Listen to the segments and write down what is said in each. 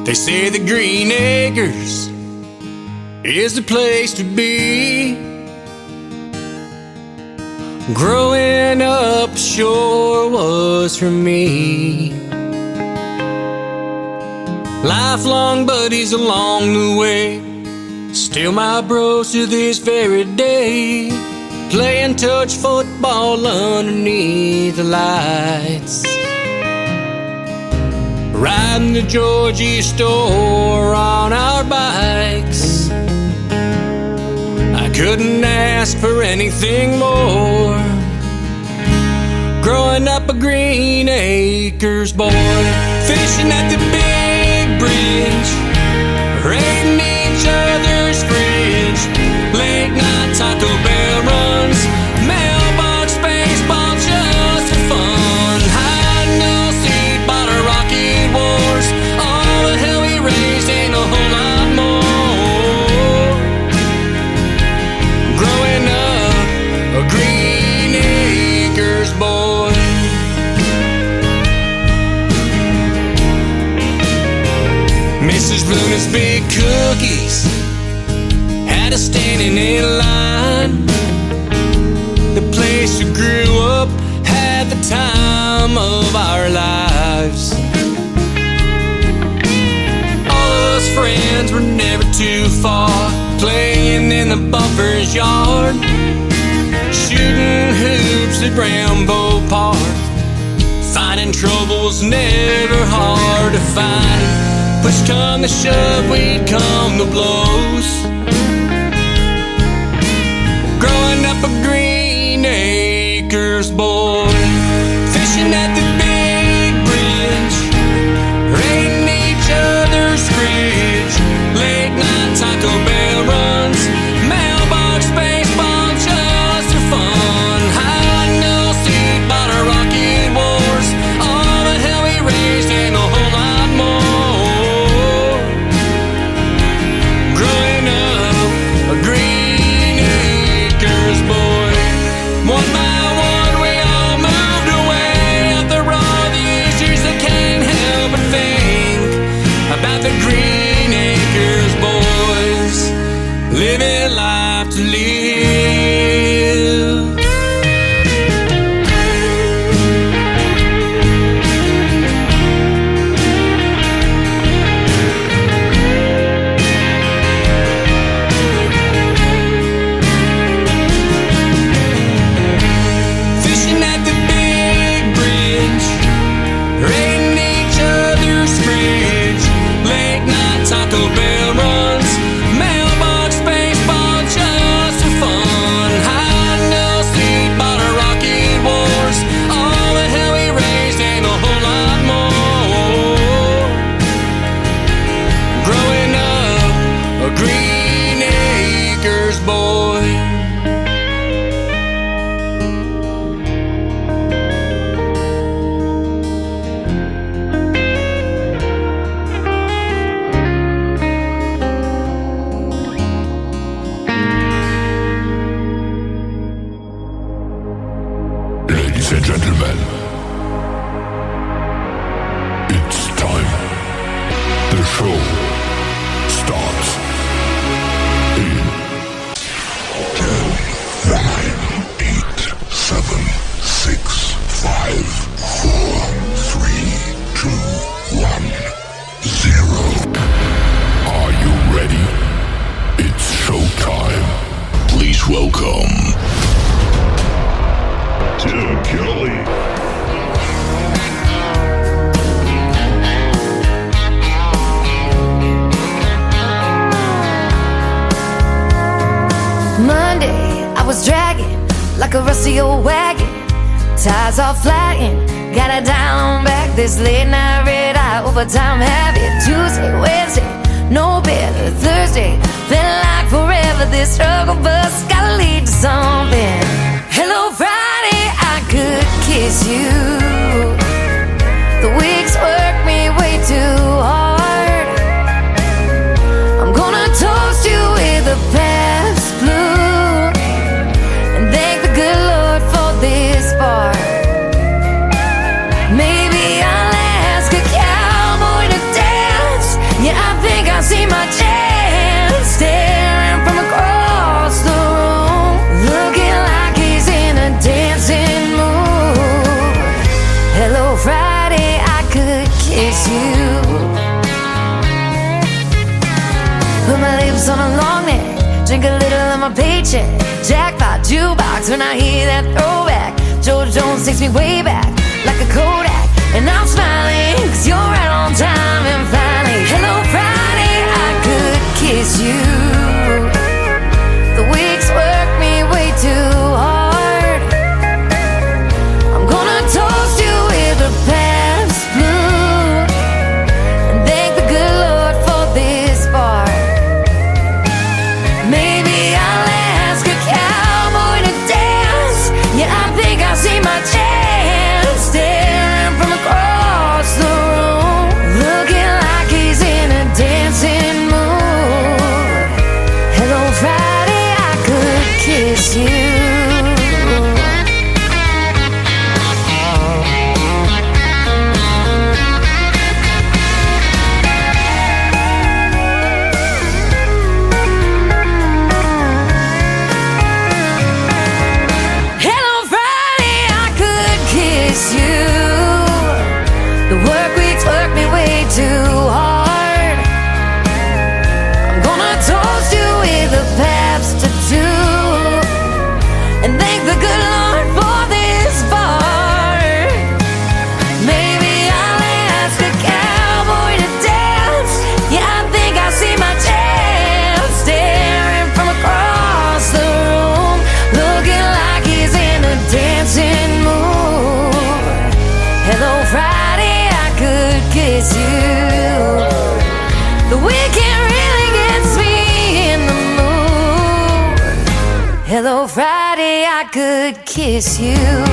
They say the Green Acres is the place to be. Growing up sure was for me. Lifelong buddies along the way, still my bros to this very day. Playing touch football underneath the lights, riding the Georgie store on our bikes. I couldn't ask for anything more. Growing up a Green Acres boy, fishing at the big bridge, raiding each other's fridge, late night Taco Bell runs, mailbox baseball just for fun, hide and go seek, bottle rocket wars, all the hell we raised and a whole lot more. Growing up a Green Acres boy. Mrs. Luna's big cookies had us standing in line. The place we grew up had the time of our lives. All us friends were never too far, playing in the buffer's yard, shooting hoops at Rambo Park. Finding trouble's never hard to find. Push come to shove, we'd come to blows. Growing up a Green Acres boy, fishing at the big bridge, raiding each other's fridge, late night Taco Bell runs, mailbox baseball just for fun, hide and go seek, bottle rocket wars, all the hell we raised and a whole lot more. A Green Acres boy. One by one we all moved away. After all these years I can't help but think about the Green Acres boys, living life to live. Taco Bell runs, mailbox baseball just for fun, hide and go seek, bottle rocket wars, all the hell we raised and a whole lot more. Growing up a Green Acres boy. Ladies and gentlemen, it's time. The show starts in 10, 9, 8, 7, 6, 5, 4, 3, 2, 1, 0. Are you ready? It's showtime. Please welcome Tim Kelly. Monday, I was dragging like a rusty old wagon, tires all flying, got it down back. This late night red eye overtime habit. Tuesday, Wednesday, no better. Thursday, felt like forever. This struggle bus gotta lead to something. Hello Friday, I could kiss you. The weeks work me way too hard. I'm gonna toast you with a past blue and thank the good Lord for this part. Maybe I'll ask a cowboy to dance. lips on a long neck, drink a little of my paycheck. Jackpot jukebox when I hear that throwback. George Jones takes me way back like a Kodak, and I'm smiling 'cause you're right on time. And finally, hello Friday, I could kiss you. The weeks work me way too hard. I'm gonna toast you with a Pabst Blue and thank the good Lord for this bar. Maybe I'll ask a cowboy to dance. Yeah, I think I see my chance staring from across the room, looking like he's in a dancing mood. Hello Friday, I could kiss you. Hello Friday, I could kiss you. The work weeks work me way too hard. I'm gonna toast you with a Pabst tattoo and thank the good Lord for this bar. Maybe I'll ask a cowboy to dance. Yeah, I think I see my chance staring from across the room, looking like he's in a dancing mood. Hello Friday, I could kiss you. The weekend really gets me in the mood. Hello Friday, I could kiss you.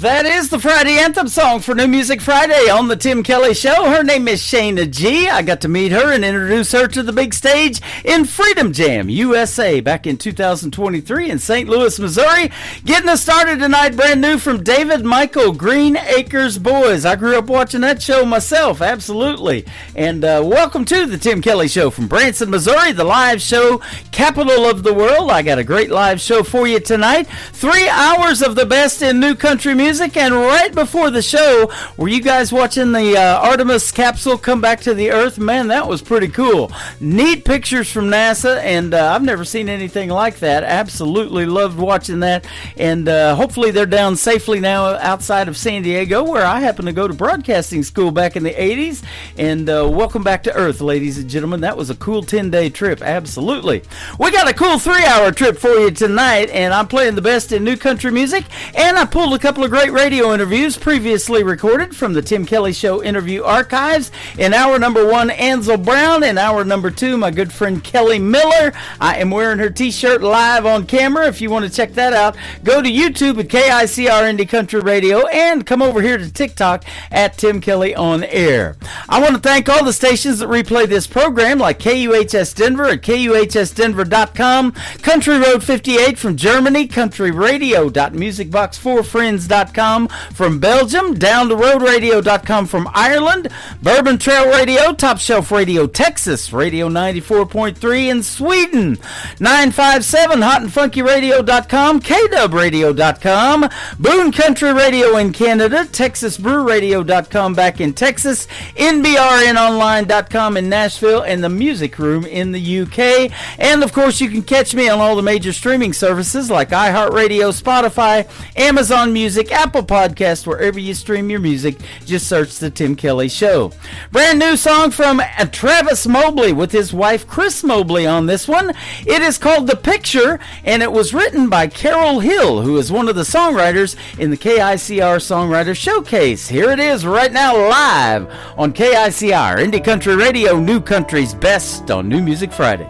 That is the Friday anthem song for New Music Friday on the Tim Kelly Show. Her name is Shayna G. I got to meet her and introduce her to the big stage in Freedom Jam USA back in 2023 in St. Louis, Missouri. Getting us started tonight, brand new from David Michael, Green Acres Boys. I grew up watching that show myself, absolutely. And welcome to the Tim Kelly Show from Branson, Missouri, the live show capital of the world. I got a great live show for you tonight. 3 hours of the best in new country music. And right before the show, were you guys watching the Artemis capsule come back to the Earth? Man, that was pretty cool. Neat pictures from NASA, and I've never seen anything like that. Absolutely loved watching that. And hopefully they're down safely now outside of San Diego, where I happened to go to broadcasting school back in the 80s. And welcome back to Earth, ladies and gentlemen. That was a cool 10-day trip. Absolutely. We got a cool 3-hour trip for you tonight, and I'm playing the best in new country music. And I pulled a couple of great radio interviews previously recorded from the Tim Kelly Show interview archives. In hour number 1, Ansel Brown. In hour number 2, my good friend Kelly Miller. I am wearing her t-shirt live on camera. If you want to check that out, go to YouTube at KICR Indie Country Radio and come over here to TikTok at Tim Kelly On Air. I want to thank all the stations that replay this program, like KUHS Denver at KUHSdenver.com, Country Road 58 from Germany, countryradio.musicbox4friends.com from Belgium, downtheroadradio.com from Ireland, Bourbon Trail Radio, Top Shelf Radio Texas, Radio 94.3 in Sweden, 957hotandfunkyradio.com, KWradio.com, Boone Country Radio in Canada, TexasBrewRadio.com back in Texas, NBRNonline.com in Nashville, and the Music Room in the UK. And of course, you can catch me on all the major streaming services like iHeartRadio, Spotify, Amazon Music, Apple Podcast, wherever you stream your music. Just search The Tim Kelly Show. Brand new song from Travis Mobley with his wife Chris Mobley on this one. It is called The Picture, and it was written by Carol Hill, who is one of the songwriters in the KICR Songwriter Showcase. Here it is right now live on KICR Indie Country Radio, New Country's best on New Music Friday.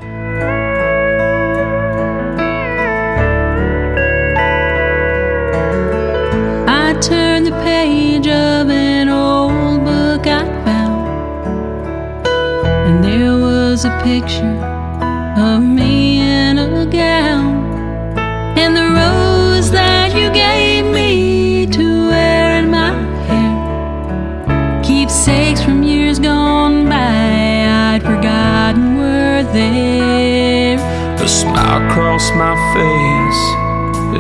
I turned the page of an old book I found, and there was a picture of me in a gown, and the rose that you gave me to wear in my hair, keepsakes from years gone by. there. A smile crossed my face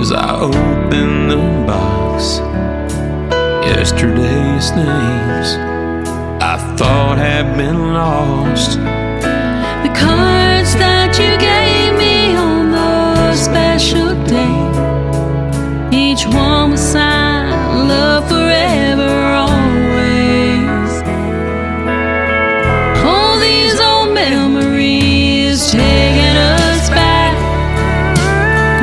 as I opened the box. Yesterday's names I thought had been lost. The cards that you gave me on the special day, each one was signed, love forever, always. All these old memories taking us back,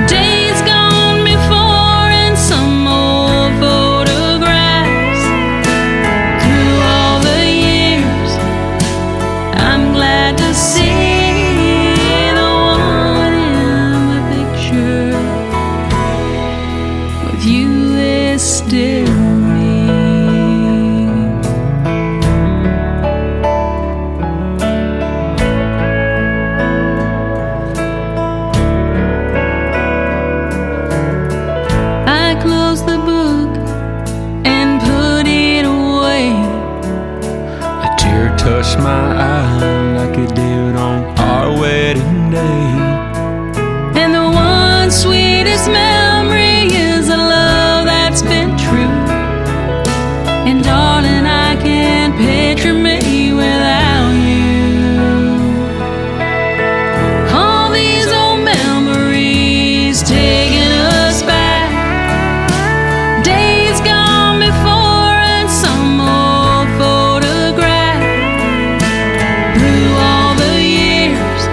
days gone before and some old photographs. Through all the years, I'm glad to see the one in the picture with you is still me. I closed the book and put it away. A tear touched my eye like it did on our wedding day. And the one sweetest memory is a love that's been true. And darling, I can't picture me without you. All these old memories taking us back, days gone before and some old photograph. Through all the years,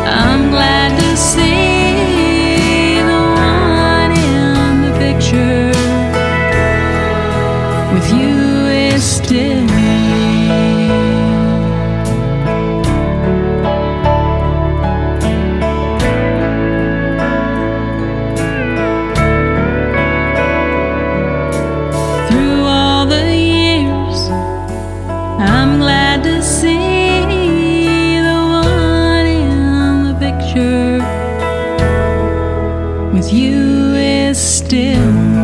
I'm glad to see the one in the picture with you is still me. Through all the years, I'm glad to see the one in the picture with you is still me.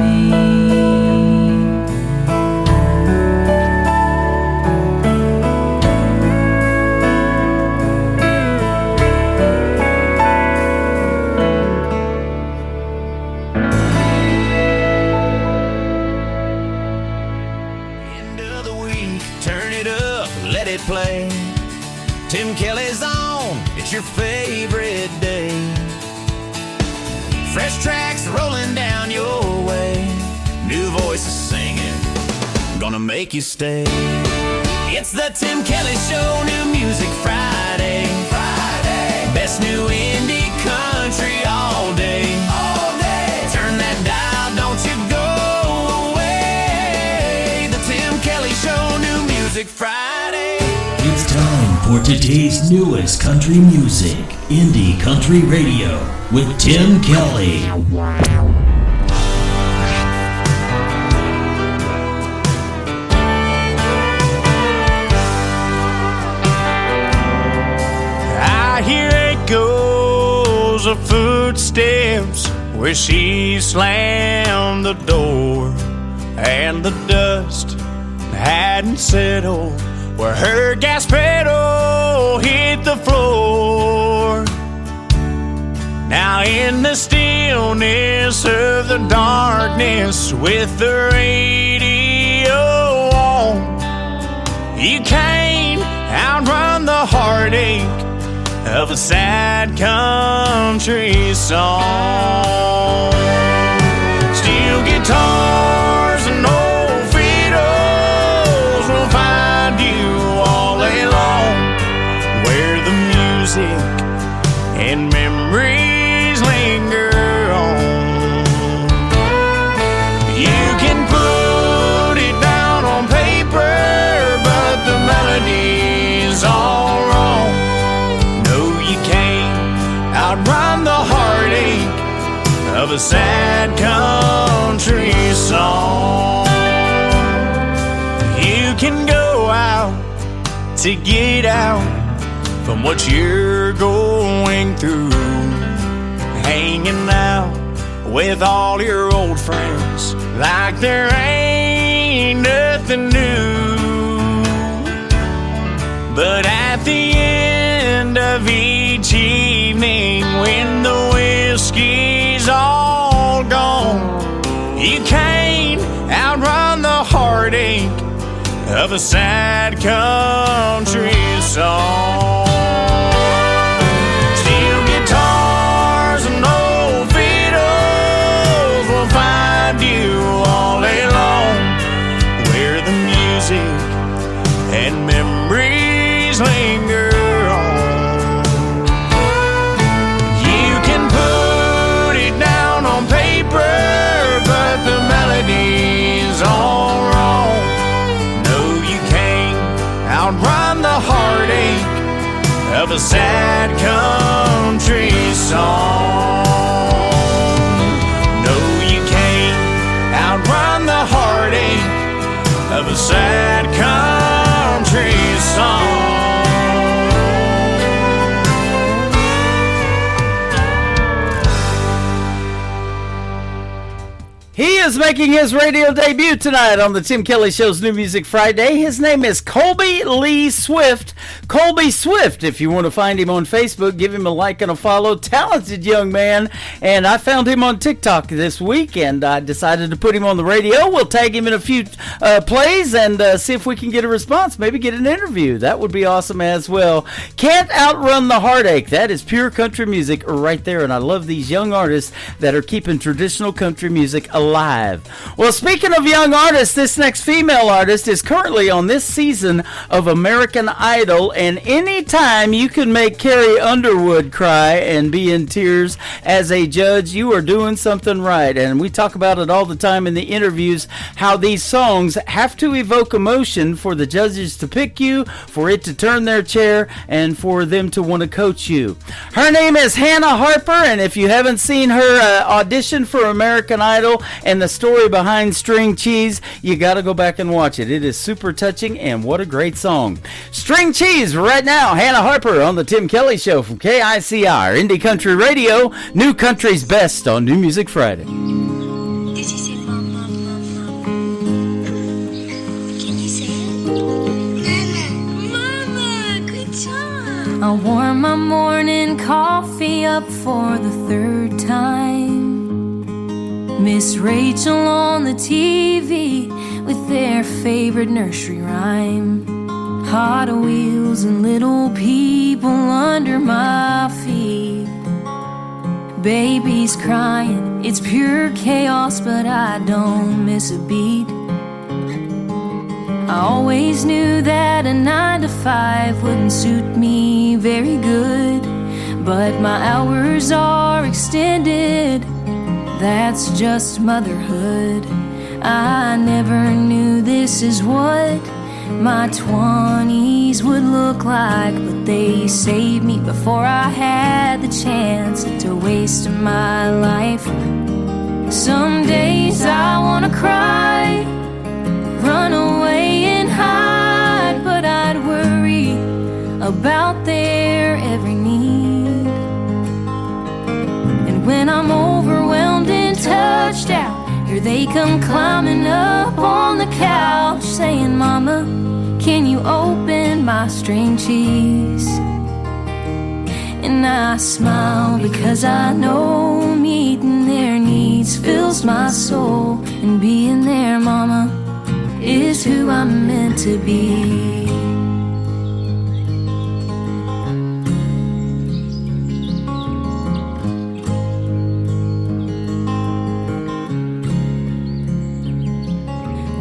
End of the week, turn it up, let it play. Tim Kelly's on, it's your favorite day. Fresh tracks rolling down your way. New voices singing, gonna make you stay. It's the Tim Kelly Show, New Music Friday. Best new indie country all day. Turn that dial, don't you go away. The Tim Kelly Show, New Music Friday. It's time for today's newest country music, Indie Country Radio, with Tim Kelly. I hear echoes of footsteps where she slammed the door, and the dust hadn't settled where her gas pedal hit the floor. Now in the stillness of the darkness with the radio on, you can't outrun the heartache of a sad country song. Steel guitars and old fiddles will find you all day long, where the music and memories linger on. You can put it down on paper, but the melody's all wrong. No, you can't outrun the heartache of a sad country song. You can go out to get out from what you're going through, hanging out with all your old friends like there ain't nothing new. But at the end of heartache of a sad country song. Steel guitars and old fiddles will find you all day long, where the music and memories linger on. You can put it down on paper, but the melody's all wrong. No, you can't outrun the heartache of a sad country song. No, you can't outrun the heartache of a sad country song. He is making his radio debut tonight on the Tim Kelly Show's New Music Friday. His name is Colby Lee Swift. Colby Swift, if you want to find him on Facebook, give him a like and a follow. Talented young man. And I found him on TikTok this week, and I decided to put him on the radio. We'll tag him in a few plays and see if we can get a response. Maybe get an interview. That would be awesome as well. Can't outrun the heartache. That is pure country music right there. And I love these young artists that are keeping traditional country music alive. Well, speaking of young artists, this next female artist is currently on this season of American Idol, and anytime you can make Carrie Underwood cry and be in tears as a judge, you are doing something right. And we talk about it all the time in the interviews, how these songs have to evoke emotion for the judges to pick you, for it to turn their chair, and for them to want to coach you. Her name is Hannah Harper, and if you haven't seen her audition for American Idol and the story behind String Cheese, you got to go back and watch it. It is super touching, and what a great song. String Cheese right now. Hannah Harper on the Tim Kelly Show from KICR, Indie Country Radio, New Country's Best on New Music Friday. Did you say mom, mom, mom, mom? Can you say it? Mama, good job. I warm my morning coffee up for the third time. Miss Rachel on the TV with their favorite nursery rhyme. Hot Wheels and little people under my feet. Baby's crying, it's pure chaos, but I don't miss a beat. I always knew that a 9 to 5 wouldn't suit me very good, but my hours are extended. That's just motherhood. I never knew this is what my 20s would look like, but they saved me before I had the chance to waste my life. Some days I wanna cry, run away and hide, but I'd worry about their every need. And when I'm overwhelmed and touched out, here they come climbing up on the couch, saying, Mama, can you open my string cheese? And I smile because I know meeting their needs fills my soul, and being their mama is who I'm meant to be.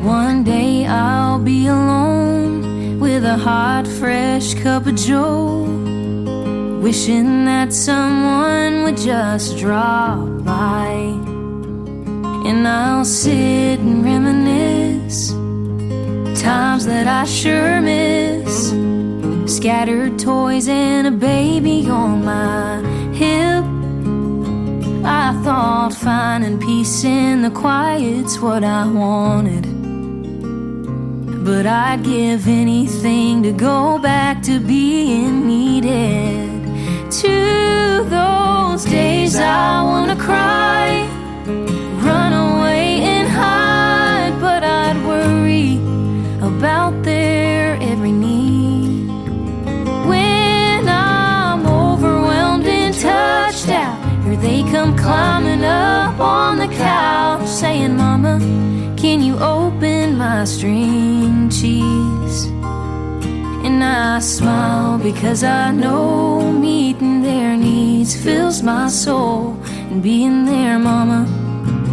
One day I'll be alone with a hot, fresh cup of joe, wishing that someone would just drop by. And I'll sit and reminisce times that I sure miss. Scattered toys and a baby on my hip. I thought finding peace in the quiet's what I wanted, but I'd give anything to go back to being needed. To those days I wanna cry, run away and hide, but I'd worry about their every need. When I'm overwhelmed and touched out, here they come climbing up on the couch, saying, Mama, can you open my string green cheese. And I smile because I know meeting their needs fills my soul. And being their mama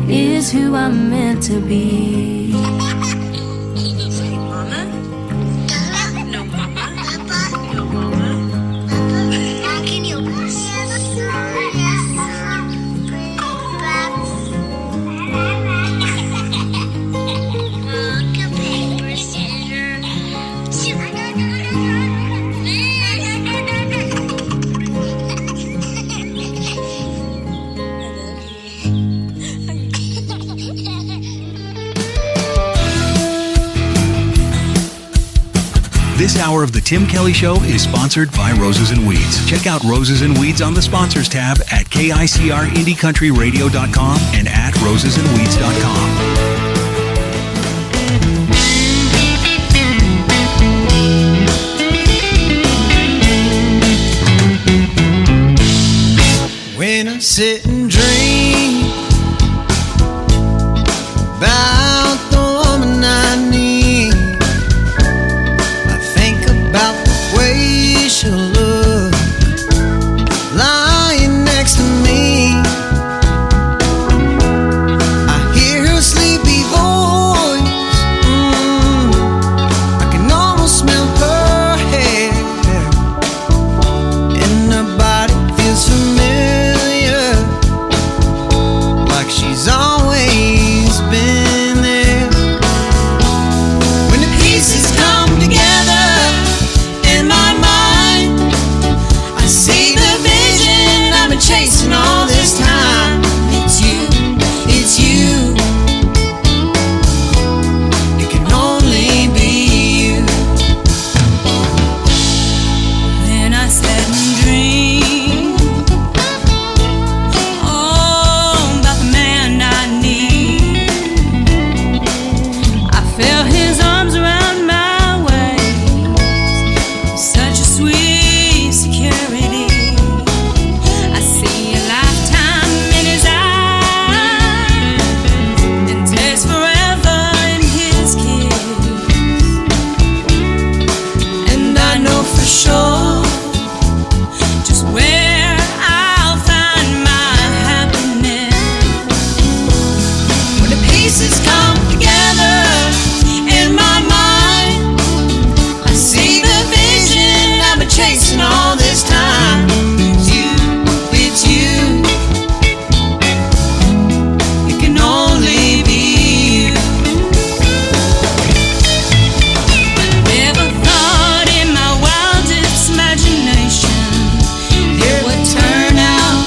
is who I'm meant to be. Mama? No mama. Papa? No mama. Can you This hour of The Tim Kelly Show is sponsored by Roses and Weeds. Check out Roses and Weeds on the Sponsors tab at KICRIndieCountryRadio.com and at rosesandweeds.com. When I sit and dream about the woman I need, I think about the way she'll look lying next to me. I hear her sleepy voice, I can almost smell her hair, and her body feels familiar, like she's always been there. When the pieces come together in my mind, I see the vision I've been chasing all this time. It's you, it's you. It can only be you. Then I sat and dreamed, oh, about the man I need. I felt his arms around my waist, such a sweet security. I see a lifetime in his eyes, and taste forever in his kiss. And I know for sure just where I'll find my happiness. When the pieces come together in my mind, I see the vision I've been chasing all this time. It's you, it's you. It can only be you. Never thought in my wildest imagination it would turn out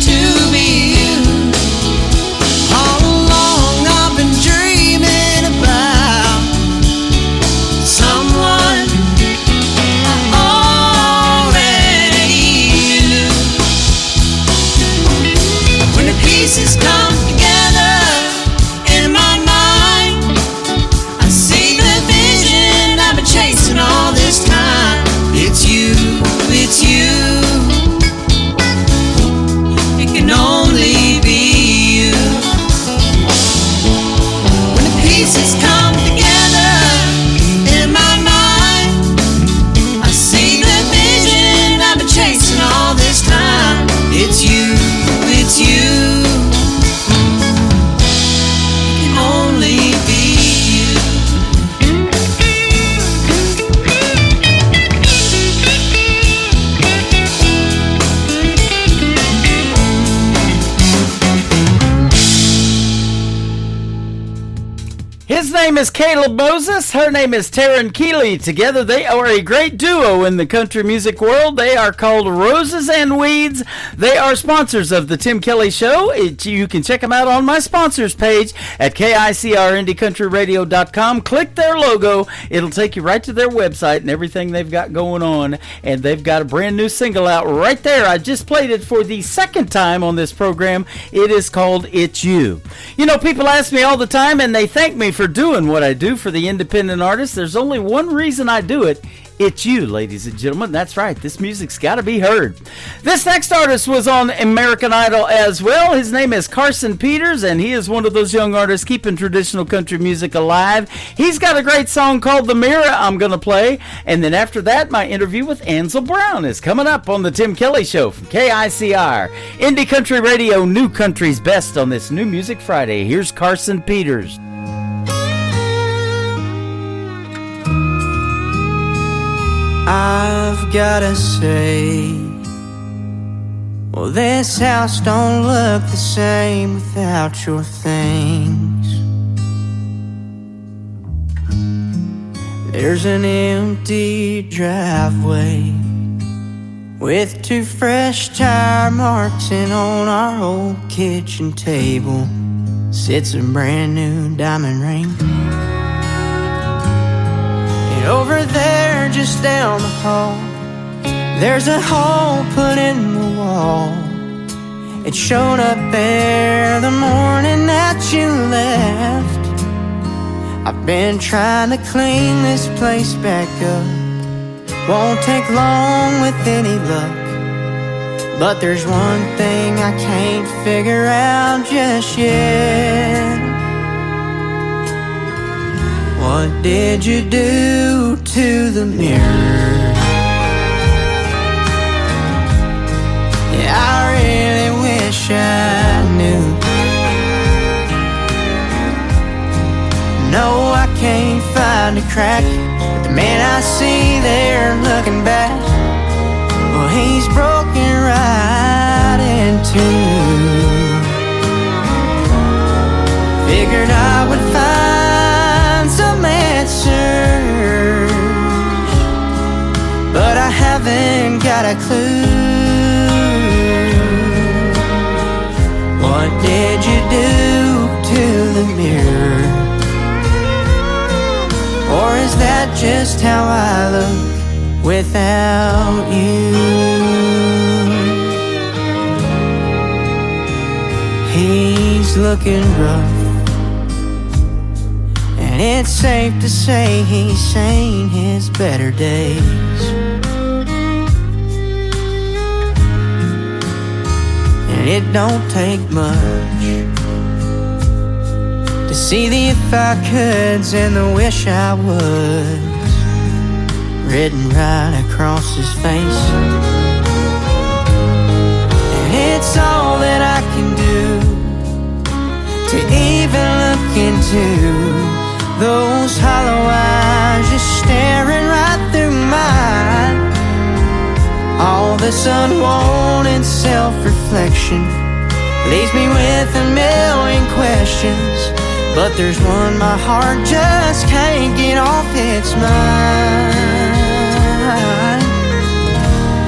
to be you. All along I've been dreaming about someone I already knew. When the pieces come together in my mind, I see the vision I've been chasing all this time. It's you, it's you. It can only be you. When the pieces come together in my mind, I see the vision I've been chasing all this time. It's you, it's you. It can only be you. His name is Caleb Moses. Her name is Taryn Keeley. Together they are a great duo in the country music world. They are called Roses and Weeds. They are sponsors of the Tim Kelly Show. You can check them out on my sponsors page at KICRIndieCountryRadio.com. Click their logo. It'll take you right to their website and everything they've got going on. And they've got a brand new single out right there. I just played it for the second time on this program. It is called It's You. You know, people ask me all the time, and they thank me for doing doing what I do for the independent artists, there's only one reason I do it. It's you, ladies and gentlemen. That's right. This music's got to be heard. This next artist was on American Idol as well. His name is Carson Peters, and he is one of those young artists keeping traditional country music alive. He's got a great song called The Mirror I'm going to play. And then after that, my interview with Ansel Brown is coming up on the Tim Kelly Show from KICR. Indie Country Radio, New Country's Best on this New Music Friday. Here's Carson Peters. I've gotta say, well, this house don't look the same without your things. There's an empty driveway with 2 fresh tire marks, and on our old kitchen table sits a brand new diamond ring. And over there, just down the hall, there's a hole put in the wall. It showed up there the morning that you left. I've been trying to clean this place back up. Won't take long with any luck, but there's one thing I can't figure out just yet. What did you do to the mirror? Yeah, I really wish I knew. No, I can't find a crack, but the man I see there looking back, well, he's broken right in two. Figured I would find some answers, but I haven't got a clue. What did you do to the mirror? Or is that just how I look without you? He's looking rough, and it's safe to say he's seen his better days. And it don't take much to see the if I coulds and the wish I was written right across his face. And it's all that I can do to even look into those hollow eyes just staring right through mine. All this unwanted self-reflection leaves me with a million questions, but there's one my heart just can't get off its mind.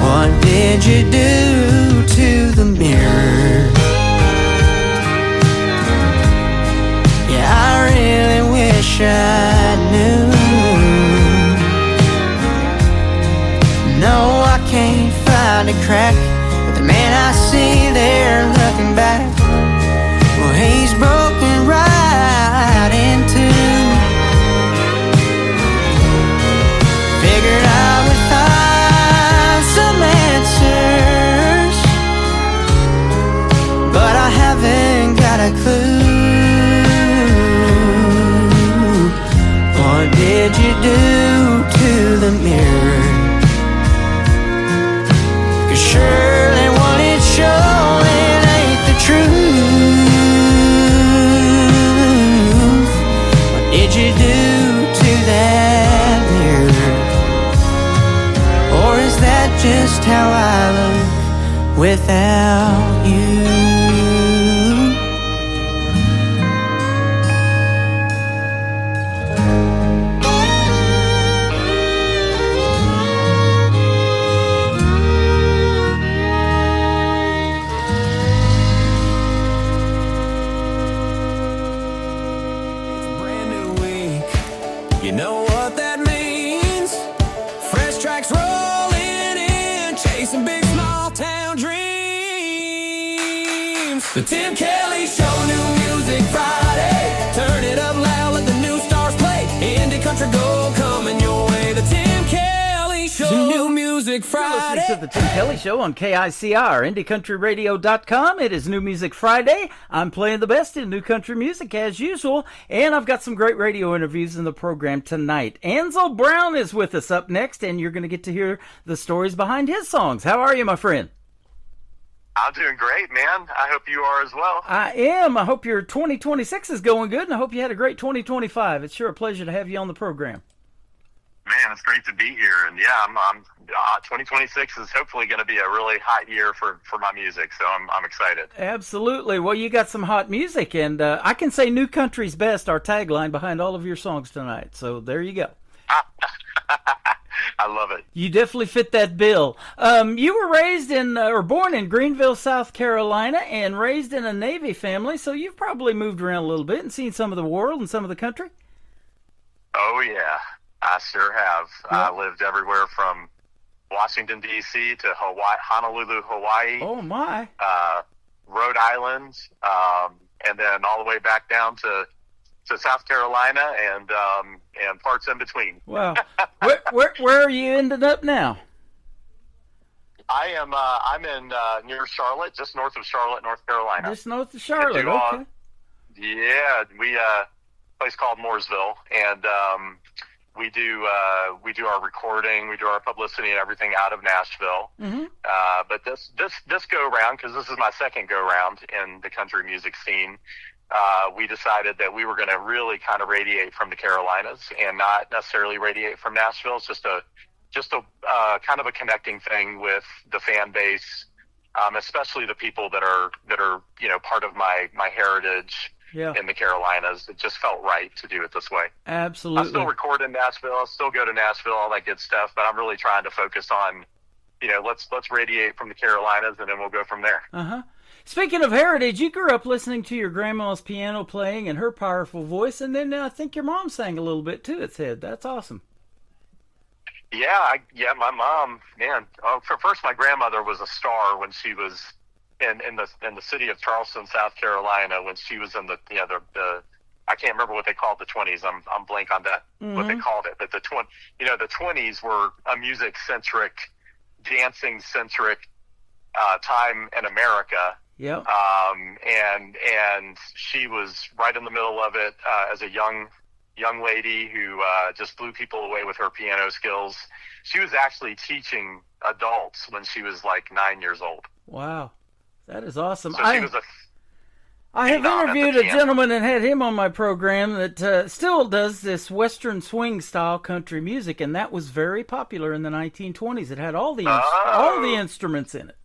What did you do to the mirror? Yeah, I really wish I knew. No, I can't find a crack, but the man I see there looking back, well, he's broken right in two. Figured I would find some answers, but I haven't got a clue. What did you do to the mirror? 'Cause surely what it's showing ain't the truth. What did you do to that mirror? Or is that just how I look without you? You know what that means? Fresh tracks rolling in, chasing big small town dreams. The Tim Kelly Show, New Music Friday. Turn it up loud, let the new star country gold coming your way. The Tim Kelly Show, New Music Friday. You're listening to the Tim Kelly Show on KICR, IndieCountryRadio.com. It is New Music Friday. I'm playing the best in new country music as usual, and I've got some great radio interviews in the program tonight. Ansel Brown is with us up next, and you're going to get to hear the stories behind his songs. How are you, my friend? I'm doing great, man. I hope you are as well. I am. I hope your 2026 is going good, and I hope you had a great 2025. It's sure a pleasure to have you on the program. Man, it's great to be here, and yeah, I'm 2026 is hopefully going to be a really hot year for my music, so I'm excited. Absolutely. Well, you got some hot music, and I can say "New Country's Best," our tagline behind all of your songs tonight. So there you go. I love it. You definitely fit that bill. You were raised in or born in Greenville, South Carolina, and raised in a Navy family, so you've probably moved around a little bit and seen some of the world and some of the country. Oh yeah, I sure have. I lived everywhere from Washington D.C. to Hawaii, Honolulu, Hawaii. Oh my. Rhode Island, and then all the way back down to South Carolina and parts in between. Wow. Where are you ended up now? I'm in near Charlotte, just north of Charlotte, North Carolina. Just north of Charlotte. Okay. Yeah, we place called Mooresville, and we do our recording, we do our publicity and everything out of Nashville. Mm-hmm. But this go round, because this is my second go round in the country music scene. We decided that we were going to really kind of radiate from the Carolinas and not necessarily radiate from Nashville. It's just a kind of a connecting thing with the fan base, especially the people that are part of my heritage in the Carolinas. It just felt right to do it this way. Absolutely. I still record in Nashville. I still go to Nashville, all that good stuff. But I'm really trying to focus on, let's radiate from the Carolinas, and then we'll go from there. Uh-huh. Speaking of heritage, you grew up listening to your grandma's piano playing and her powerful voice, and then I think your mom sang a little bit too. Its head. That's awesome. Yeah, my mom, man. First, my grandmother was a star when she was in the city of Charleston, South Carolina, when she was in the I can't remember what they called the 20s. I'm blank on that what they called it, but the 20s were a music centric, dancing centric time in America. Yeah. And she was right in the middle of it as a young lady who just blew people away with her piano skills. She was actually teaching adults when she was like 9 years old. Wow, that is awesome. So she was I have interviewed a gentleman and had him on my program that still does this Western swing style country music, and that was very popular in the 1920s. It had all the instruments in it.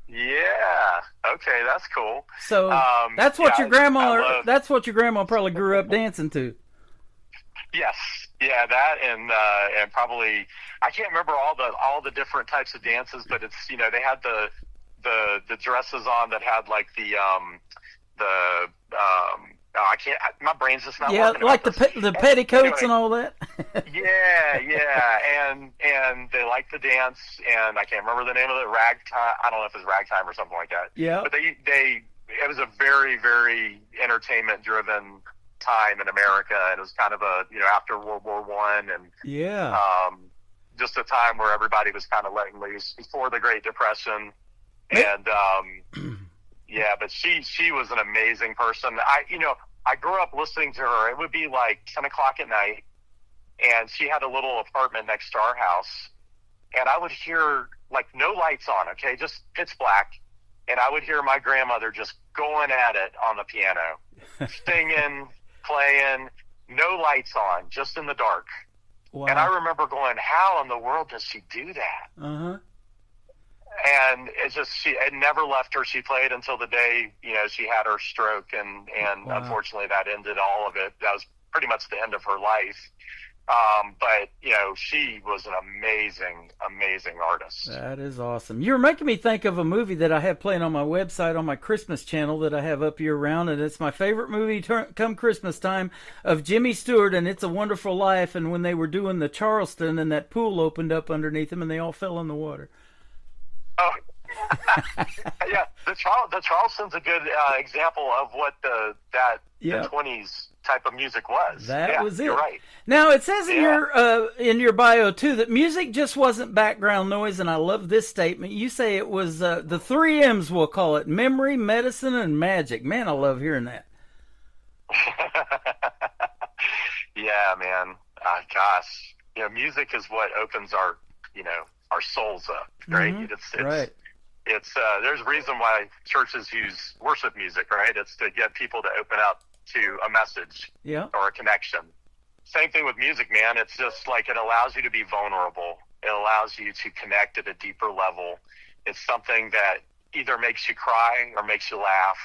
Yeah. Okay, that's cool. So that's what your grandma. That's what your grandma probably grew up dancing to. Yes. Yeah. That and probably I can't remember all the different types of dances, but it's they had the dresses on that had like I can't. My brain's just not working. Yeah, like the petticoats and all that. yeah, and they like to dance, and I can't remember the name of it. Ragtime. I don't know if it's ragtime or something like that. Yeah. But it was a very, very entertainment driven time in America, and it was kind of after World War I, and just a time where everybody was kind of letting loose before the Great Depression, and. Yeah, but she was an amazing person. I grew up listening to her. It would be like 10 o'clock at night, and she had a little apartment next to our house, and I would hear, like, no lights on, okay, just pitch black, and I would hear my grandmother just going at it on the piano, singing, playing, no lights on, just in the dark. Wow. And I remember going, how in the world does she do that? Uh-huh. And it never left her. She played until the day, she had her stroke, and wow. Unfortunately that ended all of it. That was pretty much the end of her life. But she was an amazing, amazing artist. That is awesome. You're making me think of a movie that I have playing on my website on my Christmas channel that I have up year round, and it's my favorite movie come Christmas time of Jimmy Stewart and It's a Wonderful Life, and when they were doing the Charleston and that pool opened up underneath them and they all fell in the water. Oh, Yeah, the Charleston's a good example of what the 20s type of music was. That was it. You're right. Now it says in your bio too that music just wasn't background noise, and I love this statement. You say it was the 3 M's, we'll call it: memory, medicine, and magic. Man, I love hearing that. Yeah, man. Gosh, music is what opens our souls up, right? Mm-hmm. Right. It's there's a reason why churches use worship music, right? It's to get people to open up to a message or a connection. Same thing with music, man. It's just like it allows you to be vulnerable. It allows you to connect at a deeper level. It's something that either makes you cry or makes you laugh.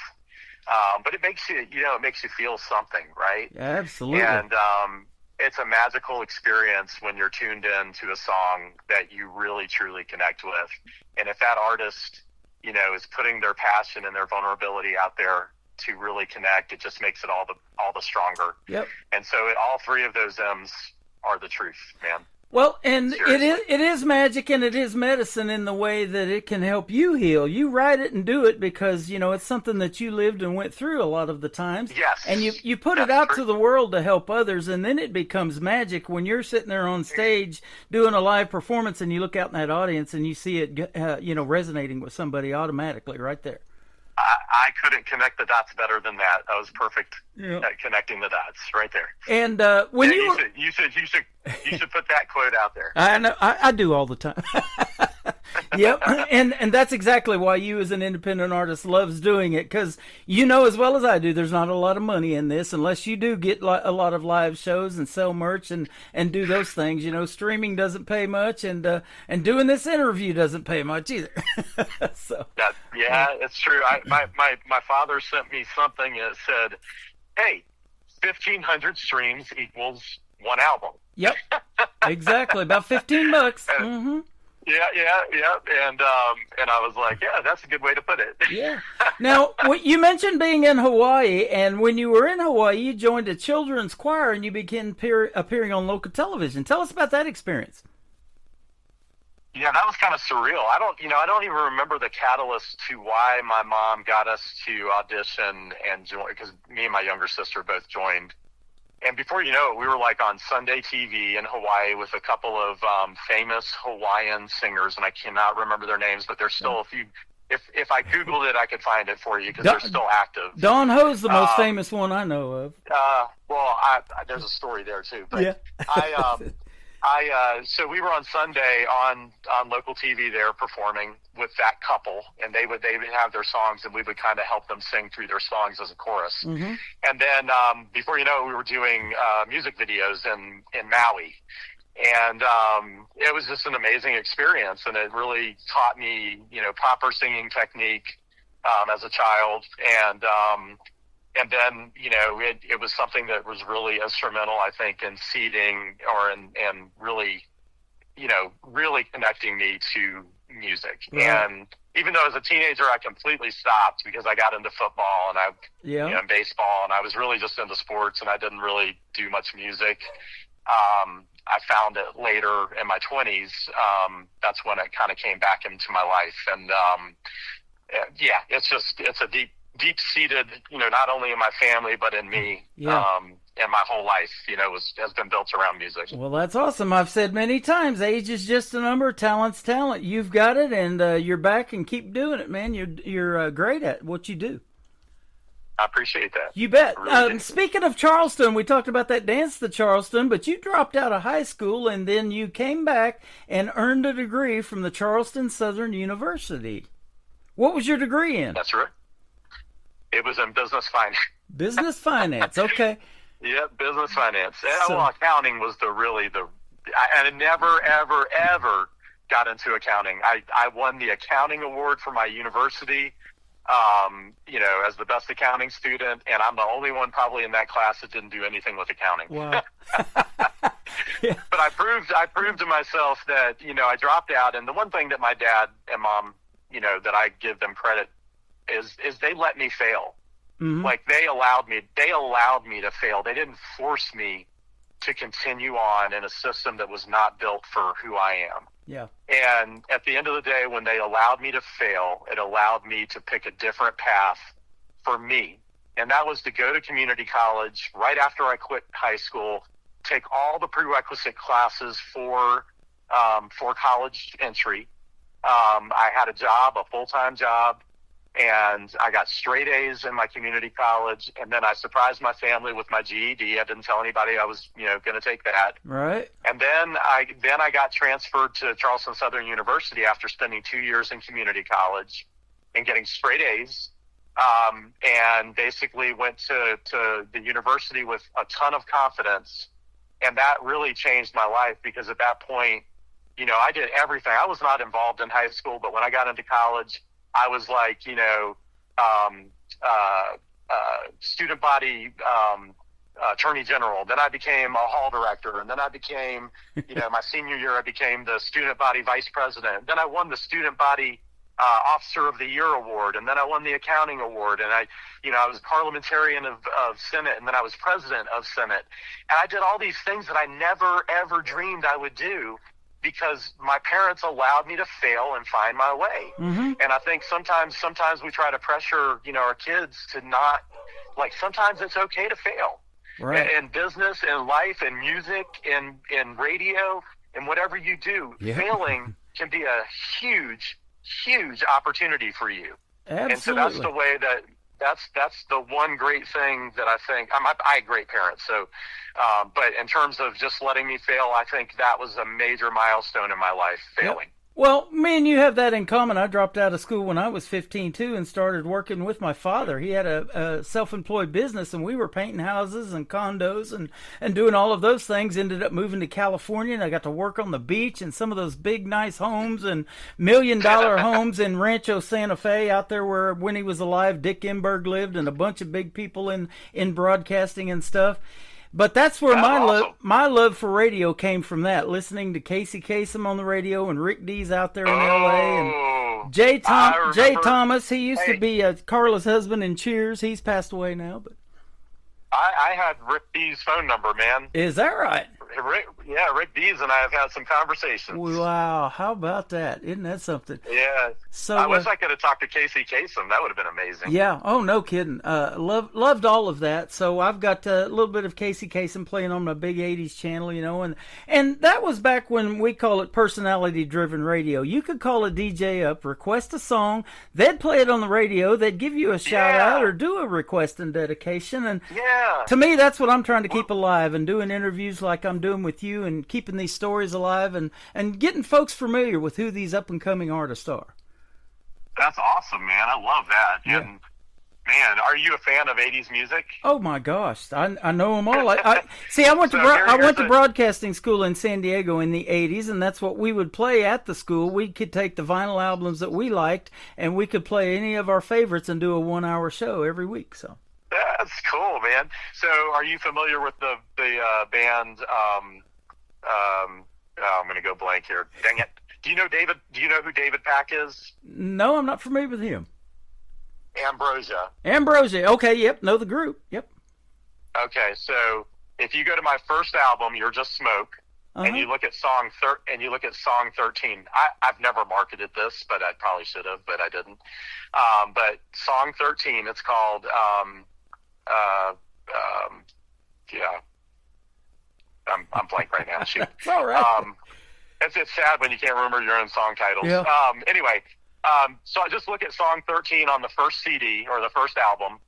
But it makes you, it makes you feel something, right? Absolutely. And it's a magical experience when you're tuned in to a song that you really, truly connect with. And if that artist, is putting their passion and their vulnerability out there to really connect, it just makes it all the stronger. Yep. And so all 3 of those M's are the truth, man. Well, and it is magic and it is medicine in the way that it can help you heal. You write it and do it because, it's something that you lived and went through a lot of the times. Yes. And you put it out to the world to help others, and then it becomes magic when you're sitting there on stage doing a live performance and you look out in that audience and you see it, resonating with somebody automatically right there. I couldn't connect the dots better than that. That was perfect at connecting the dots right there. And when you should put that quote out there. I know I do all the time. Yep, and that's exactly why you as an independent artist loves doing it, because as well as I do, there's not a lot of money in this unless you do get a lot of live shows and sell merch and do those things. Streaming doesn't pay much, and doing this interview doesn't pay much either. So it's true. My father sent me something that said, "Hey, 1,500 streams equals 1 album." Yep, exactly, about $15. Mm-hmm. Yeah, and I was like, that's a good way to put it. Yeah. Now, you mentioned being in Hawaii, and when you were in Hawaii, you joined a children's choir and you began appearing on local television. Tell us about that experience. Yeah, that was kind of surreal. I don't even remember the catalyst to why my mom got us to audition and join, because me and my younger sister both joined. And before you know it, we were like on Sunday TV in Hawaii with a couple of famous Hawaiian singers, and I cannot remember their names, but there's still a few. If I Googled it, I could find it for you because they're still active. Don Ho's the most famous one I know of. Well, there's a story there too. But so we were on Sunday on local TV there performing with that couple, and they would have their songs, and we would kind of help them sing through their songs as a chorus. Mm-hmm. And then before you know it, we were doing music videos in Maui. And it was just an amazing experience, and it really taught me, proper singing technique as a child. And then, it was something that was really instrumental, I think, in seeding and really, really connecting me to music. Yeah. And even though as a teenager, I completely stopped because I got into football and and baseball, and I was really just into sports, and I didn't really do much music. I found it later in my 20s. That's when it kind of came back into my life. And, it's a deep-seated, not only in my family, but in me, and my whole life, has been built around music. Well, that's awesome. I've said many times, age is just a number, talent's talent. You've got it, and you're back, and keep doing it, man. You're great at what you do. I appreciate that. You bet. Really speaking of Charleston, we talked about that dance to Charleston, but you dropped out of high school, and then you came back and earned a degree from the Charleston Southern University. What was your degree in? That's right. It was in business finance. Business finance, okay. Yeah, business finance. Accounting was I never, ever, ever got into accounting. I won the accounting award for my university, as the best accounting student, and I'm the only one probably in that class that didn't do anything with accounting. Wow. Yeah. But I proved to myself that, I dropped out, and the one thing that my dad and mom, that I give them credit is they let me fail. Mm-hmm. Like they allowed me to fail. They didn't force me to continue on in a system that was not built for who I am. Yeah. And at the end of the day, when they allowed me to fail, it allowed me to pick a different path for me. And that was to go to community college right after I quit high school, take all the prerequisite classes for college entry. I had a job, a full-time job, and I got straight A's in my community college. And then I surprised my family with my GED. I didn't tell anybody I was, going to take that. Right. And then I got transferred to Charleston Southern University after spending 2 years in community college and getting straight A's. And basically went to the university with a ton of confidence. And that really changed my life, because at that point, I did everything. I was not involved in high school, but when I got into college, I was like, student body attorney general. Then I became a hall director. And then I became, my senior year, I became the student body vice president. Then I won the student body Officer of the Year award, and then I won the accounting award, and I was parliamentarian of Senate, and then I was president of Senate. And I did all these things that I never, ever dreamed I would do, because my parents allowed me to fail and find my way. Mm-hmm. And I think sometimes we try to pressure, our kids to not, sometimes it's okay to fail. Right. In business, in life, in music, in radio, and whatever you do, failing can be a huge opportunity for you. Absolutely. And so that's the way that's the one great thing that I think. I had great parents, so but in terms of just letting me fail, I think that was a major milestone in my life, failing. Yep. Well, me and you have that in common. I dropped out of school when I was 15 too, and started working with my father. He had a self-employed business, and we were painting houses and condos and doing all of those things. Ended up moving to California, and I got to work on the beach in some of those big, nice homes and $1 million homes in Rancho Santa Fe, out there where, when he was alive, Dick Enberg lived, and a bunch of big people in broadcasting and stuff. But that's where my love for radio came from, that, listening to Casey Kasem on the radio and Rick Dees out there in L.A. and Jay Thomas. He used to be Carla's husband in Cheers. He's passed away now. But I had Rick Dees' phone number, man. Is that right? Rick Dees and I have had some conversations. Wow, how about that? Isn't that something? Yeah. So I wish I could have talked to Casey Kasem. That would have been amazing. Yeah. Oh, no kidding. Loved all of that. So I've got a little bit of Casey Kasem playing on my big 80s channel, and that was back when we call it personality-driven radio. You could call a DJ up, request a song, they'd play it on the radio, they'd give you a shout-out or do a request and dedication, and to me, that's what I'm trying to keep alive, and doing interviews like I'm doing with you, and keeping these stories alive, and getting folks familiar with who these up-and-coming artists are. That's awesome, man. I love that. Yeah. And, man, are you a fan of 80s music? Oh, my gosh. I know them all. I went to broadcasting school in San Diego in the 80s, and that's what we would play at the school. We could take the vinyl albums that we liked, and we could play any of our favorites and do a 1-hour show every week. So that's cool, man. So are you familiar with the band, I'm going to go blank here. Dang it. Do you know who David Pack is? No, I'm not familiar with him. Ambrosia. Okay, yep. Know the group. Yep. Okay, so if you go to my first album, You're Just Smoke, and you look at song 13. I've never marketed this, but I probably should have, but I didn't. But song 13, it's called I'm blank right now. Shoot. It's all right. It's sad when you can't remember your own song titles. Yeah. Anyway, so I just look at song 13 on the first CD or the first album,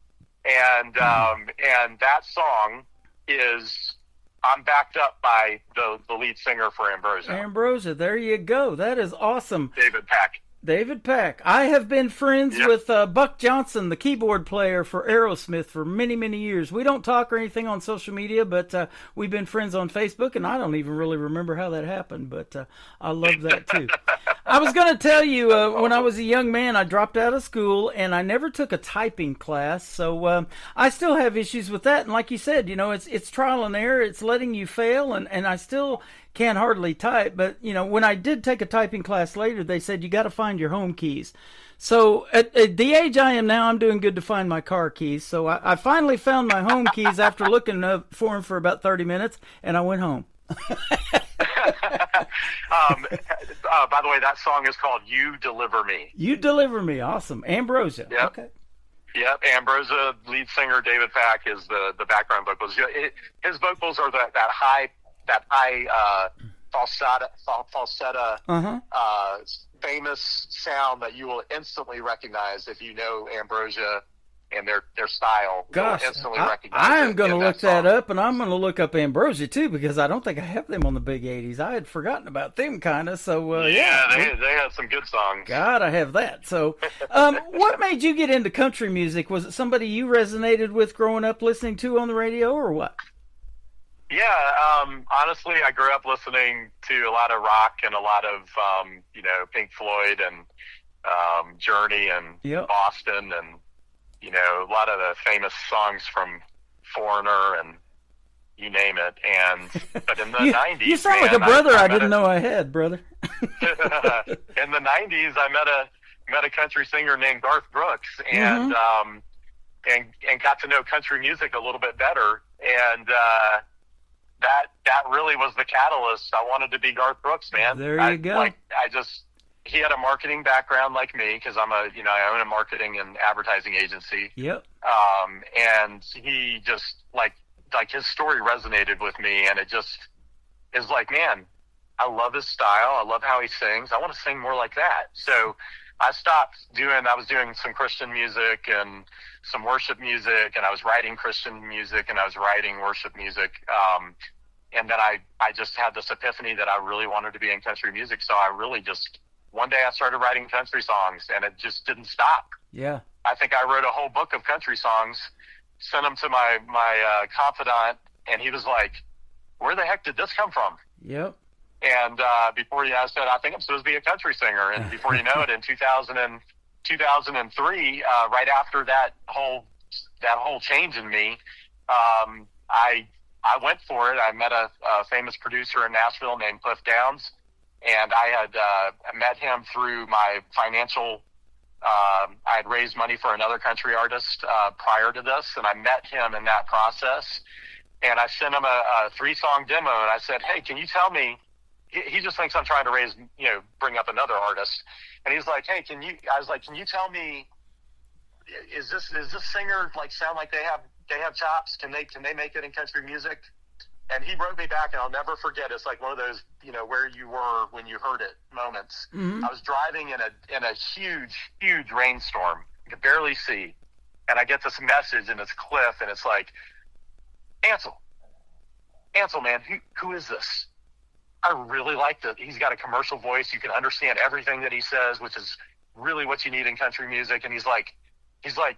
and that song is, I'm backed up by the lead singer for Ambrosia. Ambrosia, there you go. That is awesome. David Pack. I have been friends with Buck Johnson, the keyboard player for Aerosmith, for many, many years. We don't talk or anything on social media, but we've been friends on Facebook, and I don't even really remember how that happened, but I love that too. I was going to tell you, when I was a young man, I dropped out of school, and I never took a typing class, so I still have issues with that. And like you said, it's trial and error. It's letting you fail, and I still can't hardly type. But, when I did take a typing class later, they said you got to find your home keys. So at the age I am now, I'm doing good to find my car keys. So I finally found my home keys after looking for them for about 30 minutes, and I went home. By the way, that song is called "You Deliver Me." You Deliver Me, awesome. Ambrosia. Yep. Okay. Yep, Ambrosia, lead singer David Pack is the background vocals. His vocals are that high falsetto, famous sound that you will instantly recognize if you know Ambrosia and their style. Gosh, You'll instantly recognize I am going to look that song. up, and I'm going to look up Ambrosia too, because I don't think I have them on the big 80s. I had forgotten about them kind of. So They had some good songs. God, I have that. So, what made you get into country music? Was it somebody you resonated with growing up listening to on the radio, or what? Yeah, honestly, I grew up listening to a lot of rock and a lot of Pink Floyd and Journey and Boston and a lot of the famous songs from Foreigner and you name it. But in the 90s, you sound like a brother I didn't know I had, brother. In the 90s, I met a country singer named Garth Brooks, and got to know country music a little bit better, and that really was the catalyst. I wanted to be Garth Brooks, man. There you go. He had a marketing background like me, because I own a marketing and advertising agency. Yep. And he just like his story resonated with me, and it just is like, man, I love his style. I love how he sings. I want to sing more like that. So I was doing some Christian music and some worship music, and I was writing Christian music and I was writing worship music. And then I just had this epiphany that I really wanted to be in country music. So I really just, one day I started writing country songs, and it just didn't stop. Yeah. I think I wrote a whole book of country songs, sent them to my confidant, and he was like, where the heck did this come from? Yep. And before I said, I think I'm supposed to be a country singer. And before you know it, in 2003, right after that whole change in me, I went for it. I met a famous producer in Nashville named Cliff Downs, and I had met him through my financial. I had raised money for another country artist prior to this, and I met him in that process. And I sent him a 3-song demo, and I said, "Hey, can you tell me?" He just thinks I'm trying to bring up another artist, and he's like, "Hey, can you?" I was like, "Can you tell me? Is this singer sound like they have chops? Can they make it in country music?" And he wrote me back, and I'll never forget. It's like one of those, where you were when you heard it moments. Mm-hmm. I was driving in a huge rainstorm. You could barely see. And I get this message, and it's Cliff, and it's like, Ansel, man, who is this? I really liked it. He's got a commercial voice. You can understand everything that he says, which is really what you need in country music. And he's like, I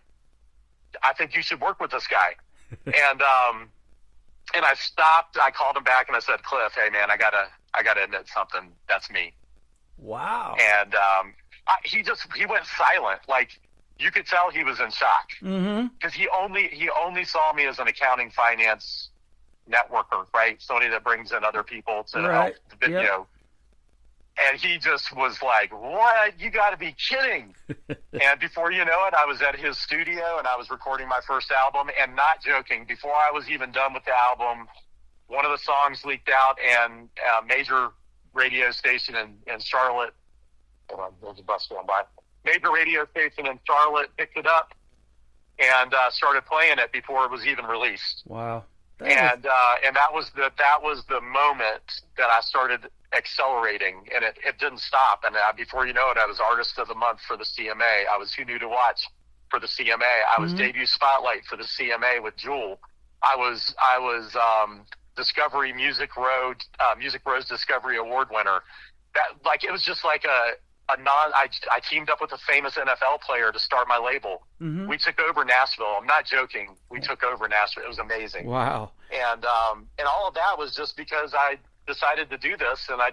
think you should work with this guy. And I stopped. I called him back and I said, Cliff, hey man, I gotta admit something. That's me. Wow. And he went silent. Like, you could tell he was in shock, because he only saw me as an accounting finance networker, right? Somebody that brings in other people to help the video. And he just was like, what? You got to be kidding. And before you know it, I was at his studio and I was recording my first album, and not joking, before I was even done with the album, one of the songs leaked out, and a major radio station in Charlotte, hold on, there's a bus going by, major radio station in Charlotte picked it up and started playing it before it was even released. Wow. And that was the moment that I started accelerating, and it didn't stop. And before you know it, I was Artist of the Month for the CMA. I was Who Knew to Watch for the CMA. I was Debut Spotlight for the CMA with Jewel. I was Discovery Music Row's Discovery Award winner. That, it was just like I teamed up with a famous NFL player to start my label. Mm-hmm. We took over Nashville. I'm not joking. We took over Nashville. It was amazing. Wow. And all of that was just because I decided to do this, and I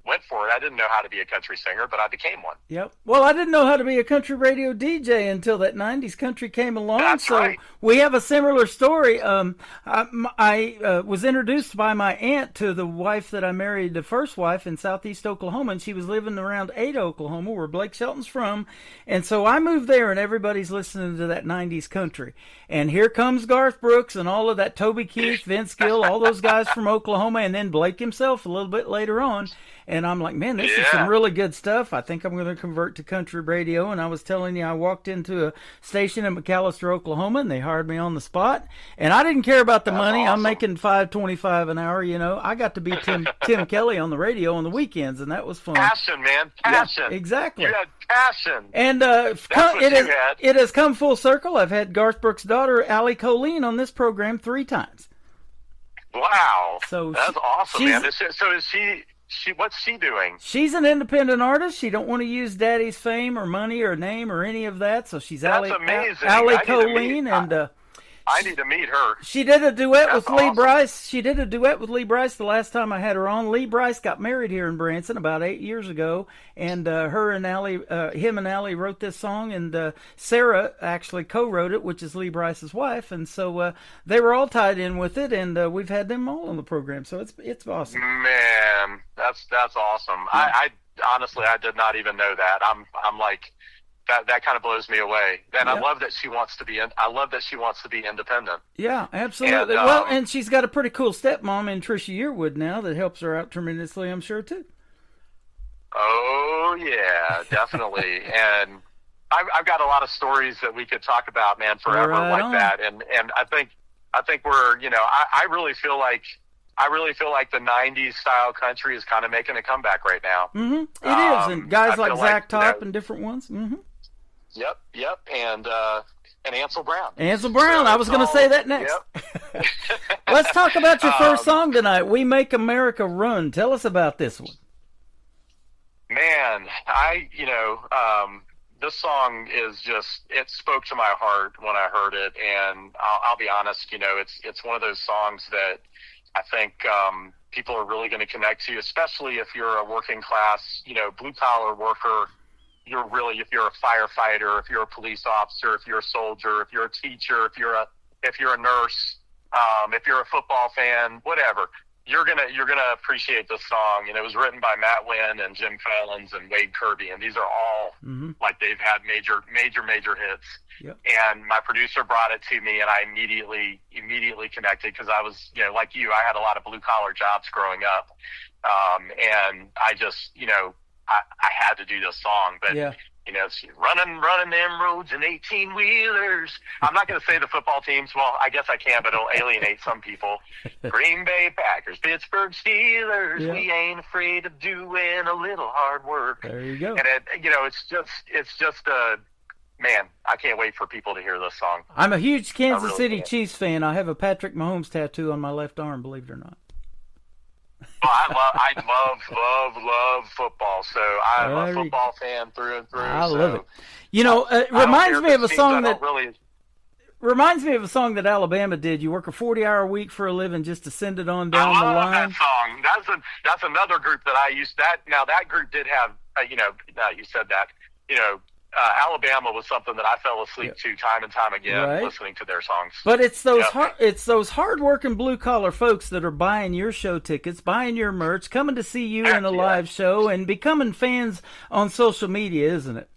went for it. I didn't know how to be a country singer, but I became one. Yep. Well, I didn't know how to be a country radio DJ until that 90s country came along. That's right. We have a similar story. I was introduced by my aunt to the wife that I married, the first wife, in southeast Oklahoma, and she was living around Ada, Oklahoma, where Blake Shelton's from. And so I moved there, and everybody's listening to that 90s country. And here comes Garth Brooks and all of that, Toby Keith, Vince Gill, all those guys from Oklahoma, and then Blake himself. himself a little bit later on. And I'm like, man, this is some really good stuff. I think I'm going to convert to country radio. And I was telling you, I walked into a station in McAllister, Oklahoma, and they hired me on the spot. And I didn't care about the money. Awesome. I'm making $5.25 an hour. You know, I got to be Tim Kelly on the radio on the weekends, and that was fun. Passion, man, passion. Yeah, exactly. You had passion. And it has come full circle. I've had Garth Brooks' daughter, Allie Colleen, on this program 3 times. Wow. So that's awesome, man. So is she? What's she doing? She's an independent artist. She don't want to use daddy's fame or money or name or any of that. So she's Allie Colleen, and I need to meet her. She did a duet with Lee Brice. She did a duet with Lee Brice the last time I had her on. Lee Brice got married here in Branson about 8 years ago, and him and Allie wrote this song, and Sarah actually co-wrote it, which is Lee Brice's wife, and so they were all tied in with it, and we've had them all on the program, so it's awesome. Man, that's awesome. Yeah. I honestly, I did not even know that. I'm like. That kind of blows me away. And I love that she wants to be independent. Yeah, absolutely. And, and she's got a pretty cool stepmom in Trisha Yearwood now that helps her out tremendously, I'm sure, too. Oh, yeah, definitely. And I've got a lot of stories that we could talk about, man, forever that. And I think we're, you know, I really feel like the 90s style country is kind of making a comeback right now. Mm-hmm. It is. And guys like Zach Top and different ones. Mm-hmm. Yep. And Ansel Brown. Ansel Brown. I was going to say that next. Yep. Let's talk about your first song tonight, We Make America Run. Tell us about this one. Man, this song is it spoke to my heart when I heard it. And I'll be honest, you know, it's one of those songs that I think people are really going to connect to, especially if you're a working class, you know, blue collar worker. If you're a firefighter, if you're a police officer, if you're a soldier, if you're a teacher, if you're a nurse, if you're a football fan, whatever, you're gonna appreciate this song. And it was written by Matt Wynn and Jim Collins and Wade Kirby, and these are all like they've had major hits. Yep. And my producer brought it to me, and I immediately connected because I was, you know, like you, I had a lot of blue collar jobs growing up, and I just, you know. I had to do this song, but you know, it's running them roads in 18-wheelers. I'm not going to say the football teams. Well, I guess I can, but it'll alienate some people. Green Bay Packers, Pittsburgh Steelers. Yeah. We ain't afraid of doing a little hard work. There you go. And it's just man, I can't wait for people to hear this song. I'm a huge Kansas City Chiefs fan. I have a Patrick Mahomes tattoo on my left arm, believe it or not. I love football, so I'm a football fan through and through. I love it. You know, it reminds me of a song that Alabama did. You work a 40-hour week for a living just to send it on down the line. I love that song. That's another group that I used. That group did have, you said that, you know, Alabama was something that I fell asleep to time and time again, listening to their songs. But it's those hard-working blue-collar folks that are buying your show tickets, buying your merch, coming to see you in a live show, and becoming fans on social media, isn't it?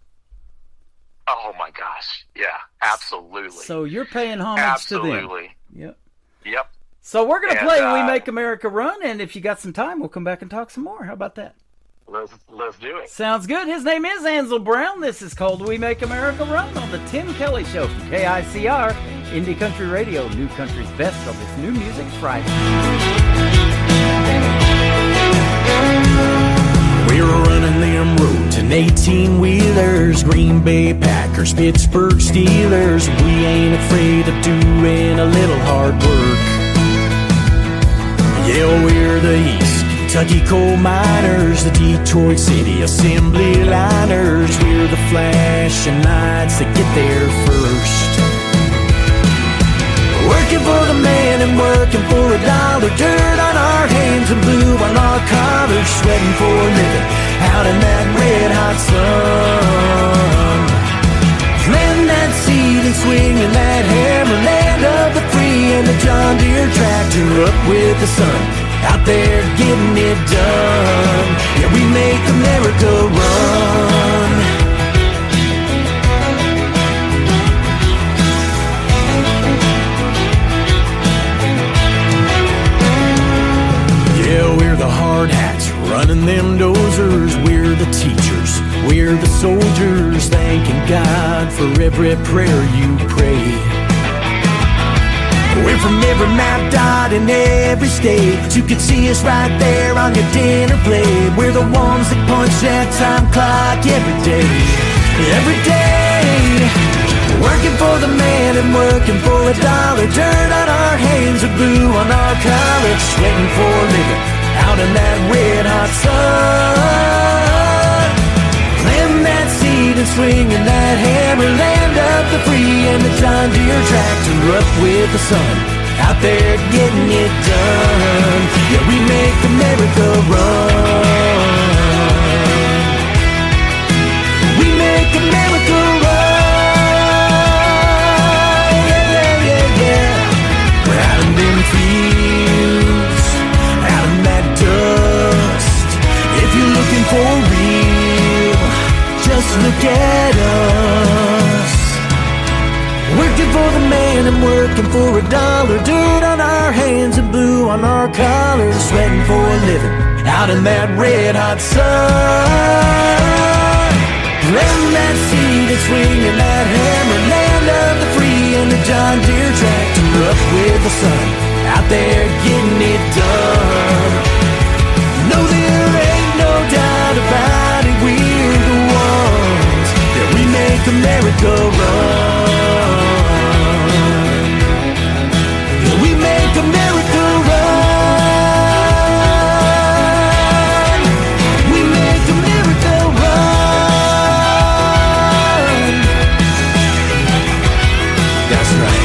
Oh, my gosh. Yeah, absolutely. So you're paying homage to them. Absolutely. Yep. So we're going to play We Make America Run, and if you got some time, we'll come back and talk some more. How about that? Let's do it. Sounds good. His name is Ansel Brown. This is called We Make America Run on the Tim Kelly Show from KICR, Indie Country Radio, New Country's best on this New Music Friday. We're running them roads in 18-wheelers, Green Bay Packers, Pittsburgh Steelers. We ain't afraid of doing a little hard work. Yeah, we're the East Kentucky coal miners, the Detroit City Assembly liners. We're the flashing lights that get there first. Working for the man and working for a dollar. Dirt on our hands and blue on our collars. Sweating for a living out in that red hot sun. Planting that seed and swinging that hammer. Land of the free and the John Deere tractor. Up with the sun, out there getting it done. Yeah, we make America run. Yeah, we're the Running them dozers, we're the teachers, we're the soldiers, thanking God for every prayer you pray. We're from every map dot in every state. You could see us right there on your dinner plate. We're the ones that punch that time clock every day. Every day, working for the man and working for $1. Dirt on our hands, a blue on our collars, sweating for a living out in that red hot sun. Planting that seed and swinging that hammer, land of the free and the John Deere tractor up with the sun, out there getting it done. Yeah, we make America run. We make America run. Yeah, yeah, yeah, yeah. We're out in them fields, out in that dust. If you're looking for real, just look at us. Working for the man and working for $1. Dirt on our hands and blue on our collars, sweating for a living out in that red hot sun. Planting that seed and swinging that hammer, land of the free and the John Deere tractor up with the sun, out there getting it done. No, there ain't no doubt about it, we're the ones that we make America run. Yeah, we make America run. We make America run. That's right.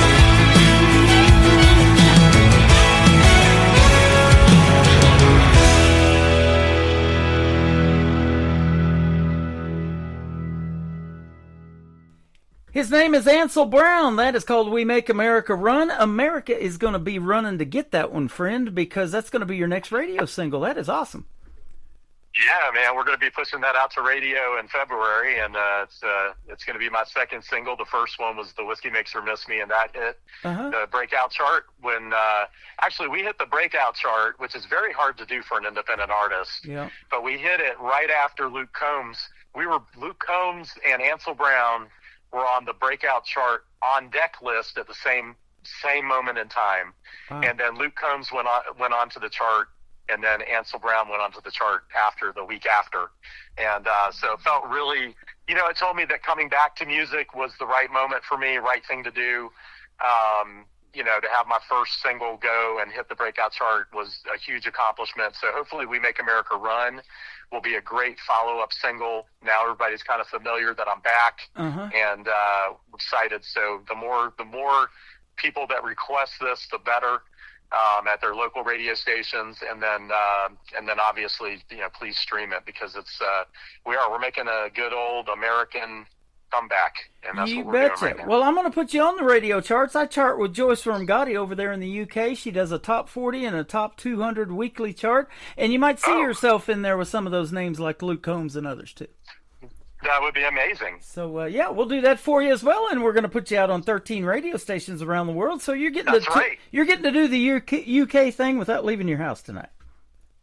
His name is Ansel Brown. That is called We Make America Run. America is going to be running to get that one, friend, because that's going to be your next radio single. That is awesome. Yeah, man, we're going to be pushing that out to radio in February, and it's going to be my second single. The first one was The Whiskey Makes Her Miss Me, and that hit the breakout chart. When actually we hit the breakout chart, which is very hard to do for an independent artist. Yeah. But we hit it right after Luke Combs. Luke Combs and Ansel Brown were on the breakout chart on deck list at the same moment in time. Wow. And then Luke Combs went on to the chart, and then Ansel Brown went onto the chart the week after. And so it felt really, it told me that coming back to music was the right moment for me, right thing to do. To have my first single go and hit the breakout chart was a huge accomplishment. So hopefully We Make America Run will be a great follow-up single. Now everybody's kind of familiar that I'm back, and excited. So the more people that request this, the better, at their local radio stations, and then obviously, please stream it, because it's we're making a good old American comeback, and that's what we're doing right now. Well, I'm going to put you on the radio charts. I chart with Joyce from Gotti over there in the UK. She does a top 40 and a top 200 weekly chart, and you might see yourself in there with some of those names like Luke Combs and others too. That would be amazing. So, we'll do that for you as well, and we're going to put you out on 13 radio stations around the world. So you're getting you're getting to do the UK thing without leaving your house tonight.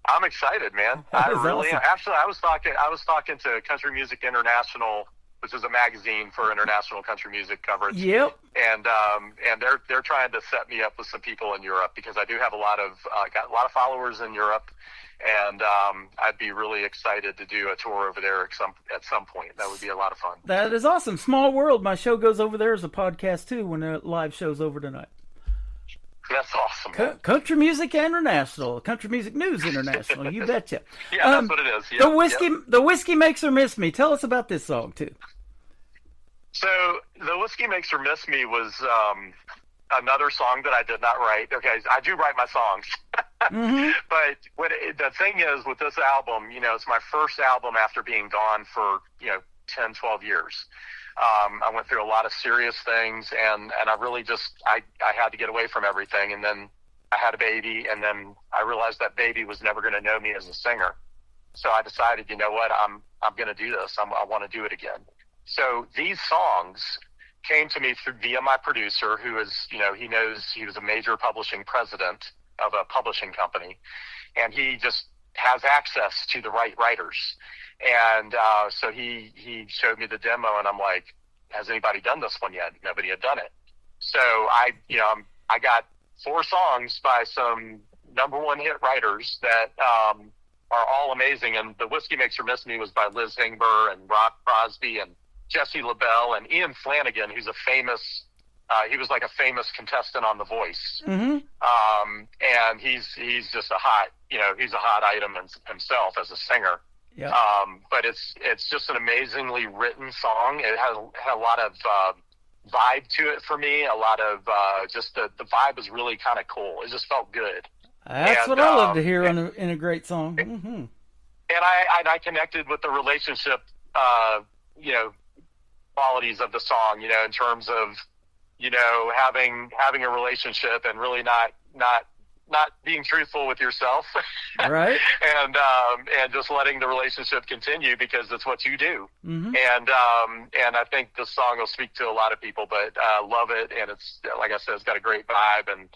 I'm excited, man. I really am. Actually, I was talking to Country Music International, which is a magazine for international country music coverage. Yep. And they're trying to set me up with some people in Europe, because I do have got a lot of followers in Europe, and I'd be really excited to do a tour over there at some point. That would be a lot of fun. That is awesome. Small world. My show goes over there as a podcast too when the live show's over tonight. That's awesome. Country Music International, Country Music News International. You betcha. Yeah, that's what it is. Yep, the Whiskey Makes Her Miss Me. Tell us about this song too. So The Whiskey Makes Her Miss Me was another song that I did not write. Okay, I do write my songs. But the thing is with this album, it's my first album after being gone for 10, 12 years. I went through a lot of serious things, and I really I had to get away from everything. And then I had a baby, and then I realized that baby was never going to know me as a singer. So I decided, you know what, I'm going to do this. I want to do it again. So these songs came to me via my producer, who is, he knows he was a major publishing president of a publishing company. And he just has access to the right writers. And so he showed me the demo, and I'm like, has anybody done this one yet? Nobody had done it. So I got 4 songs by some #1 hit writers that are all amazing. And the Whiskey Makes Her Miss Me was by Liz Hingber and Rob Crosby and Jesse LaBelle and Ian Flanagan, who's a famous he was like a famous contestant on The Voice. Mm-hmm. And he's just a hot item himself as a singer. Yeah. But it's just an amazingly written song. It had a lot of vibe to it for me. A lot of just the vibe was really kind of cool. It just felt good. That's what I love to hear in a great song. Mm-hmm. And I connected with the relationship, qualities of the song, in terms of, having a relationship and really not being truthful with yourself. Right. And just letting the relationship continue because it's what you do. Mm-hmm. And I think this song will speak to a lot of people, but love it. And it's, like I said, it's got a great vibe, and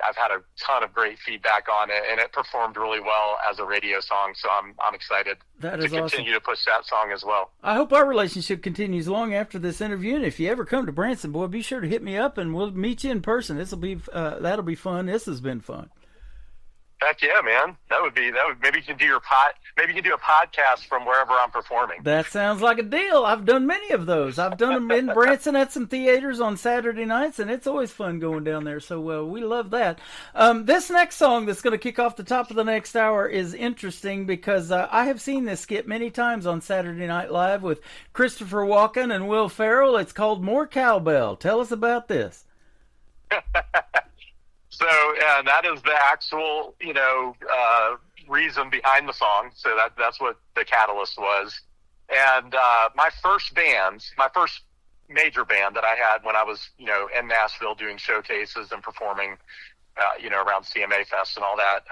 I've had a ton of great feedback on it, and it performed really well as a radio song. So I'm excited to continue to push that song as well. I hope our relationship continues long after this interview. And if you ever come to Branson, boy, be sure to hit me up, and we'll meet you in person. That'll be fun. This has been fun. Heck yeah, man. That would maybe you can do a podcast from wherever I'm performing. That sounds like a deal. I've done many of those. I've done them in Branson at some theaters on Saturday nights, and it's always fun going down there. So we love that. This next song that's going to kick off the top of the next hour is interesting because I have seen this skit many times on Saturday Night Live with Christopher Walken and Will Ferrell. It's called More Cowbell. Tell us about this. So that is the actual, reason behind the song. So that's what the catalyst was. And my first major band that I had when I was, in Nashville doing showcases and performing, around CMA Fest and all that,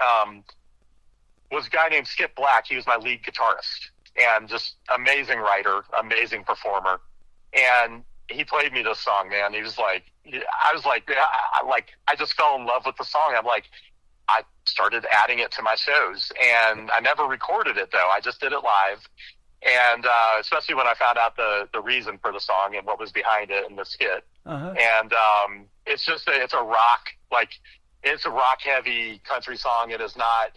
was a guy named Skip Black. He was my lead guitarist and just amazing writer, amazing performer. And he played me this song, man. He was like, I just fell in love with the song. I'm like, I started adding it to my shows, and I never recorded it though. I just did it live. And, especially when I found out the reason for the song and what was behind it and the skit. Uh-huh. And, it's a rock heavy country song. It is not,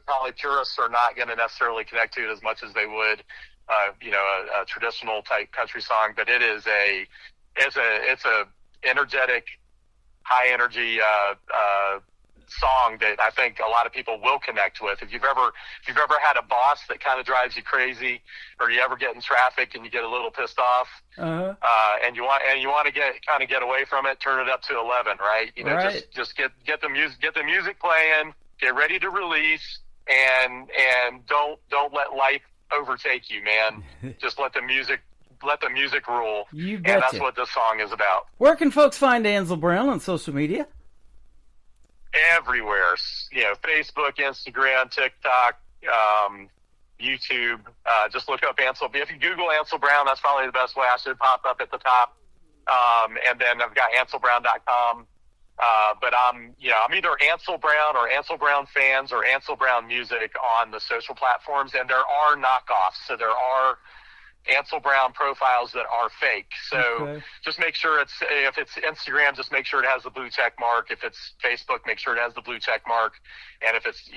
probably purists are not going to necessarily connect to it as much as they would, a traditional type country song, but it's a energetic, high energy, song that I think a lot of people will connect with. If you've ever had a boss that kind of drives you crazy, or you ever get in traffic and you get a little pissed off, uh-huh. And you want to get away from it, turn it up to 11, right? Right. Just get the music playing, get ready to release, and don't let life overtake you, man. Just let the music rule. You betcha. And that's what this song is about. Where can folks find Ansel Brown on social media? Everywhere, Facebook, Instagram, TikTok, YouTube. Just look up Ansel. If you Google Ansel Brown, that's probably the best way. I should pop up at the top. And then I've got AnselBrown.com. But I'm either Ansel Brown or Ansel Brown Fans or Ansel Brown Music on the social platforms, and there are knockoffs. So there are Ansel Brown profiles that are fake. So just make sure if it's Instagram, just make sure it has the blue check mark. If it's Facebook, make sure it has the blue check mark. And if it's,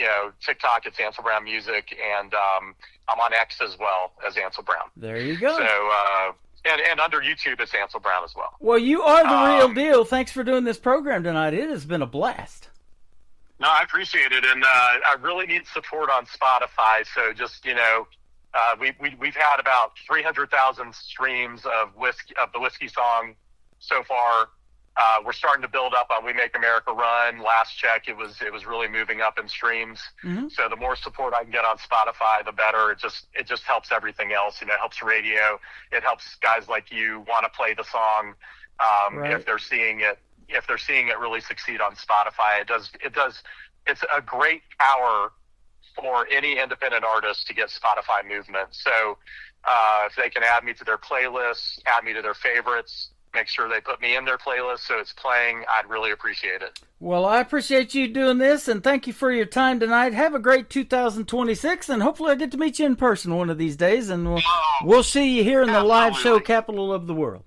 TikTok, it's Ansel Brown Music. And I'm on X as well as Ansel Brown. There you go. So, and under YouTube, it's Ansel Brown as well. Well, you are the real deal. Thanks for doing this program tonight. It has been a blast. No, I appreciate it. And I really need support on Spotify. So just, we've had about 300,000 streams of the Whiskey song so far. We're starting to build up on We Make America Run. Last check, it was really moving up in streams. Mm-hmm. So the more support I can get on Spotify, the better. It just helps everything else. It helps radio. It helps guys like you want to play the song. Right. If they're seeing it really succeed on Spotify, it does. It's a great power for any independent artist to get Spotify movement. So if they can add me to their playlists, add me to their favorites, make sure they put me in their playlist so it's playing. I'd really appreciate it. Well, I appreciate you doing this, and thank you for your time tonight. Have a great 2026, and hopefully I get to meet you in person one of these days, and we'll see you here in the live show capital of the world.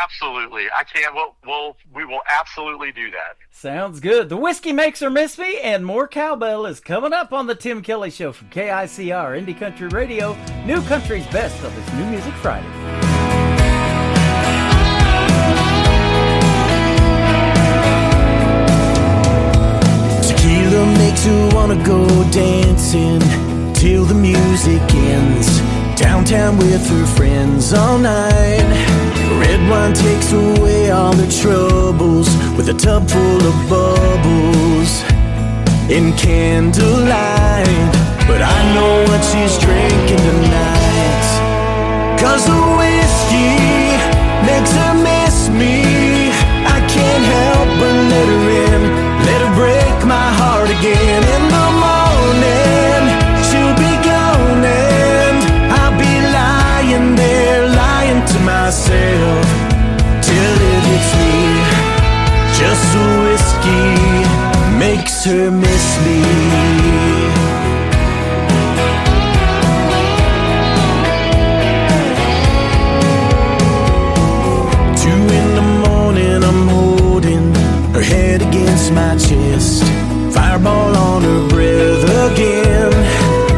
Absolutely. I can't. We will absolutely do that. Sounds good. The Whiskey Makes Her Miss Me and more cowbell is coming up on the Tim Kelly Show from KICR, Indie Country Radio, New Country's Best of this New Music Friday. Tequila makes her wanna go dancing till the music ends. Downtown with her friends all night. Red wine takes away all her troubles with a tub full of bubbles in candlelight. But I know what she's drinking tonight, 'cause the whiskey makes her miss me. I can't help but let her in, let her break my heart again. In the morning she'll be gone and I'll be lying there, lying to myself till it hits me. Just the whiskey makes her miss me. 2 a.m, I'm holding her head against my chest, fireball on her breath again.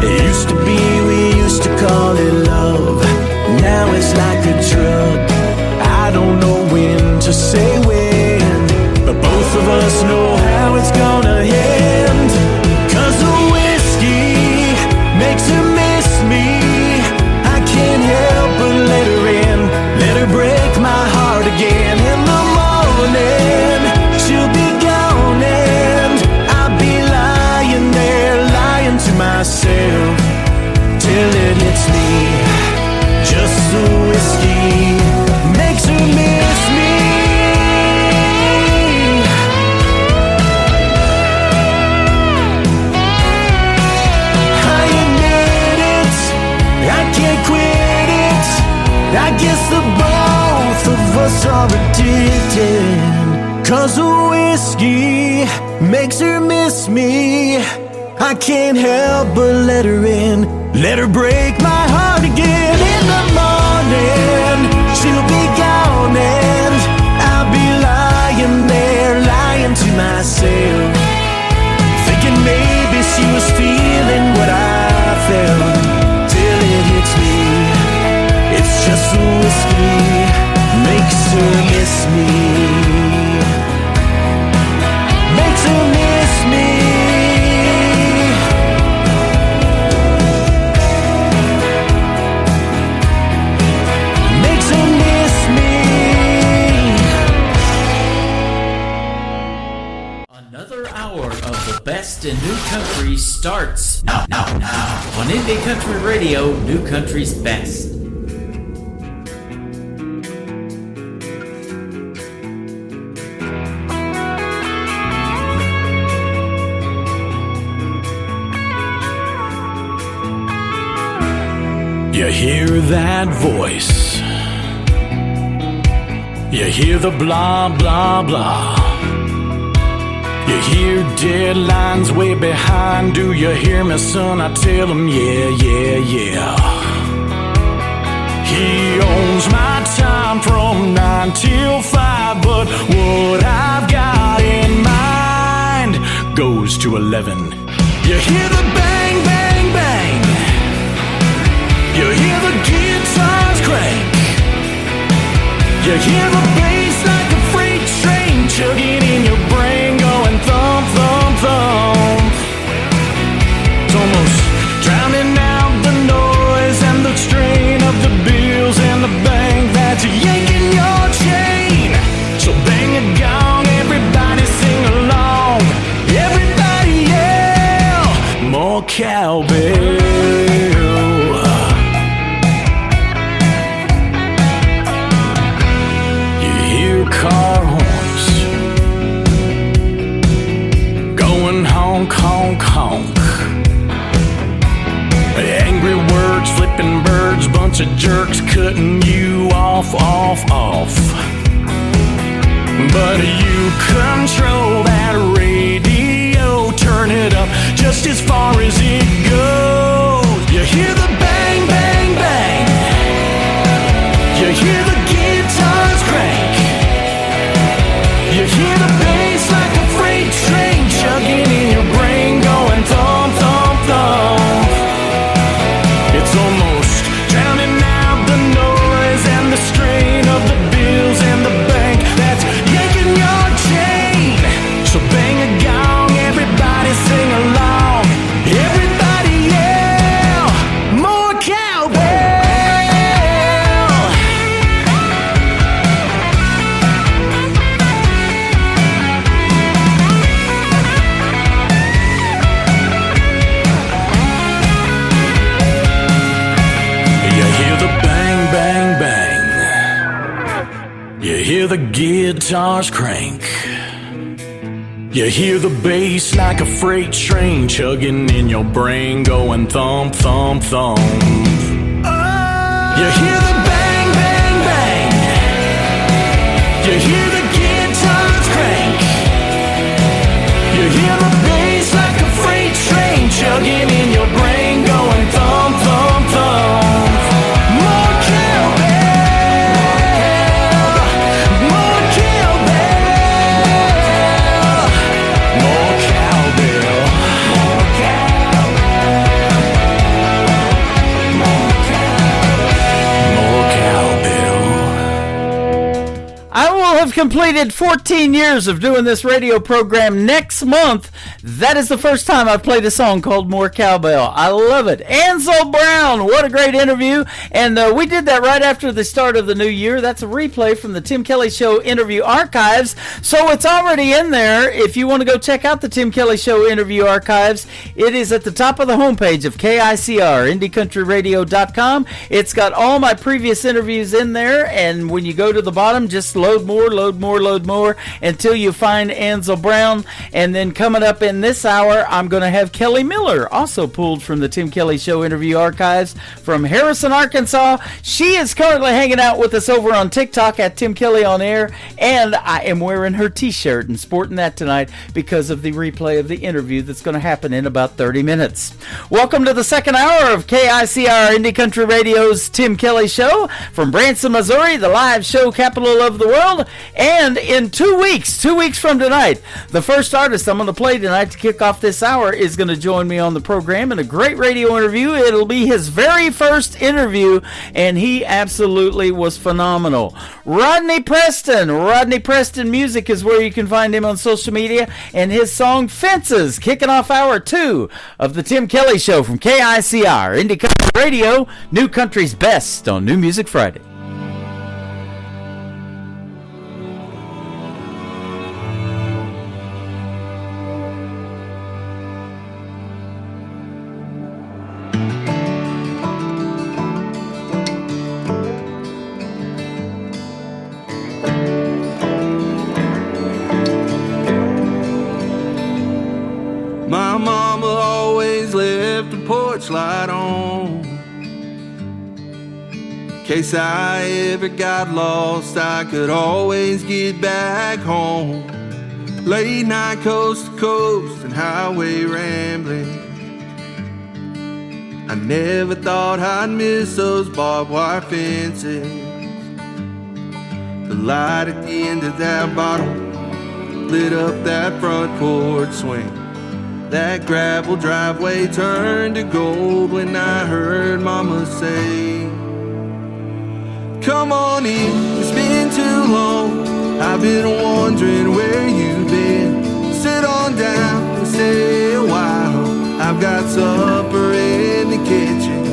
It used to be, we used to call it love. Now it's like a drug. I don't know when to say when, but both of us know how it's gonna end. 'Cause the whiskey makes her miss me. I can't help but let her in, let her break my heart again. In the morning she'll be gone and I'll be lying there, lying to myself till it hits me. Just the whiskey makes her miss me. I admit it, I can't quit it. I guess the both of us are addicted. 'Cause the whiskey makes her miss me. I can't help but let her in, let her break my heart again. In the morning she'll be gone and I'll be lying there, lying to myself, thinking maybe she was feeling what I felt. Till it hits me, it's just the whiskey makes her miss me. Makes her miss me. Best in New Country starts now on Indie Country Radio, New Country's Best. You hear that voice, you hear the blah blah blah. You hear deadlines way behind. Do you hear me, son? I tell him, yeah. He owns my time from 9 till 5, but what I've got in mind goes to 11. You hear the bang, bang, bang. You hear the guitars crank. You hear the bass like a freight train chugging in your brain, going thump, thump, thump. It's almost drowning out the noise and the strain of the bills and the bank that's yanking your chain. So bang a gong, everybody sing along, everybody yell, more cowbell. Car horns going honk, honk, honk. Angry words words, flipping birds, bunch of jerks cutting you off. But you control that radio, turn it up just as far as it goes. You hear the bang, bang, bang. You hear the guitars crank. You hear the bass like a freight train chugging in your brain, going thump, thump, thump. It's almost drowning out the noise and the strain of the bills and the bank that's yanking your chain. So bang a gong, everybody sing along. Everybody yell, more cowbell. You hear the guitars crank. You hear the bass like a freight train chugging in your brain, going thump, thump, thump. You hear the bang, bang, bang. You hear the guitars crank. You hear the bass like a freight train chugging in your brain, going thump, thump, thump. More cowbell. Have completed 14 years of doing this radio program next month. That is the first time I've played a song called More Cowbell. I love it. Ansel Brown, what a great interview. And we did that right after the start of the new year. That's a replay from the Tim Kelly Show interview archives. So it's already in there. If you want to go check out the Tim Kelly Show interview archives, it is at the top of the homepage of KICR, IndieCountryRadio.com. It's got all my previous interviews in there. And when you go to the bottom, just load more until you find Ansel Brown. And then coming up in this hour, I'm going to have Kelly Miller, also pulled from the Tim Kelly Show interview archives from Harrison, Arkansas. She is currently hanging out with us over on TikTok at Tim Kelly On Air, and I am wearing her t-shirt and sporting that tonight because of the replay of the interview that's going to happen in about 30 minutes. Welcome to the second hour of KICR Indie Country Radio's Tim Kelly Show from Branson, Missouri, the live show capital of the world. And in 2 weeks from tonight, the first artist I'm going to play tonight to kick off this hour is going to join me on the program in a great radio interview. It'll be his very first interview, and he absolutely was phenomenal. Rodney Preston. Rodney Preston Music is where you can find him on social media, and his song Fences, kicking off hour 2 of the Tim Kelly Show from KICR, Indie Country Radio, New Country's best on New Music Friday. Light on. In case I ever got lost, I could always get back home. Late night coast to coast and highway rambling. I never thought I'd miss those barbed wire fences. The light at the end of that bottle lit up that front porch swing. That gravel driveway turned to gold when I heard Mama say, come on in, it's been too long. I've been wondering where you've been. Sit on down and stay a while. I've got supper in the kitchen.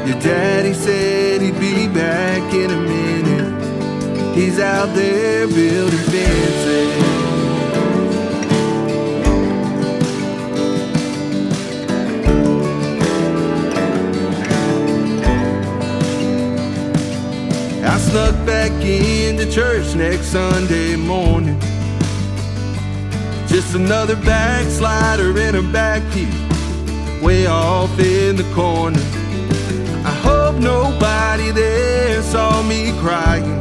Your daddy said he'd be back in a minute. He's out there building fences. I snuck back into church next Sunday morning. Just another backslider in a back pew, way off in the corner. saw me crying.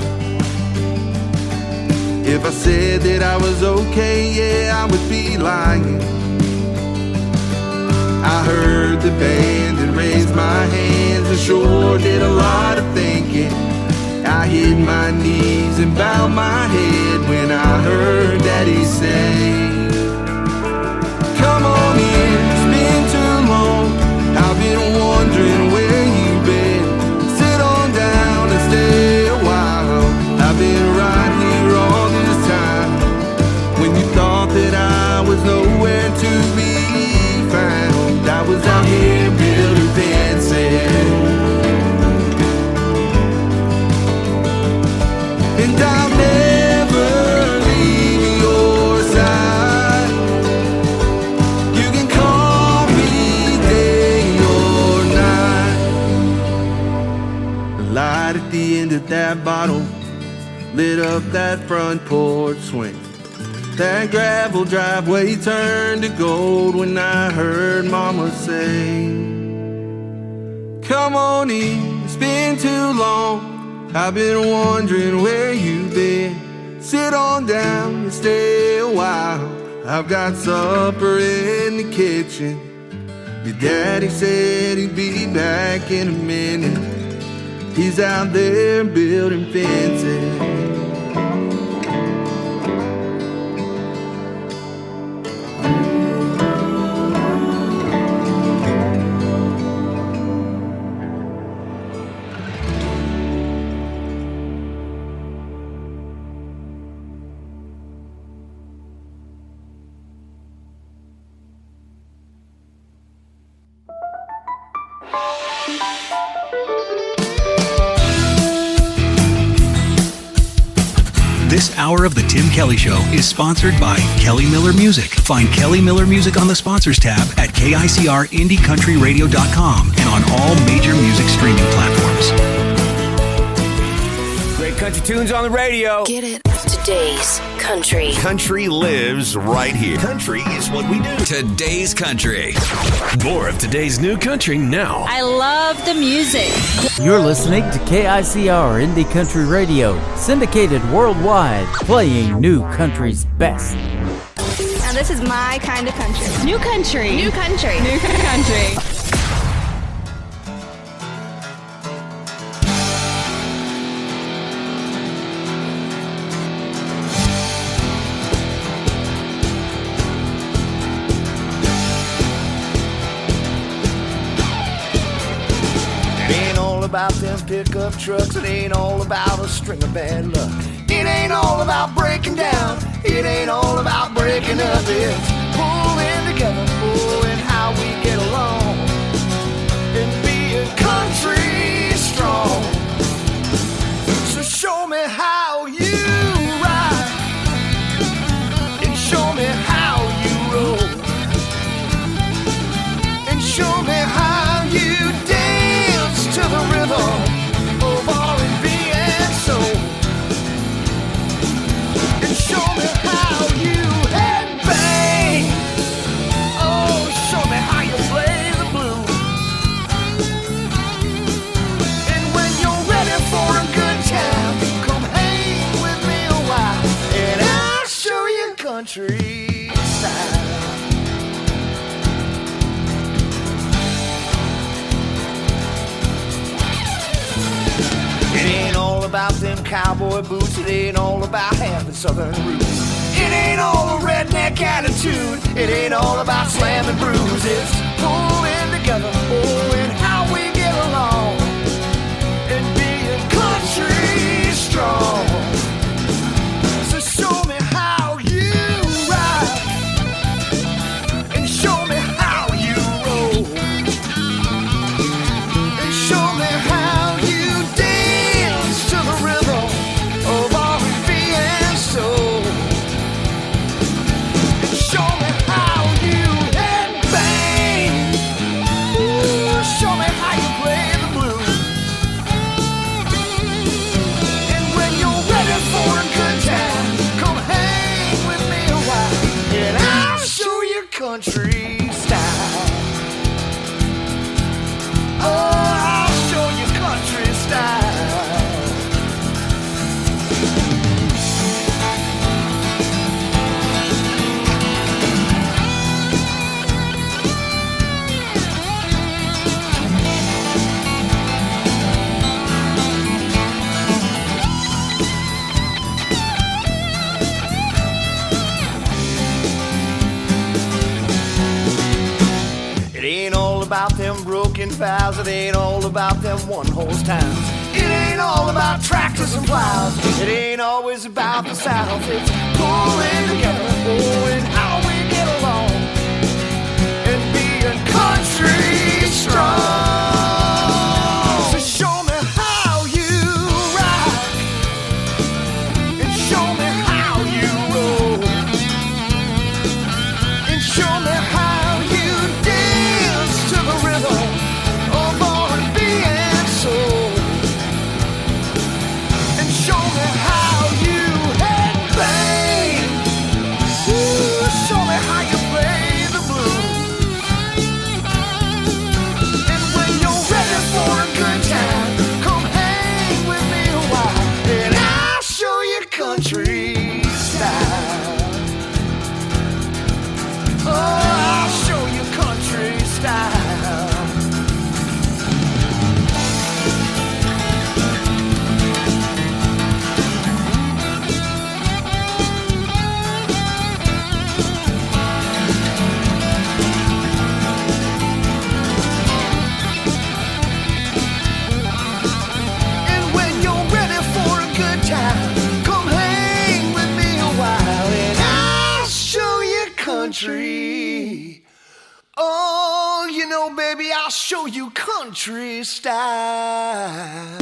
If I said that I was okay, yeah, I would be lying. I heard the band and raised my hands and sure did a lot of thinking. I hit my knees and bowed my head when I heard Daddy say, come on in, it's been too long. I've been wondering where you've been. Sit on down and stay a while. I've been right here all this time. When you thought that I was nowhere to be found, I was out here building fences. And I'll never leave your side. You can call me day or night. The light at the end of that bottle lit up that front porch swing. That gravel driveway turned to gold when I heard Mama say, come on in, it's been too long. I've been wondering where you've been. Sit on down and stay a while. I've got supper in the kitchen. Your daddy said he'd be back in a minute. He's out there building fences. This hour of The Tim Kelly Show is sponsored by Kelly Miller Music. Find Kelly Miller Music on the Sponsors tab at KICRIndieCountryRadio.com and on all major music streaming platforms. Great country tunes on the radio. Get it? Today's country. Country lives right here. Country is what we do. Today's country. More of today's new country now. I love the music. You're listening to KICR Indie Country Radio, syndicated worldwide, playing new country's best. Now this is my kind of country. New country. New country. New country. About them pickup trucks, it ain't all about a string of bad luck. It ain't all about breaking down, it ain't all about breaking up. It's pulling together, pulling how we get along, and being country strong. So show me how you ride, and show me how you roll, and show me how you dance to the rhythm of R&B and soul, and show me how you headbang. Oh, show me how you play the blues. And when you're ready for a good time, come hang with me a while, and I'll show you country style. It ain't all about them cowboy boots. It ain't all about having southern roots. It ain't all a redneck attitude. It ain't all about slamming brews. It's pulling together, pulling how we get along, and being country strong. So show me how you ride, and show me how you roll, and show me how you to the rhythm of R&B and soul, and show me how you headbang. them broken vows. It ain't all about them one-horse towns. It ain't all about tractors and plows. It ain't always about the South. It's pulling together, and how we get along, and being country strong. So show me how you ride, and show me how you roll, and show me how you dance to the rhythm of R&B and soul, and show me how you headbang. Ooh, show me how you play the blues. And when you're ready for a good time, come hang with me a while, and I'll show you country style. Oh, I'll show you country style. And when you're ready for a good time, come hang with me a while, and I'll show you country. Oh, you know, baby, I'll show you country style.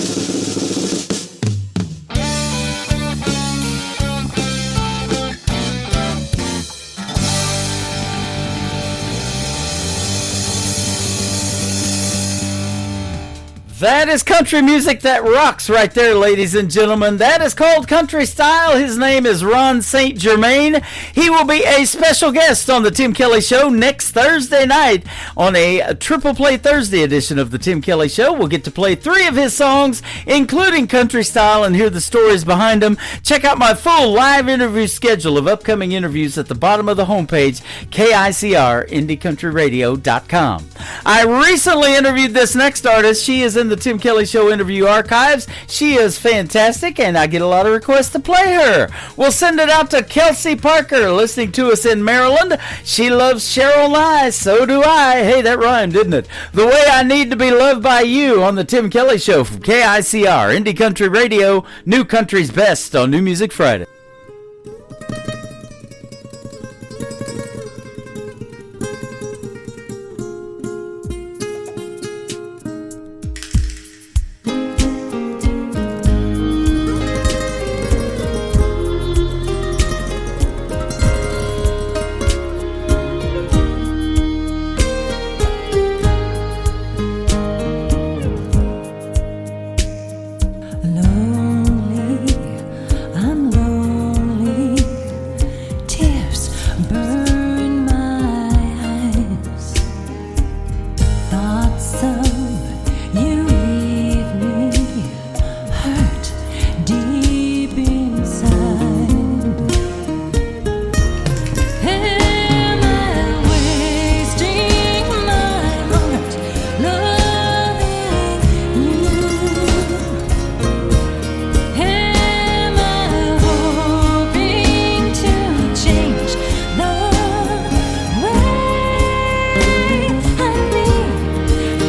That is country music that rocks right there, ladies and gentlemen. That is called Country Style. His name is Ron St. Germain. He will be a special guest on the Tim Kelly Show next Thursday night on a Triple Play Thursday edition of the Tim Kelly Show. We'll get to play 3 of his songs, including Country Style, and hear the stories behind them. Check out my full live interview schedule of upcoming interviews at the bottom of the homepage, KICR-IndieCountryRadio.com. I recently interviewed this next artist. She is in the Tim Kelly Show interview archives. She is fantastic, and I get a lot of requests to play her. We'll send it out to Kelsey Parker, listening to us in Maryland. She loves Cheryl Nye, so do I. Hey, that rhymed, didn't it? The Way I Need to Be Loved by You on the Tim Kelly Show from KICR, Indie Country Radio, New Country's Best on New Music Friday.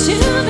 To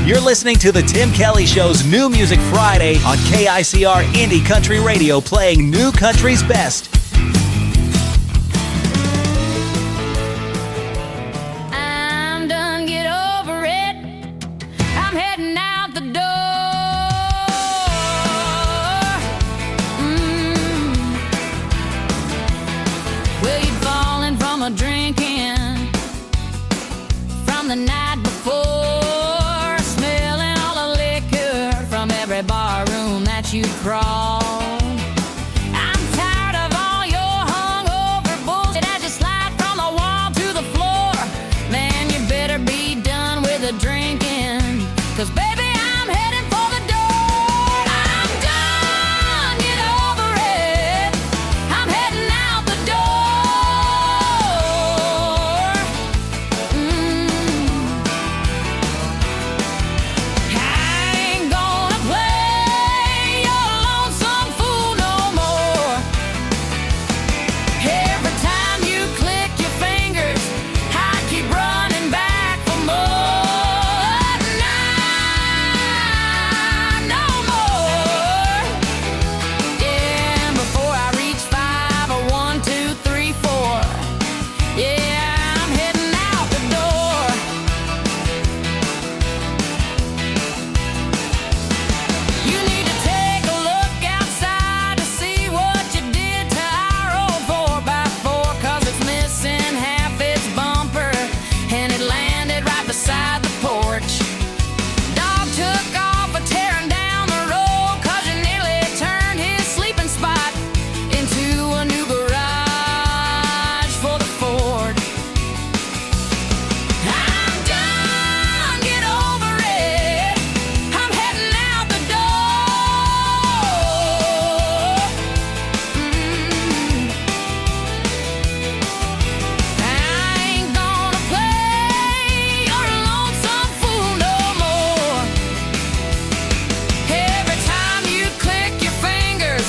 You're listening to the Tim Kelly Show's New Music Friday on KICR Indie Country Radio, playing new country's best. I'm done, get over it. I'm heading out the door. Well, you'd fallen from a drinking from the night before, smelling all the liquor from every bar room that you crawl. I'm tired of all your hungover bullshit as you slide from the wall to the floor. Man, you better be done with the drinking, 'cause baby, I'm heading for the door. I'm done, get over it. I'm heading out the door. I ain't gonna play your lonesome fool no more. Every time you click your fingers, I keep running back for more. Nah, no more. Yeah, before I reach 5 or 1, 2, 3, 4. Yeah, I'm heading out the door. You need to take a look outside to see what you did to our old 4x4, 'cause it's missing half its bumper and it landed right beside the porch. Dog took off a tearing down the road 'cause you nearly turned his sleeping spot into a new garage for the Ford. I'm done, get over it. I'm heading out the door. I ain't gonna play your lonesome fool no more. Every time you click your fingers,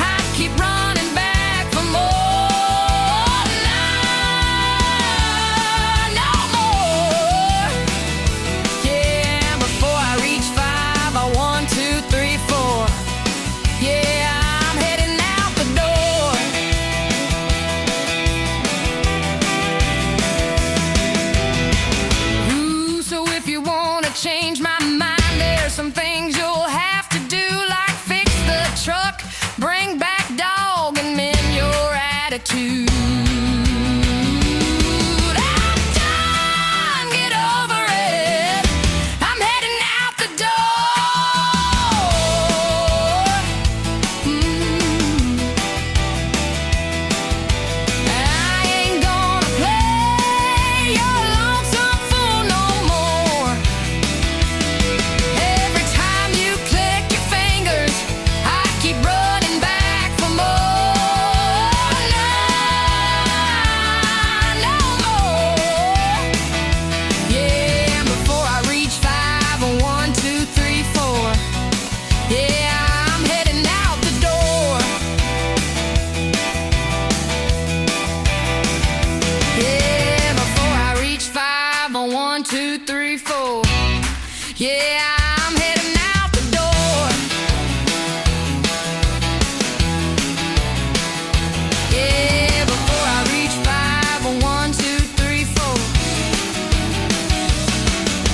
I keep running back for more. Nah, no more. Yeah, before I reach 5 or 1, 2, 3, 4. Yeah, I'm heading out the door. Ooh, so if you wanna change my mind, there's some things you'll have to do, like fix the truck, bring back dog, and mend your attitude. I'm done, get over it. I'm heading out the door. I ain't gonna play your lonesome fool no more. Every time you click your fingers, I keep running back for more. Nah, no more. Yeah, before I reach 5 or 1, 2, 3, 4. Yeah, I'm heading out the door. Yeah, before I reach 5 or 1, 2, 3, 4. Yeah, I'm heading out the door. Yeah, before I reach 5 or 1, 2, 3, 4.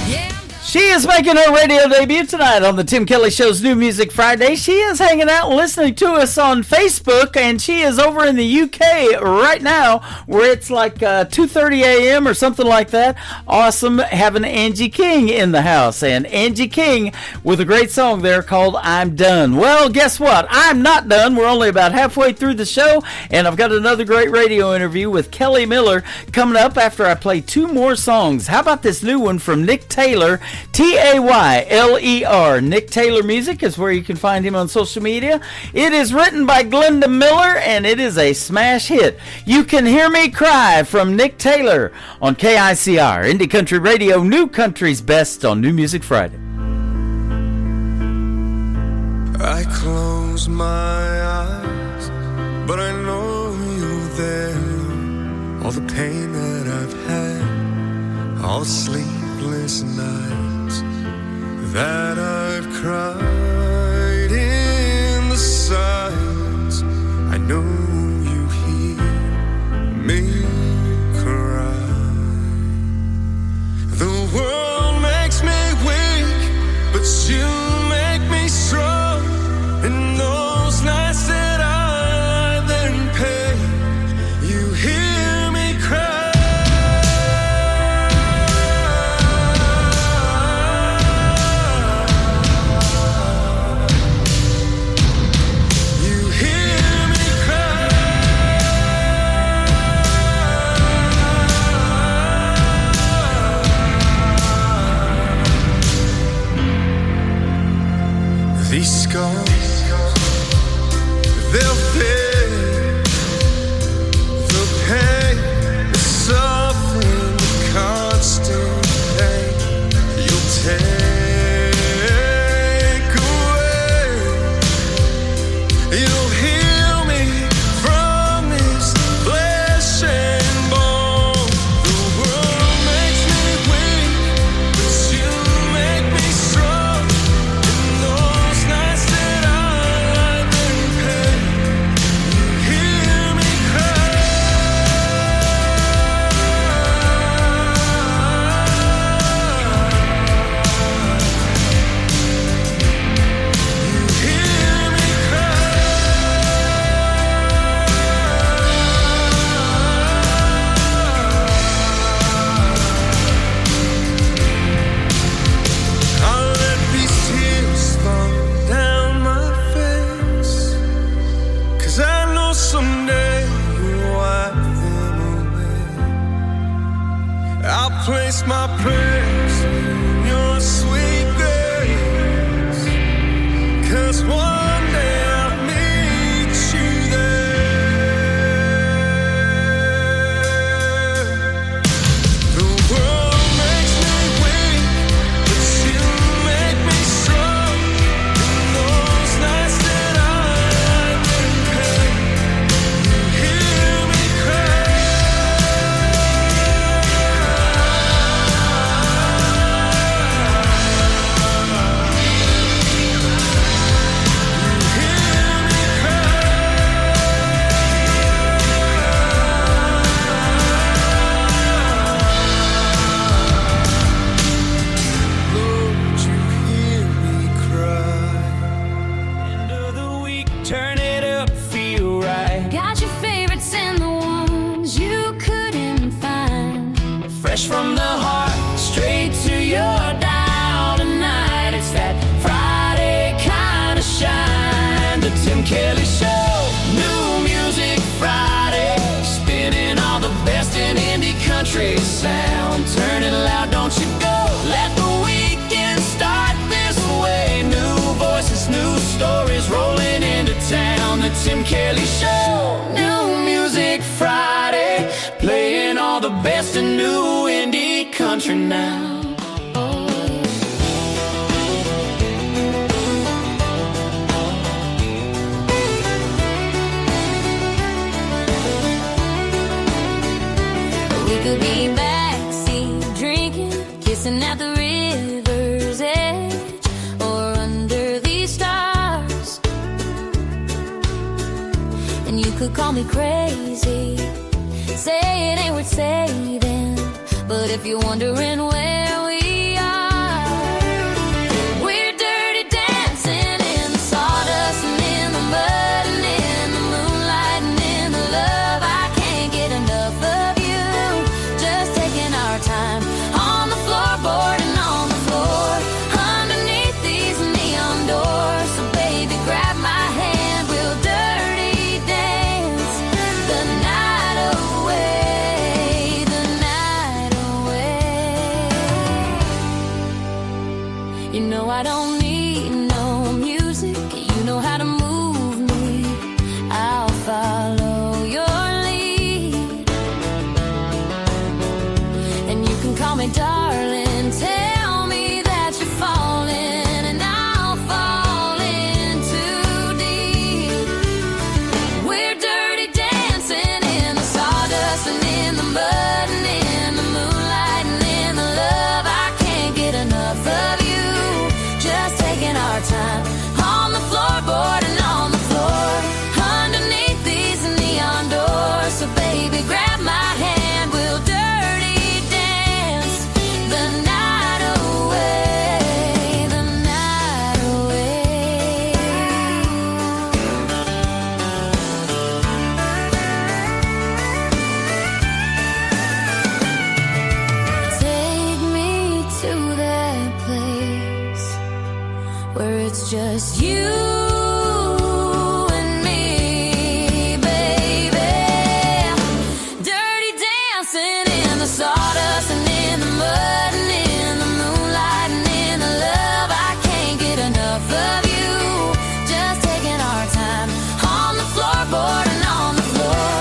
Yeah. She is making her radio debut tonight on the Tim Kelly Show's New Music Friday. She is hanging out and listening to us on Facebook, and she is over in the UK right now, where it's like 2:30 a.m. or something like that. Awesome having Angie King in the house, and Angie King with a great song there called I'm Done. Well, guess what? I'm not done. We're only about halfway through the show, and I've got another great radio interview with Kelly Miller coming up after I play 2 more songs. How about this new one from Nick Taylor, Tayler. Nick Taylor Music is where you can find him on social media. It is written by Glenda Miller, and it is a smash hit. You Can Hear Me Cry from Nick Taylor on KICR, Indie Country Radio, New Country's Best on New Music Friday. I close my eyes, but I know you're there. All the pain that I've had, all the sleepless nights, that I've cried in the silence. I know you hear me cry. The world makes me weak, but you make me strong. And those nights that I lie there in pain, you hear me cry. These scars, they'll fade. The pain, the suffering, the constant pain you'll take away. You'll heal me from this flesh and bone. The world makes me weak, but you make me strong. Place my prayers in your sweet grace, 'cause one day I'll meet you there. The world makes me weak, but you make me strong. In those nights that I lie in pain, you hear me cry. Turn it up, feel right. Got your favorites and the ones you couldn't find. Fresh from the heart, straight to your dial tonight. It's that Friday kind of shine. The Tim Kelly Show, New Music Friday. Spinning all the best in indie country sound. Turn it loud, don't you go. Let the weekend start this way. New voices, new stories rolling into town. The Tim Kelly Show, New Music Friday. Playing all the best in new indie country now. We could be backseat drinking, kissing at the river's edge, or under these stars. And you could call me crazy, say it ain't worth saving, but if you're wondering where we are, we're dirty dancing in the sawdust and in the mud and in the moonlight and in the love. I can't get enough of you, just taking our time on the floorboard and on the floor underneath these neon doors. So baby, grab my hand, we'll dirty dance the night away, the night away. You know I don't need no music, you know how to move me. I'll follow your lead, and you can call me darling. Tell me that you're falling, and I'll fall in too deep. We're dirty dancing in the sawdust and in the mud and in the moonlight and in the love. I can't get enough of you, where it's just you and me, baby. Dirty dancing in the sawdust and in the mud and in the moonlight and in the love. I can't get enough of you. Just taking our time on the floorboard and on the floor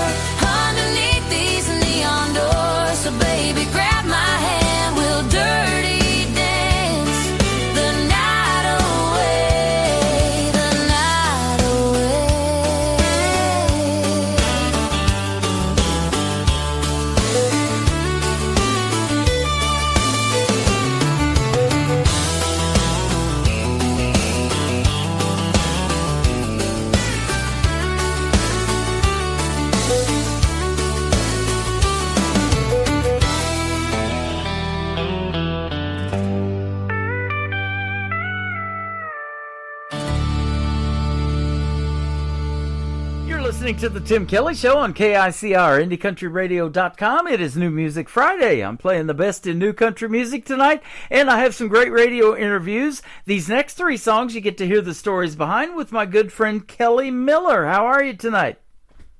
underneath these neon doors. So baby, grab my hand, we'll dirty dance the night away, the night You're listening to the Tim Kelly Show on KICR, IndieCountryRadio.com. It is New Music Friday. I'm playing the best in new country music tonight, and I have some great radio interviews. These next three songs you get to hear the stories behind with my good friend Kelly Miller. How are you tonight?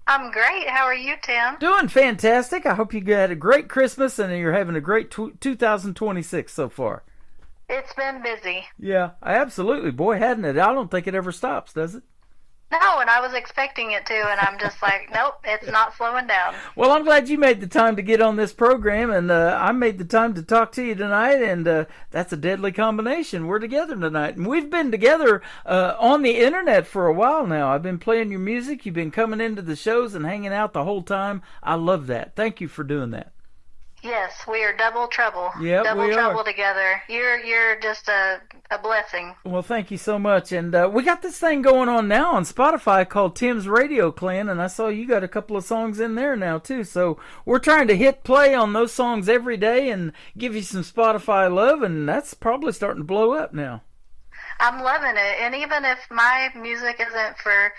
I'm great. How are you, Tim? Doing fantastic. I hope you had a great Christmas and you're having a great 2026 so far. It's been busy. Yeah, absolutely. Boy, hadn't it? I don't think it ever stops, does it? No, and I was expecting it to, and I'm just like, nope, it's not slowing down. Well, I'm glad you made the time to get on this program, and I made the time to talk to you tonight, and that's a deadly combination. We're together tonight, and we've been together on the internet for a while now. I've been playing your music. You've been coming into the shows and hanging out the whole time. I love that. Thank you for doing that. Yes, we are double trouble. Yep, double we trouble are. together. You're just a blessing. Well, thank you so much. And we got this thing going on now on Spotify called Tim's Radio Clan, and I saw you got a couple of songs in there now, too. So we're trying to hit play on those songs every day and give you some Spotify love, and that's probably starting to blow up now. I'm loving it. And even if my music isn't for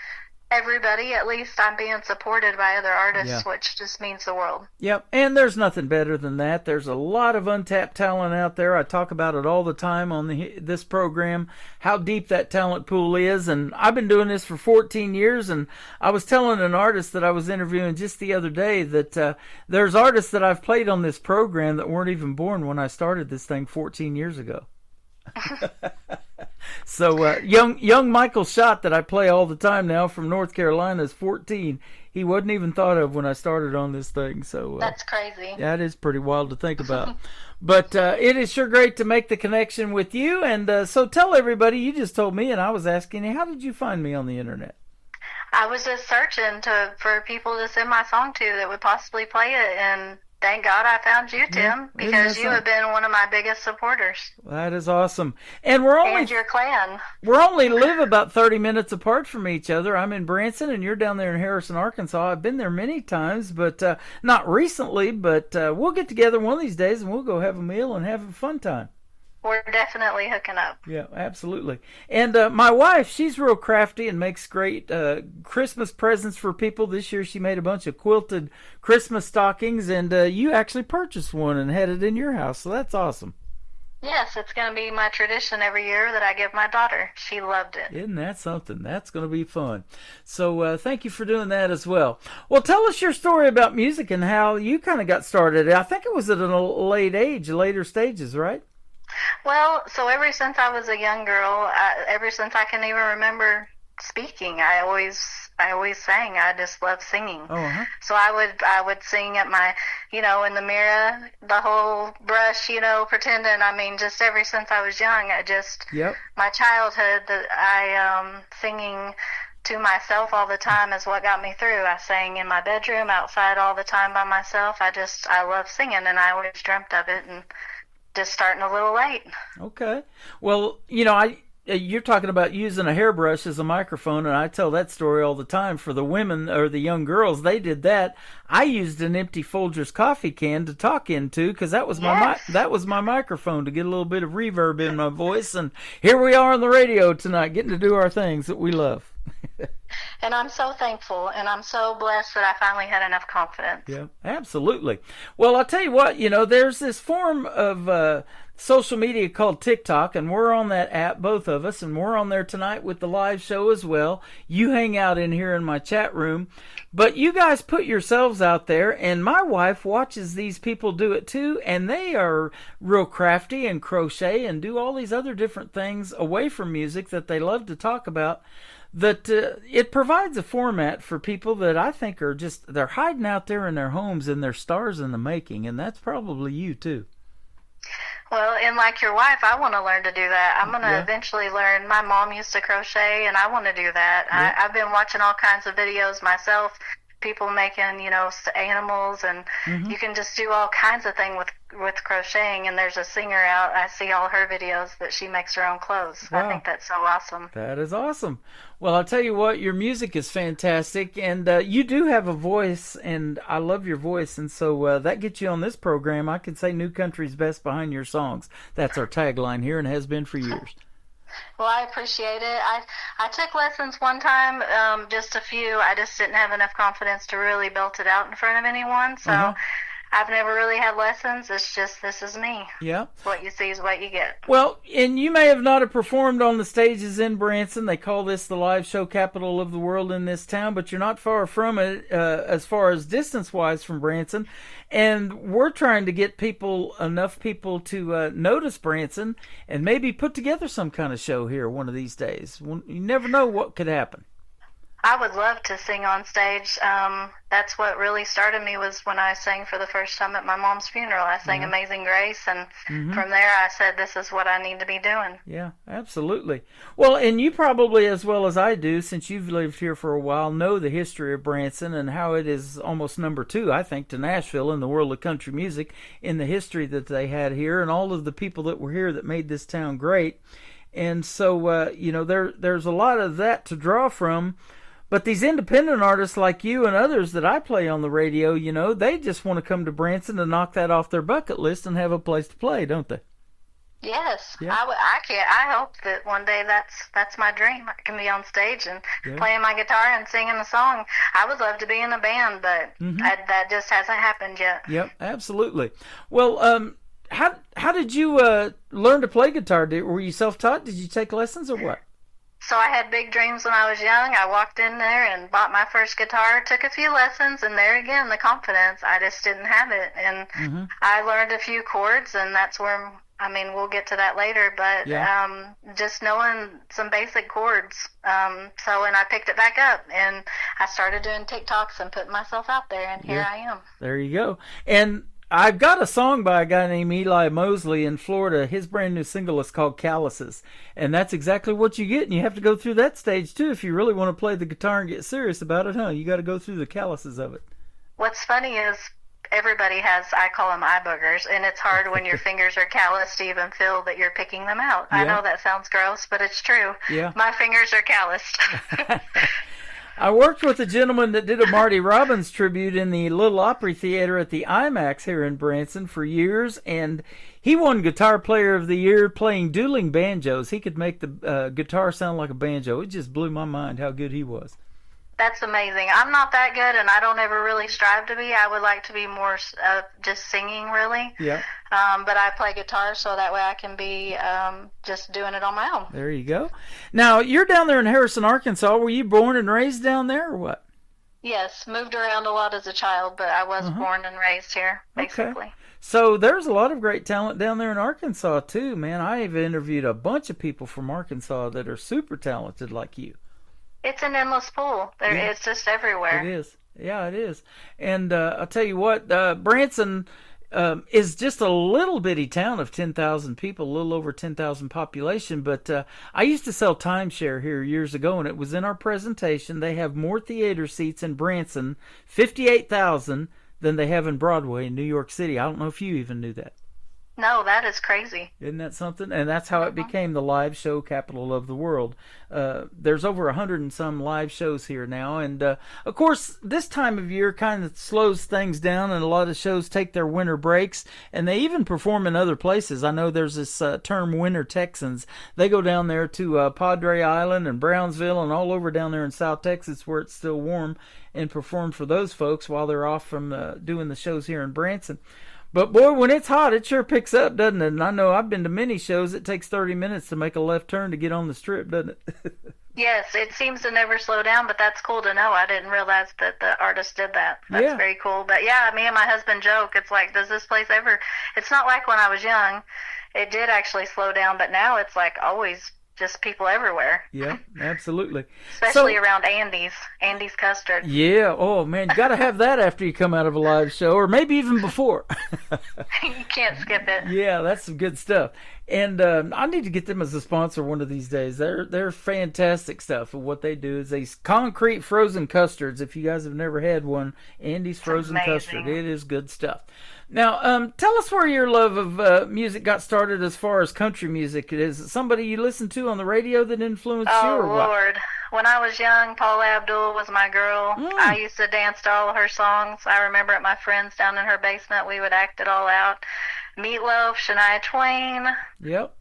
everybody, at least I'm being supported by other artists, Yeah. which just means the world. Yep, and there's nothing better than that. There's a lot of untapped talent out there. I talk about it all the time on this program, how deep that talent pool is. And I've been doing this for 14 years, and I was telling an artist that I was interviewing just the other day that there's artists that I've played on this program that weren't even born when I started this thing 14 years ago. So young Michael Schott that I play all the time now from North Carolina is 14. He wasn't even thought of when I started on this thing. So That's crazy. that is pretty wild to think about. But it is sure great to make the connection with you. And so tell everybody, you just told me, and I was asking you, how did you find me on the internet? I was just searching for people to send my song to that would possibly play it, and thank God I found you, Tim, because you have been one of my biggest supporters. That is awesome. And we're only And your clan. We're only live about 30 minutes apart from each other. I'm in Branson, and you're down there in Harrison, Arkansas. I've been there many times, but not recently. But we'll get together one of these days, and we'll go have a meal and have a fun time. We're definitely hooking up. Yeah, absolutely. And my wife, she's real crafty and makes great Christmas presents for people. This year she made a bunch of quilted Christmas stockings, and you actually purchased one and had it in your house, so that's awesome. Yes, it's going to be my tradition every year that I give my daughter. She loved it. Isn't that something? That's going to be fun. So thank you for doing that as well. Well, tell us your story about music and how you kind of got started. I think it was at a later stages, right? Well, so ever since I was a young girl, ever since I can even remember speaking, I always sang. I just loved singing. Oh, uh-huh. So I would sing at my, in the mirror, the whole brush, pretending. I mean, just ever since I was young, my childhood, that singing to myself all the time is what got me through. I sang in my bedroom, outside all the time by myself. I love singing, and I always dreamt of it, and just starting a little late. Okay. Well, you're talking about using a hairbrush as a microphone, and I tell that story all the time. For the women or the young girls, they did that. I used an empty Folgers coffee can to talk into, because that was my microphone to get a little bit of reverb in my voice. And here we are on the radio tonight, getting to do our things that we love. And I'm so thankful, and I'm so blessed that I finally had enough confidence. Yeah, absolutely. Well, I'll tell you what, there's this form of social media called TikTok, and we're on that app, both of us, and we're on there tonight with the live show as well. You hang out in here in my chat room, but you guys put yourselves out there, and my wife watches these people do it too, and they are real crafty and crochet and do all these other different things away from music that they love to talk about. That it provides a format for people that I think are just, they're hiding out there in their homes and they're stars in the making, and that's probably you too. Well, and like your wife, I want to learn to do that. I'm going to eventually learn. My mom used to crochet, and I want to do that. Yeah. I've been watching all kinds of videos myself, people making, you know, animals, and you can just do all kinds of things with crocheting. And there's a singer out, I see all her videos that she makes her own clothes. Wow. I think that's so awesome. That is awesome. Well, I'll tell you what, your music is fantastic, and you do have a voice, and I love your voice, and so that gets you on this program. I can say New Country's best behind your songs. That's our tagline here, and has been for years. Well, I appreciate it. I took lessons one time, just a few. I just didn't have enough confidence to really belt it out in front of anyone, so I've never really had lessons. It's just, this is me. Yeah. What you see is what you get. Well, and you may have not have performed on the stages in Branson. They call this the live show capital of the world in this town, but you're not far from it as far as distance-wise from Branson. And we're trying to get enough people to notice Branson and maybe put together some kind of show here one of these days. You never know what could happen. I would love to sing on stage. That's what really started me, was when I sang for the first time at my mom's funeral. I sang Amazing Grace, and from there I said, this is what I need to be doing. Yeah, absolutely. Well, and you probably, as well as I do, since you've lived here for a while, know the history of Branson and how it is almost number 2, I think, to Nashville in the world of country music, in the history that they had here and all of the people that were here that made this town great. And so, you know, there's a lot of that to draw from. But these independent artists like you and others that I play on the radio, you know, they just want to come to Branson and knock that off their bucket list and have a place to play, don't they? Yes, Yeah. I hope that one day that's my dream. I can be on stage and playing my guitar and singing a song. I would love to be in a band, but that just hasn't happened yet. Yep, absolutely. Well, how did you learn to play guitar? Were you self-taught? Did you take lessons or what? So I had big dreams when I was young. I walked in there and bought my first guitar, took a few lessons, and there again, the confidence, I just didn't have it. And I learned a few chords, and that's where, I mean, we'll get to that later, but just knowing some basic chords. And I picked it back up, and I started doing TikToks and putting myself out there, and here I am. There you go. And I've got a song by a guy named Eli Mosley in Florida. His brand new single is called Calluses. And that's exactly what you get. And you have to go through that stage, too, if you really want to play the guitar and get serious about it, huh? You got to go through the calluses of it. What's funny is everybody has, I call them eye boogers, and it's hard when your fingers are calloused to even feel that you're picking them out. I know that sounds gross, but it's true. Yeah. My fingers are calloused. I worked with a gentleman that did a Marty Robbins tribute in the Little Opry Theater at the IMAX here in Branson for years, and he won Guitar Player of the Year playing dueling banjos. He could make the guitar sound like a banjo. It just blew my mind how good he was. That's amazing. I'm not that good, and I don't ever really strive to be. I would like to be more just singing, really. Yeah. But I play guitar, so that way I can be just doing it on my own. There you go. Now, you're down there in Harrison, Arkansas. Were you born and raised down there, or what? Yes, moved around a lot as a child, but I was born and raised here, basically. Okay. So there's a lot of great talent down there in Arkansas, too, man. I've interviewed a bunch of people from Arkansas that are super talented like you. It's an endless pool. It's just everywhere. It is. Yeah, it is. And I'll tell you what, Branson is just a little bitty town of 10,000 people, a little over 10,000 population. But I used to sell timeshare here years ago, and it was in our presentation. They have more theater seats in Branson, 58,000, than they have in Broadway in New York City. I don't know if you even knew that. No, that is crazy. Isn't that something? And that's how it became the live show capital of the world. There's over 100 and some live shows here now. And, of course, this time of year kind of slows things down, and a lot of shows take their winter breaks. And they even perform in other places. I know there's this term Winter Texans. They go down there to Padre Island and Brownsville and all over down there in South Texas where it's still warm, and perform for those folks while they're off from doing the shows here in Branson. But boy, when it's hot, it sure picks up, doesn't it? And I know I've been to many shows. It takes 30 minutes to make a left turn to get on the strip, doesn't it? Yes, it seems to never slow down, but that's cool to know. I didn't realize that the artist did that. That's very cool. But yeah, me and my husband joke. It's like, does this place ever... It's not like when I was young. It did actually slow down, but now it's like always just people everywhere. Yeah, absolutely. Especially around Andy's custard. Yeah, oh man, you got to have that after you come out of a live show, or maybe even before. You can't skip it. Yeah, that's some good stuff. And I need to get them as a sponsor one of these days. They're fantastic stuff. And what they do is these concrete frozen custards. If you guys have never had one, Andy's Frozen Custard. It is good stuff. Now, tell us where your love of music got started as far as country music. Is it somebody you listened to on the radio that influenced you, or what? Oh, Lord. When I was young, Paula Abdul was my girl. I used to dance to all of her songs. I remember at my friend's down in her basement, we would act it all out. Meatloaf, Shania Twain. Yep.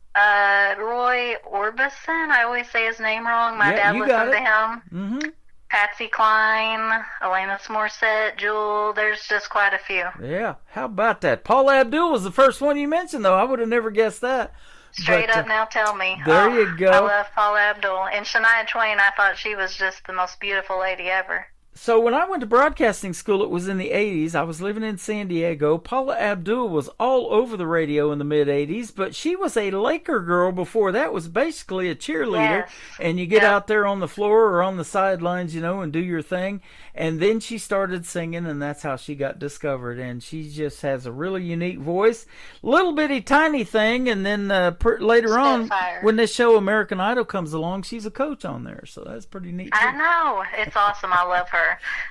Roy Orbison. I always say his name wrong. My dad listened to him. Mm-hmm. Patsy Cline, Alanis Morissette, Jewel. There's just quite a few. Yeah. How about that? Paula Abdul was the first one you mentioned, though. I would have never guessed that. Straight up now, tell me. There you go. I love Paula Abdul. And Shania Twain, I thought she was just the most beautiful lady ever. So when I went to broadcasting school, it was in the 80s. I was living in San Diego. Paula Abdul was all over the radio in the mid-80s, but she was a Laker girl before that, was basically a cheerleader. Yes. And you get out there on the floor or on the sidelines, you know, and do your thing. And then she started singing, and that's how she got discovered. And she just has a really unique voice. Little bitty tiny thing, and then later on, when this show American Idol comes along, she's a coach on there. So that's pretty neat, too. I know. It's awesome. I love her.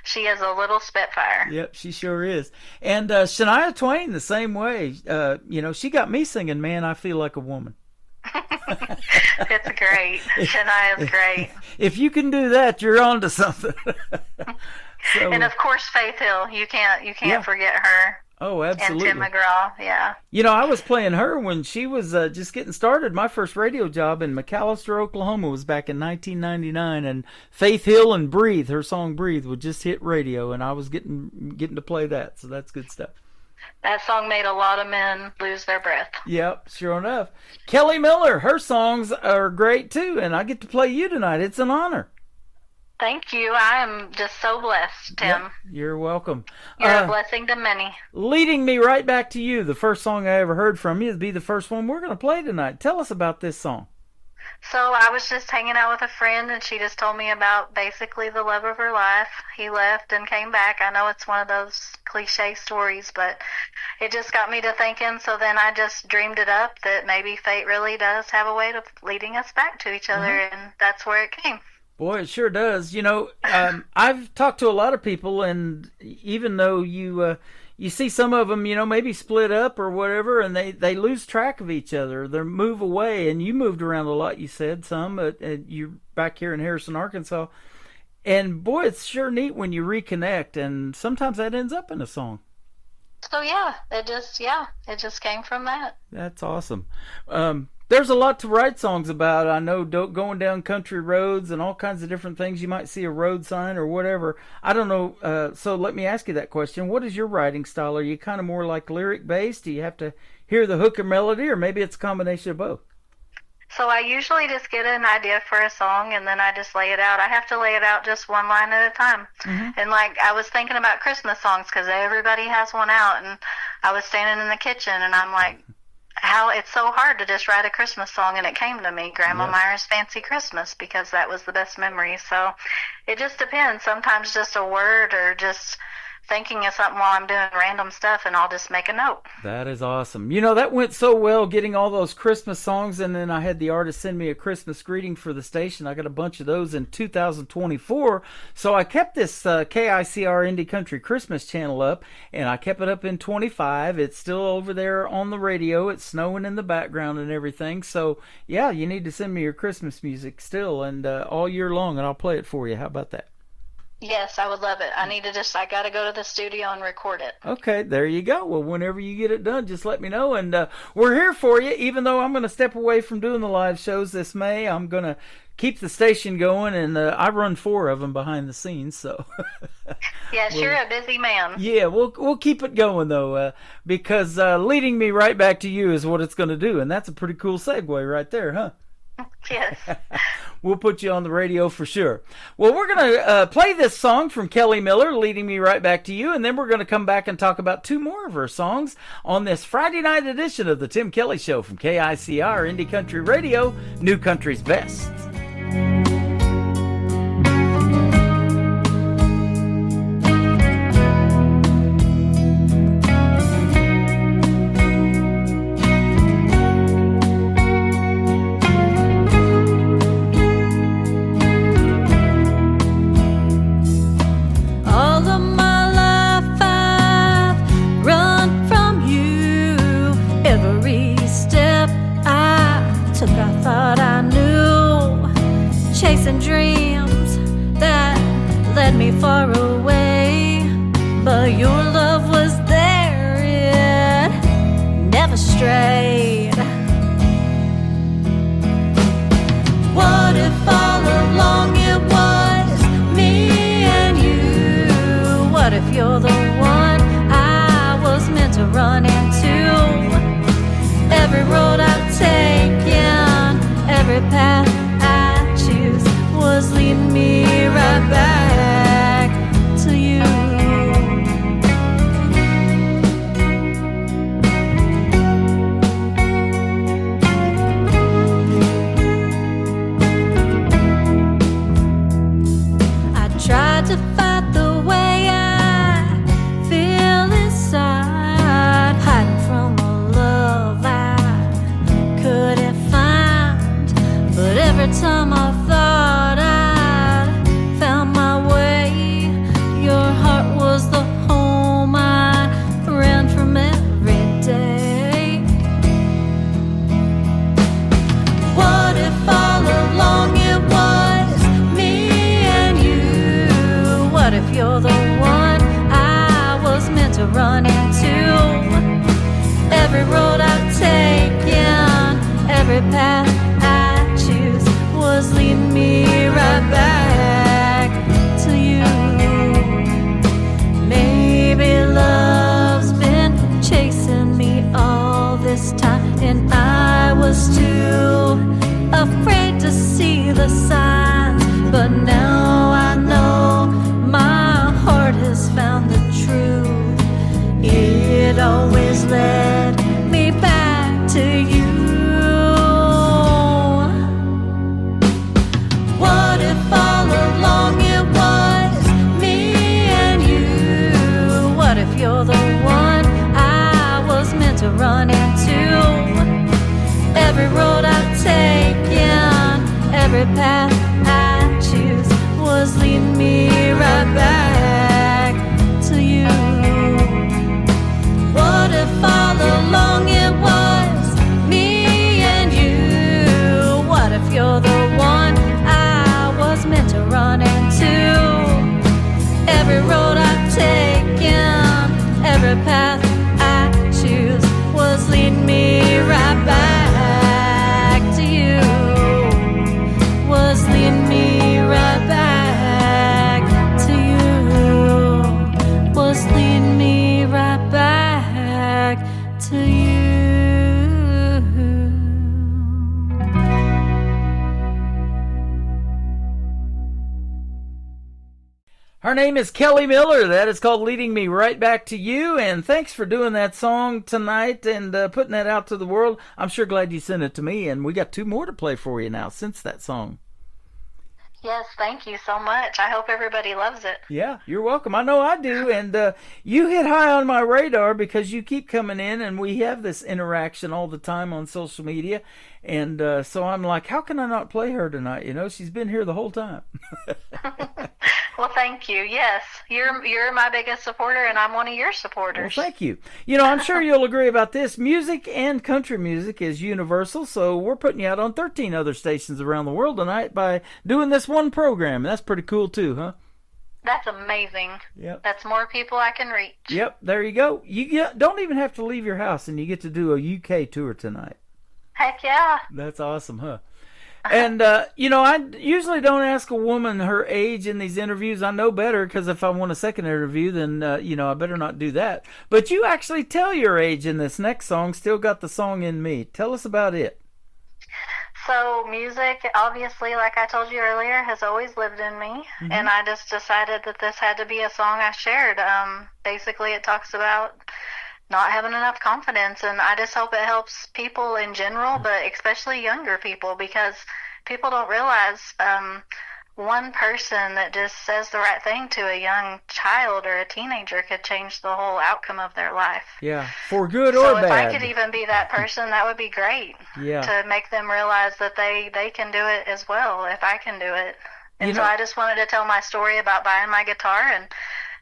She is a little spitfire. Yep, she sure is. And Shania Twain, the same way. You know, she got me singing, Man, I Feel Like a Woman. It's great. Shania's great. If you can do that, you're on to something. So, and of course, Faith Hill. You can't forget her. Oh, absolutely. And Tim McGraw, yeah. You know, I was playing her when she was just getting started. My first radio job in McAlester, Oklahoma was back in 1999, and Faith Hill and Breathe, her song Breathe, would just hit radio, and I was getting to play that, so that's good stuff. That song made a lot of men lose their breath. Yep, sure enough. Kelly Miller, her songs are great, too, and I get to play you tonight. It's an honor. Thank you. I am just so blessed, Tim. Yep, you're welcome. You're a blessing to many. Leading me right back to you, the first song I ever heard from you would be the first one we're going to play tonight. Tell us about this song. So I was just hanging out with a friend, and she just told me about basically the love of her life. He left and came back. I know it's one of those cliche stories, but it just got me to thinking. So then I just dreamed it up that maybe fate really does have a way of leading us back to each other, and that's where it came. Boy, it sure does. You know, I've talked to a lot of people, and even though you see some of them, you know, maybe split up or whatever, and they lose track of each other. They move away, and you moved around a lot, you said, some. You're back here in Harrison, Arkansas. And, boy, it's sure neat when you reconnect, and sometimes that ends up in a song. So, it just came from that. That's awesome. There's a lot to write songs about. I know going down country roads and all kinds of different things. You might see a road sign or whatever. I don't know. So let me ask you that question. What is your writing style? Are you kind of more like lyric based? Do you have to hear the hook or melody, or maybe it's a combination of both? So I usually just get an idea for a song, and then I just lay it out. I have to lay it out just one line at a time. Mm-hmm. And like I was thinking about Christmas songs because everybody has one out, and I was standing in the kitchen, and I'm like, how it's so hard to just write a Christmas song, and it came to me, Grandma Myra's Fancy Christmas, because that was the best memory. So it just depends. Sometimes just a word or just thinking of something while I'm doing random stuff, and I'll just make a note. That is awesome. You know, that went so well getting all those Christmas songs, and then I had the artist send me a Christmas greeting for the station. I got a bunch of those in 2024, so I kept this KICR Indie Country Christmas channel up, and I kept it up in 25. It's still over there on the radio. It's snowing in the background and everything, so yeah, you need to send me your Christmas music still, and all year long, and I'll play it for you. How about that? Yes, I would love it. I got to go to the studio and record it. Okay, there you go. Well, whenever you get it done, just let me know. And we're here for you, even though I'm going to step away from doing the live shows this May. I'm going to keep the station going, and I run 4 of them behind the scenes. So, yes, you're a busy man. Yeah, we'll keep it going, though, because leading me right back to you is what it's going to do. And that's a pretty cool segue right there, huh? Yes. We'll put you on the radio for sure. Well, we're going to play this song from Kelly Miller, Leading Me Right Back to You, and then we're going to come back and talk about 2 more of her songs on this Friday night edition of the Tim Kelly Show from KICR Indie Country Radio, New Country's Best. Chasing dreams that led me far away, but your love was there, it never strayed. What if all along it was me and you? What if you're the one I was meant to run into? Every road I've taken, every path was leading me right back to you. I tried to fight the way I feel inside, hiding from a love I couldn't find. But every time I thought you're the one I was meant to run into. Every road I've taken, every path I choose was leading me right back to you. Maybe love's been chasing me all this time, and I was too afraid to see the signs. But now I know my heart has found the truth. It always led me back to you. What if all along it was me and you? What if you're the one I was meant to run into? Every road I've taken, every path I choose was leading me right back to you. What if all along it was me and you? What if you're the one I was meant to run into? Every road I've taken, every path I choose was leading me right back to you. Was leading me right back to you. Was leading me right back to you. Her name is Kelly Miller. That is called Leading Me Right Back to You. And thanks for doing that song tonight and putting that out to the world. I'm sure glad you sent it to me. And we got 2 more to play for you now since that song. Yes, thank you so much. I hope everybody loves it. Yeah, you're welcome. I know I do. And you hit high on my radar because you keep coming in and we have this interaction all the time on social media. And so I'm like, how can I not play her tonight? You know, she's been here the whole time. Well, thank you. Yes, you're my biggest supporter, and I'm one of your supporters. Well, thank you. You know, I'm sure you'll agree about this. Music and country music is universal, so we're putting you out on 13 other stations around the world tonight by doing this one program. That's pretty cool, too, huh? That's amazing. Yep. That's more people I can reach. Yep, there you go. Don't even have to leave your house, and you get to do a UK tour tonight. Heck yeah. That's awesome, huh? And, I usually don't ask a woman her age in these interviews. I know better, because if I want a second interview, then, I better not do that. But you actually tell your age in this next song, Still Got the Song in Me. Tell us about it. So music, obviously, like I told you earlier, has always lived in me. Mm-hmm. And I just decided that this had to be a song I shared. Basically, it talks about not having enough confidence, and I just hope it helps people in general, but especially younger people, because people don't realize one person that just says the right thing to a young child or a teenager could change the whole outcome of their life. Yeah, for good or bad. So if I could even be that person, that would be great. Yeah. To make them realize that they can do it as well, if I can do it. And so I just wanted to tell my story about buying my guitar and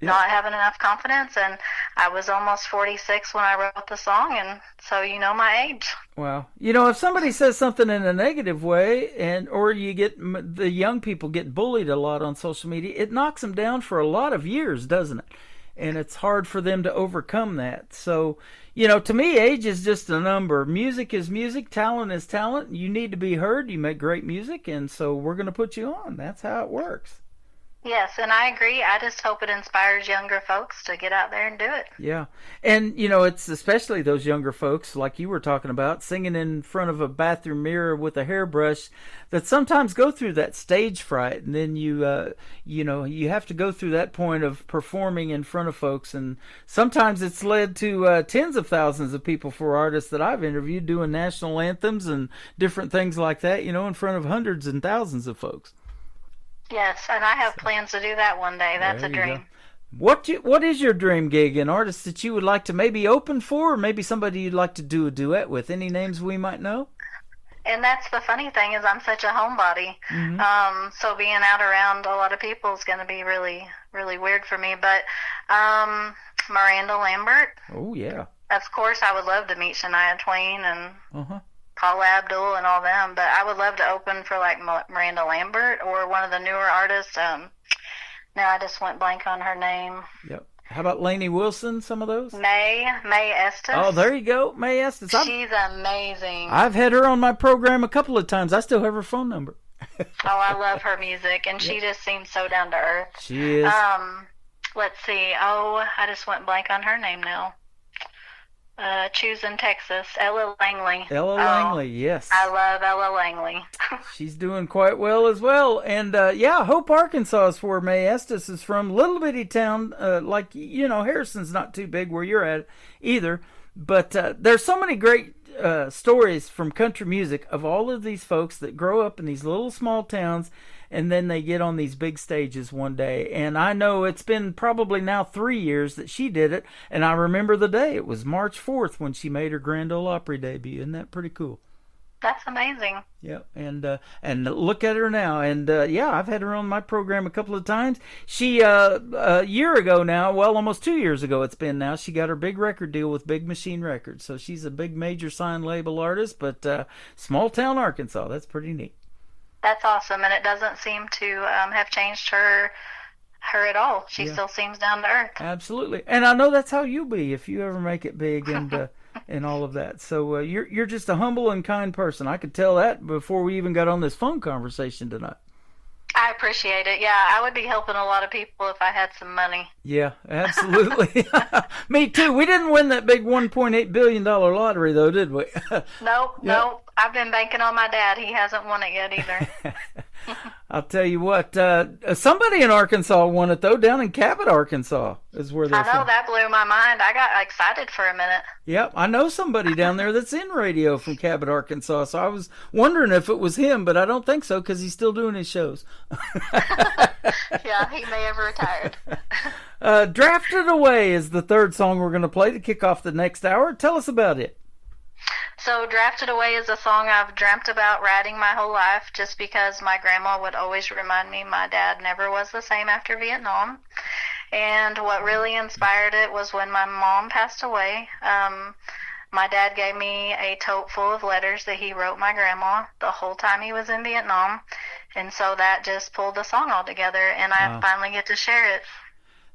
not having enough confidence, and I was almost 46 when I wrote the song, and so you know my age. Well, if somebody says something in a negative way, or you get the young people get bullied a lot on social media, it knocks them down for a lot of years, doesn't it? And it's hard for them to overcome that. So, to me, age is just a number. Music is music. Talent is talent. You need to be heard. You make great music, and so we're going to put you on. That's how it works. Yes, and I agree. I just hope it inspires younger folks to get out there and do it. Yeah. And, it's especially those younger folks, like you were talking about, singing in front of a bathroom mirror with a hairbrush, that sometimes go through that stage fright. And then you have to go through that point of performing in front of folks. And sometimes it's led to tens of thousands of people for artists that I've interviewed doing national anthems and different things like that, in front of hundreds and thousands of folks. Yes, and I have plans to do that one day. That's a dream. What is your dream gig? An artist that you would like to maybe open for, or maybe somebody you'd like to do a duet with? Any names we might know? And that's the funny thing, is I'm such a homebody. Mm-hmm. So being out around a lot of people is going to be really, really weird for me. But Miranda Lambert. Oh, yeah. Of course, I would love to meet Shania Twain and Paula Abdul and all them, but I would love to open for like Miranda Lambert or one of the newer artists. Now I just went blank on her name. Yep. How about Lainey Wilson, some of those? Mae Estes. Oh, there you go, Mae Estes. She's amazing. I've had her on my program a couple of times. I still have her phone number. Oh, I love her music, and she just seems so down to earth. She is. Let's see. Oh, I just went blank on her name now. Choosing Texas, Ella Langley. Ella Langley, yes. I love Ella Langley. She's doing quite well as well. And, Hope, Arkansas is where Mae Estes is from. Little bitty town, Harrison's not too big where you're at either. But there's so many great stories from country music of all of these folks that grow up in these little small towns, and then they get on these big stages one day. And I know it's been probably now 3 years that she did it, and I remember the day. It was March 4th when she made her Grand Ole Opry debut. Isn't that pretty cool? That's amazing. Yeah, and look at her now. And I've had her on my program a couple of times. She a year ago now, well, almost 2 years ago it's been now, she got her big record deal with Big Machine Records. So she's a big major signed label artist, but small town Arkansas. That's pretty neat. That's awesome, and it doesn't seem to have changed her at all. She still seems down to earth. Absolutely, and I know that's how you'll be if you ever make it big and and all of that. So you're just a humble and kind person. I could tell that before we even got on this phone conversation tonight. I appreciate it. Yeah, I would be helping a lot of people if I had some money. Yeah, absolutely. Me too. We didn't win that big $1.8 billion lottery, though, did we? Nope. I've been banking on my dad. He hasn't won it yet either. I'll tell you what, somebody in Arkansas won it, though, down in Cabot, Arkansas, is where they're from. That blew my mind. I got excited for a minute. Yep, I know somebody down there that's in radio from Cabot, Arkansas, so I was wondering if it was him, but I don't think so, because he's still doing his shows. Yeah, he may have retired. Drafted Away is the third song we're going to play to kick off the next hour. Tell us about it. So Drafted Away is a song I've dreamt about writing my whole life, just because my grandma would always remind me my dad never was the same after Vietnam. And what really inspired it was when my mom passed away. My dad gave me a tote full of letters that he wrote my grandma the whole time he was in Vietnam. And so that just pulled the song all together, and I finally get to share it.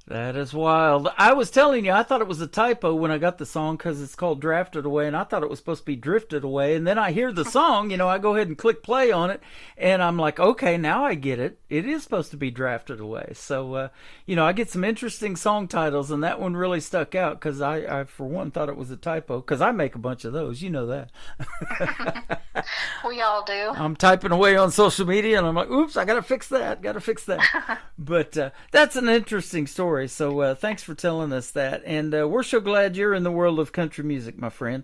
That is wild. I was telling you, I thought it was a typo when I got the song because it's called Drafted Away, and I thought it was supposed to be Drifted Away. And then I hear the song, I go ahead and click play on it, and I'm like, okay, now I get it. It is supposed to be Drafted Away. So, I get some interesting song titles, and that one really stuck out because I, for one, thought it was a typo because I make a bunch of those. You know that. We all do. I'm typing away on social media, and I'm like, oops, I got to fix that. But that's an interesting story. So thanks for telling us that. And we're so glad you're in the world of country music, my friend.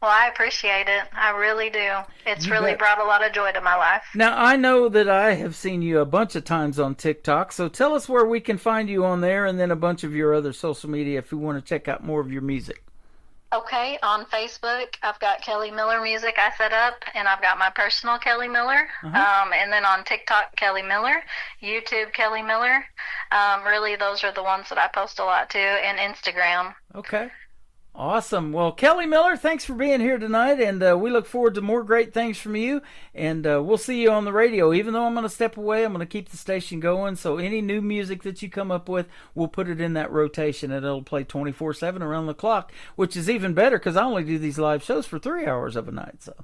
Well, I appreciate it. I really do. It's really brought a lot of joy to my life. Now, I know that I have seen you a bunch of times on TikTok, so tell us where we can find you on there and then a bunch of your other social media if we want to check out more of your music. Okay, on Facebook, I've got Kelly Miller Music I set up, and I've got my personal Kelly Miller. And then on TikTok, Kelly Miller, YouTube, Kelly Miller. Really, those are the ones that I post a lot too, and Instagram. Okay. Awesome. Well, Kelly Miller, thanks for being here tonight, and we look forward to more great things from you, and we'll see you on the radio. Even though I'm going to step away, I'm going to keep the station going, so any new music that you come up with, we'll put it in that rotation, and it'll play 24/7 around the clock, which is even better because I only do these live shows for 3 hours of a night. So.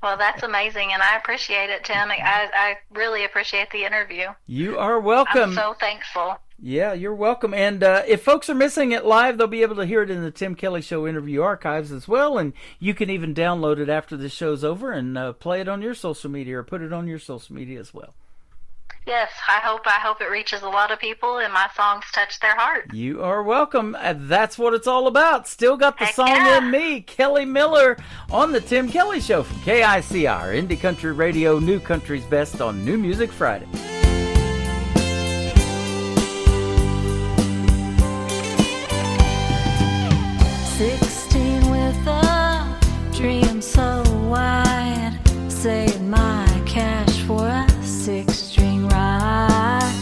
Well, that's amazing, and I appreciate it, Tim. I really appreciate the interview. You are welcome. I'm so thankful. Yeah, you're welcome. And if folks are missing it live, they'll be able to hear it in the Tim Kelly Show interview archives as well. And you can even download it after the show's over and play it on your social media or put it on your social media as well. Yes, I hope it reaches a lot of people and my songs touch their heart. You are welcome. That's what it's all about. Still got the song in me. Kelly Miller on the Tim Kelly Show from KICR, Indie Country Radio, New Country's Best on New Music Friday. With a dream so wide, saved my cash for a 6-string ride.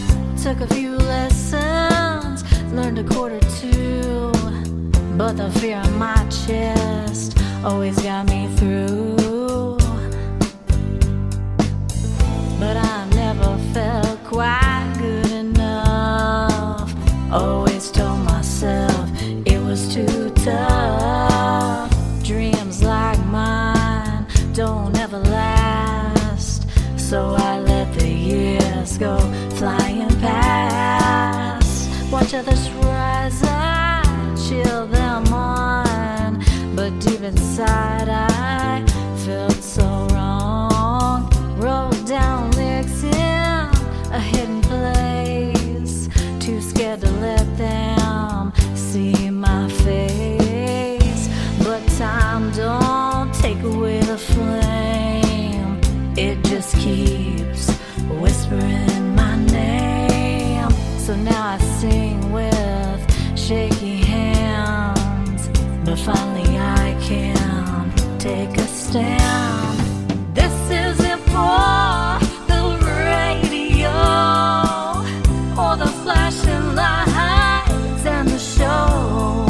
Took a few lessons, learned a chord or two, but the fear in my chest always got me through. But I never felt quite good enough. Always told myself it was too tough. Dreams like mine don't ever last, so I let the years go flying past. Watch others rise, I chill them on, but deep inside I felt so wrong. Wrote down lyrics in a hidden place, too scared to let them see my face. But time don't take away the flame, it just keeps whispering my name. So now I sing with shaky hands, but finally I can take a stand. This isn't for the radio or the flashing lights and the show.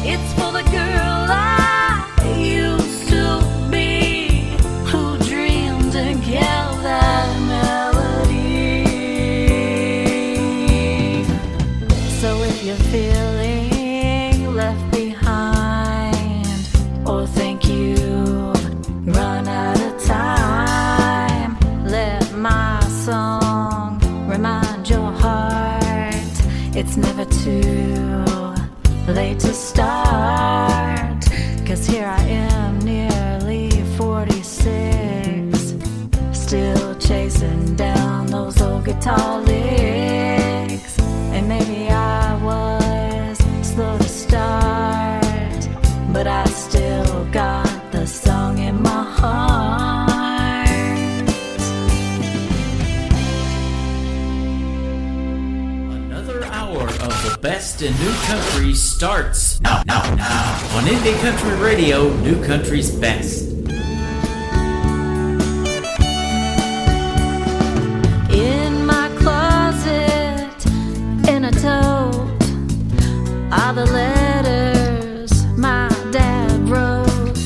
It's for the girl I used to be, who dreamed and kept that melody. So if you're feeling left behind, or think you've run out of time, let my song remind your heart it's never too late to start. 'Cause here I am, nearly 46, still chasing down those old guitar licks. And maybe I was slow to start, but I still got the song in my heart. Another hour of the best in new country starts now on Indie Country Radio, New Country's Best. In my closet, in a tote, are the letters my dad wrote.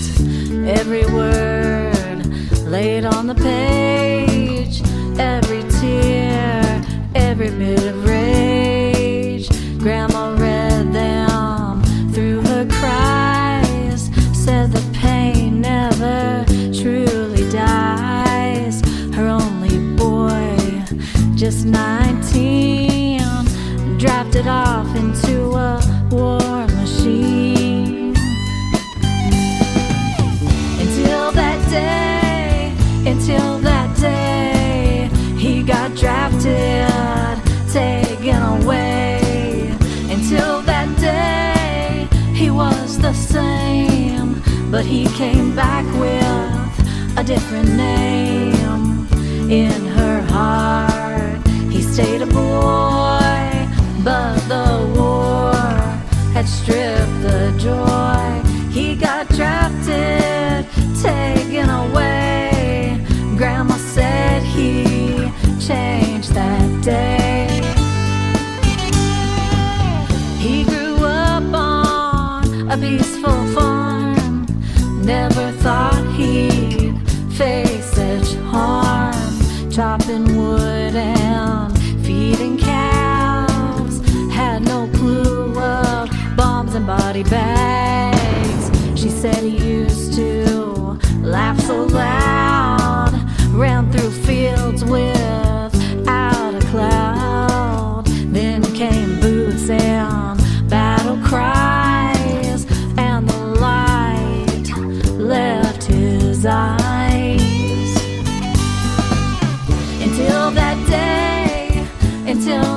Every word laid on the page, every tear, every bit of rage. Grandma read them through her cries, said the pain never truly dies. Her only boy, just 19, drafted off into a war machine. Until that day, he got drafted, taken away. Until that day, he was the same, but he came back with a different name. In her heart, he stayed a boy, but the war had stripped the joy. He got drafted, taken away. Grandma said he changed that day. He grew up on a peaceful farm, never thought he'd face such harm. Chopping wood and feeding cows, had no clue of bombs and body bags. She said he used to laugh so loud, ran through fields without a cloud. Then came boots and battle cries, and the light left his eyes. Until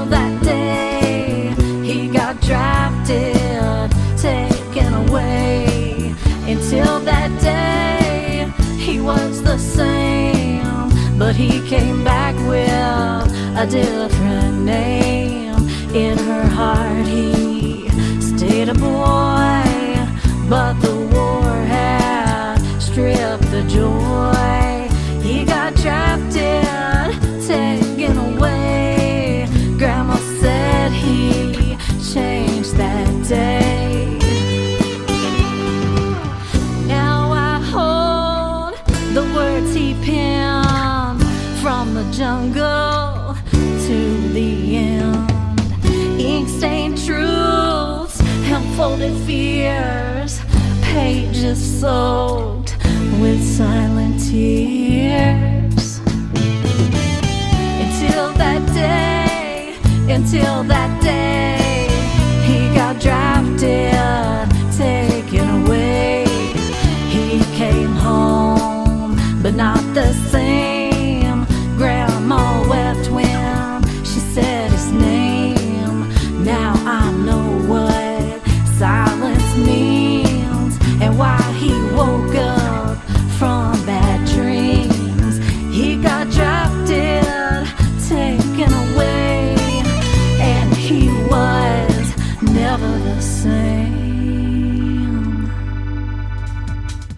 that day, he got drafted, taken away. Until that day, he was the same, but he came back with a different name. In her heart, he stayed a boy, but the war had stripped the joy. He got drafted, taken away. Grandma said he changed that day. Now I hold the words he penned, from the jungle to the end. Ink-stained truths and folded fears, pages soaked with silent tears. Until that day, he got drafted, taken away. He came home, but not the same. Grandma wept when she said his name. Now I know what silence means, and why he woke up from bad dreams. He got drafted, taken away, and he was never the same.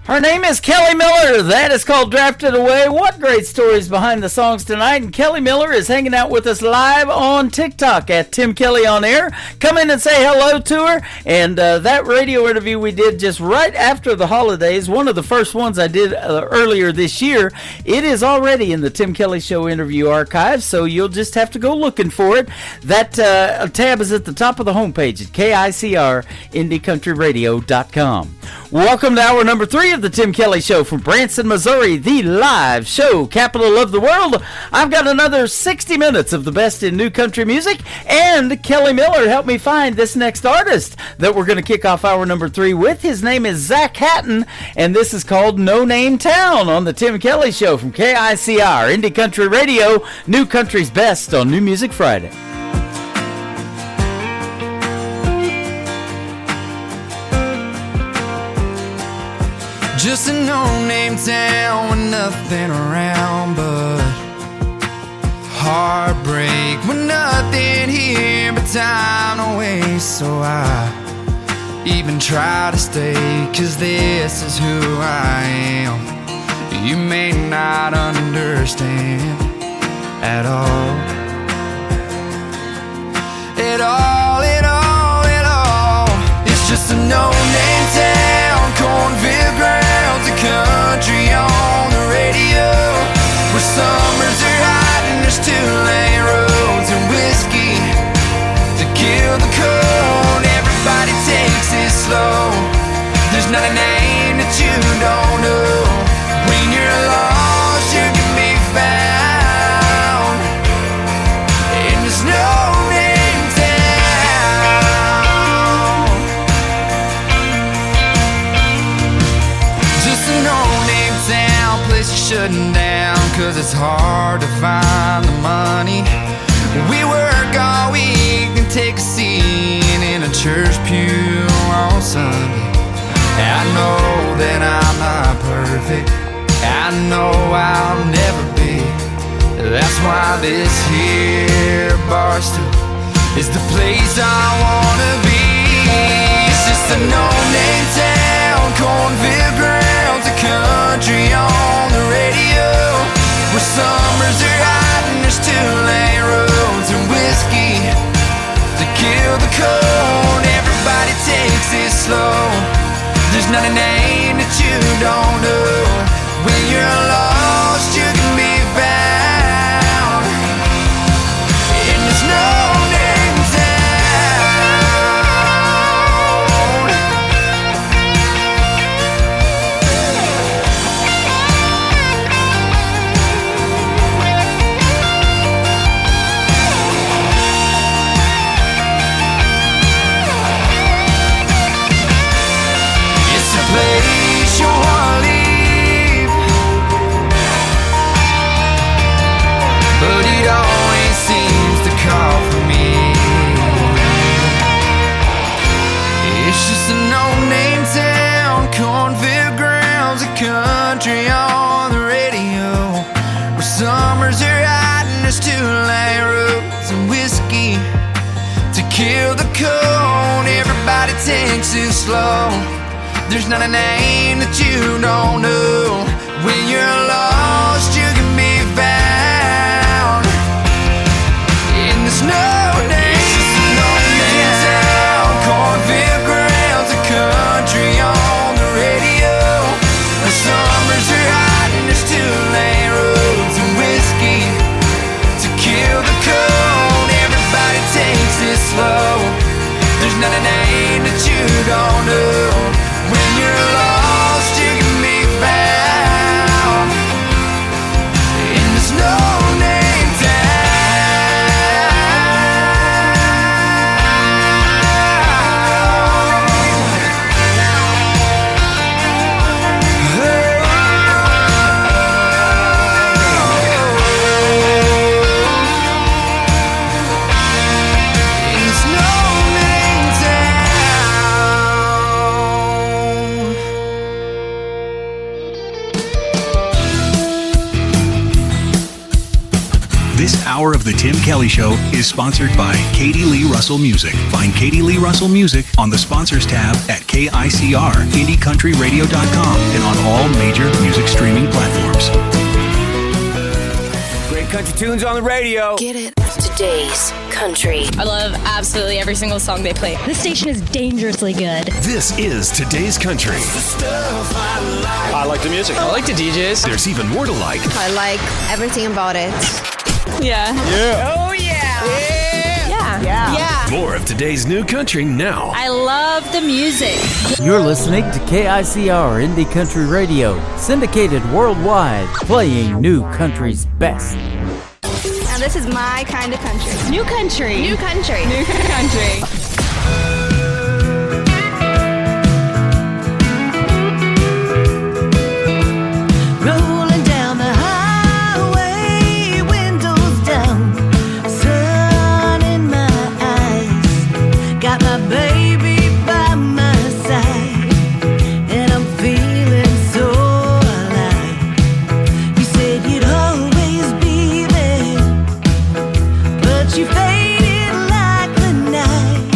Her name is Kelly Miller. That is called Drafted Away. What great stories behind the songs tonight. And Kelly Miller is hanging out with us live on TikTok at Tim Kelly On Air. Come in and say hello to her. And that radio interview we did just right after the holidays, one of the first ones I did earlier this year, it is already in the Tim Kelly Show interview archive, so you'll just have to go looking for it. That tab is at the top of the homepage at KICRIndieCountryRadio.com. Welcome to hour number 3 of the Tim Kelly Show from Branson, Missouri, the live show capital of the world. I've got another 60 minutes of the best in new country music, and Kelly Miller helped me find this next artist that we're going to kick off hour number 3 with. His name is Zach Hatton, and this is called No Name Town on the Tim Kelly Show from KICR, Indie Country Radio, New Country's best on New Music Friday. Just a no-name town with nothing around but heartbreak, with nothing here but time to waste. So I even try to stay, 'cause this is who I am. You may not understand at all. At all, at all, at all. It's just a no-name town, cornfield grounds, a country on the radio, where summers are hot and shutting down 'cause it's hard to find the money. We work all week and take a seat in a church pew on Sunday. I know that I'm not perfect, I know I'll never be. That's why this here barstool is the place I wanna be. It's just a no-name town, cornfield grounds, a country on the radio, where summers are hot and there's two-lane roads and whiskey to kill the cold. Everybody takes it slow. There's not a name that you don't know. When you're lost, you can be found in this no-name town. It's a place you wanna leave, but it always seems to call for me. It's just a no-name town, cornfield grounds, a country on the radio, where summers are hot and there's two-lane roads and whiskey to kill the cold. Everybody takes it slow. There's not a name that you don't know. When you're lost, you can be found in this no-name town, cornfield grounds, a country on the radio, where summers are hot and there's two-lane roads and whiskey to kill the cold. Everybody takes it slow. There's not a name that you don't know. When you're lost, you can be found in this no-name This hour of The Tim Kelly Show is sponsored by Katie Lee Russell Music. Find Katie Lee Russell Music on the sponsors tab at KICR, IndieCountryRadio.com, and on all major music streaming platforms. Great country tunes on the radio. Get it. Today's country. I love absolutely every single song they play. This station is dangerously good. This is Today's Country. I like the music. I like the DJs. There's even more to like. I like everything about it. Yeah. Yeah. Oh, yeah. Yeah. Yeah. More of today's new country now. I love the music. You're listening to KICR Indie Country Radio, syndicated worldwide, playing new country's best. Now this is my kind of country. New country. New country. New country. Rolling down the highway, windows down, sun in my eyes. Got my baby by my side, and I'm feeling so alive. You said you'd always be there, but you faded like the night.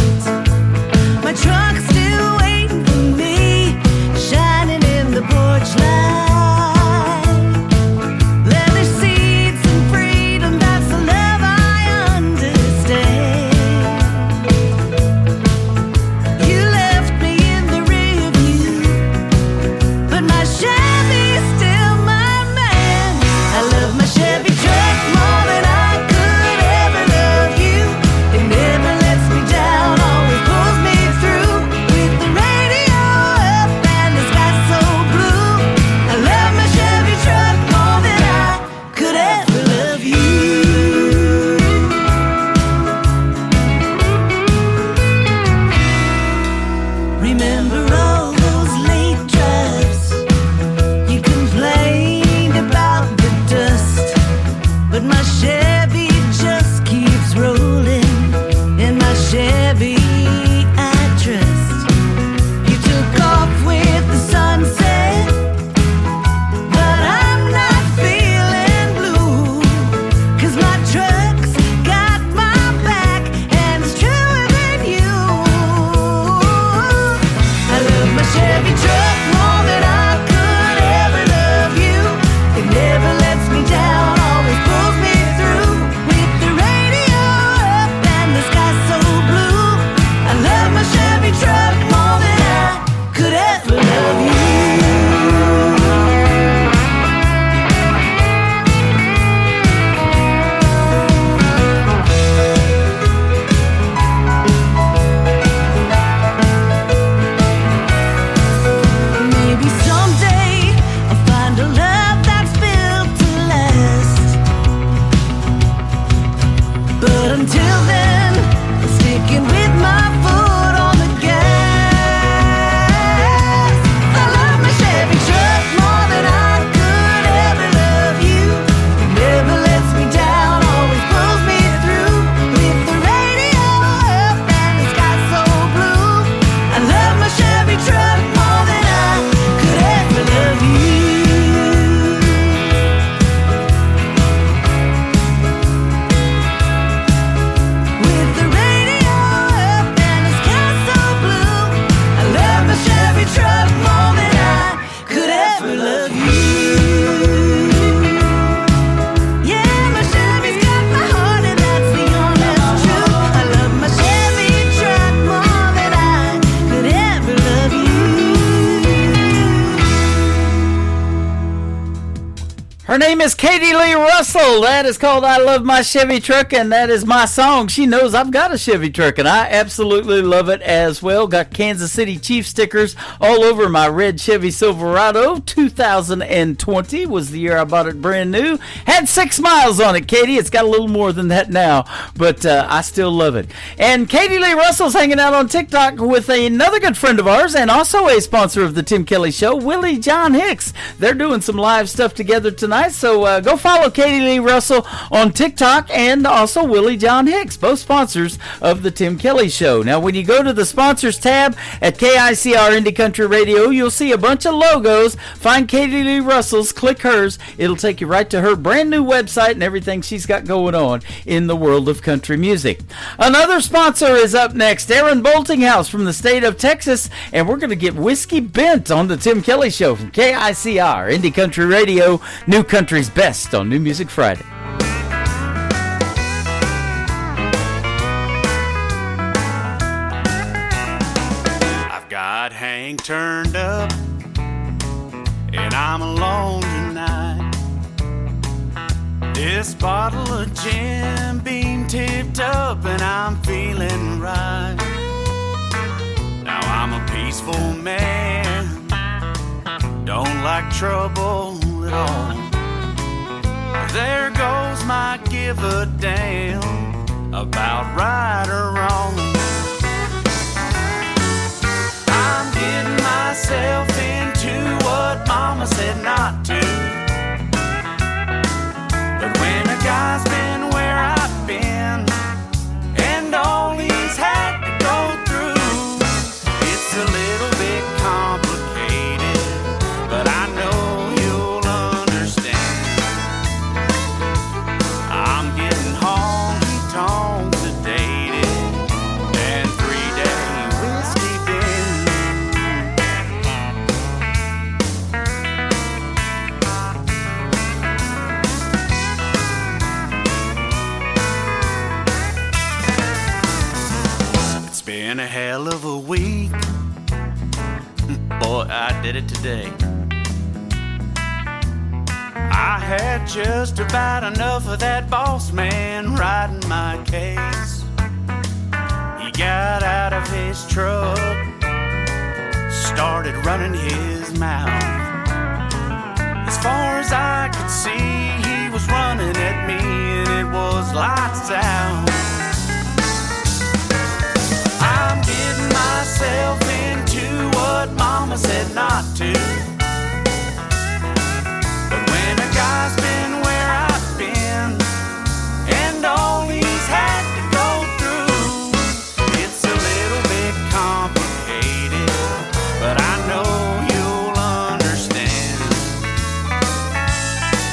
name is Katie Lee Russell. That is called I Love My Chevy Truck, and that is my song. She knows I've got a Chevy truck, and I absolutely love it as well. Got Kansas City Chiefs stickers all over my red Chevy Silverado. 2020 was the year I bought it brand new. Had 6 miles on it, Katie. It's got a little more than that now, but I still love it. And Katie Lee Russell's hanging out on TikTok with another good friend of ours and also a sponsor of the Tim Kelly Show, Willie John Hicks. They're doing some live stuff together tonight, so go follow Katie Lee Russell on TikTok and also Willie John Hicks, both sponsors of the Tim Kelly Show. Now, when you go to the sponsors tab at KICR Indie Country Radio, you'll see a bunch of logos. Find Katie Lee Russell's, click hers. It'll take you right to her brand new website and everything she's got going on in the world of country music. Another sponsor is up next, Aaron Boltinghouse from the state of Texas, and we're going to get Whiskey Bent on the Tim Kelly Show from KICR Indie Country Radio, New Country's Best on New Music Friday. I've got Hank turned up, and I'm alone tonight. This bottle of Jim Beam tipped up, and I'm feeling right. Now I'm a peaceful man, don't like trouble at all. There goes my give a damn about right or wrong. I'm getting myself into what mama said not to. But when a guy's been where I've been and all he's had to go through, it's a little bit complicated, but I know you'll understand. I'm getting honky-tonk sedated and 3-day whiskey bin. It's been a hell of a week. Boy, I did it today. I had just about enough of that boss man riding my case. He got out of his truck, started running his mouth. As far as I could see, he was running at me and it was lights out. I'm getting myself into what mama said not to. But when a guy's been where I've been and all he's had to go through, it's a little bit complicated, but I know you'll understand.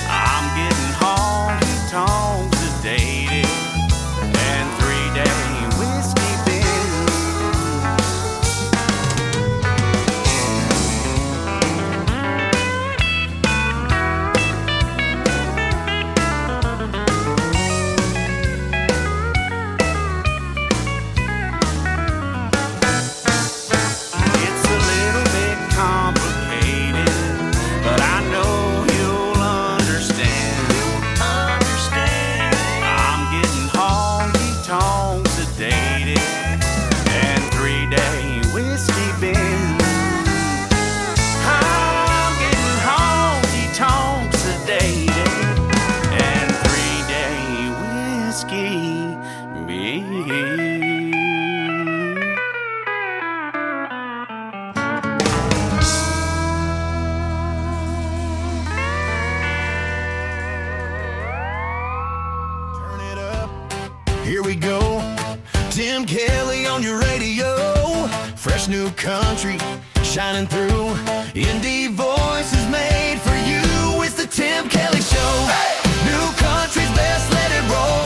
I'm getting honky-tonk sedated and 3-day whiskey bin. It's a little bit complicated, but I know you'll understand. I'm getting honky-tonk sedated and 3-day whiskey bin. I'm getting honky-tonk sedated and 3-day whiskey bin. Here we go, Tim Kelly on your radio. Fresh new country shining through. Indie voices made for you. It's the Tim Kelly Show. New country's best, let it roll.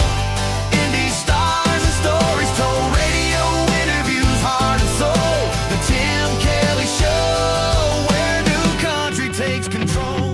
Indie stars and stories told. Radio interviews, heart and soul. The Tim Kelly Show, where new country takes control.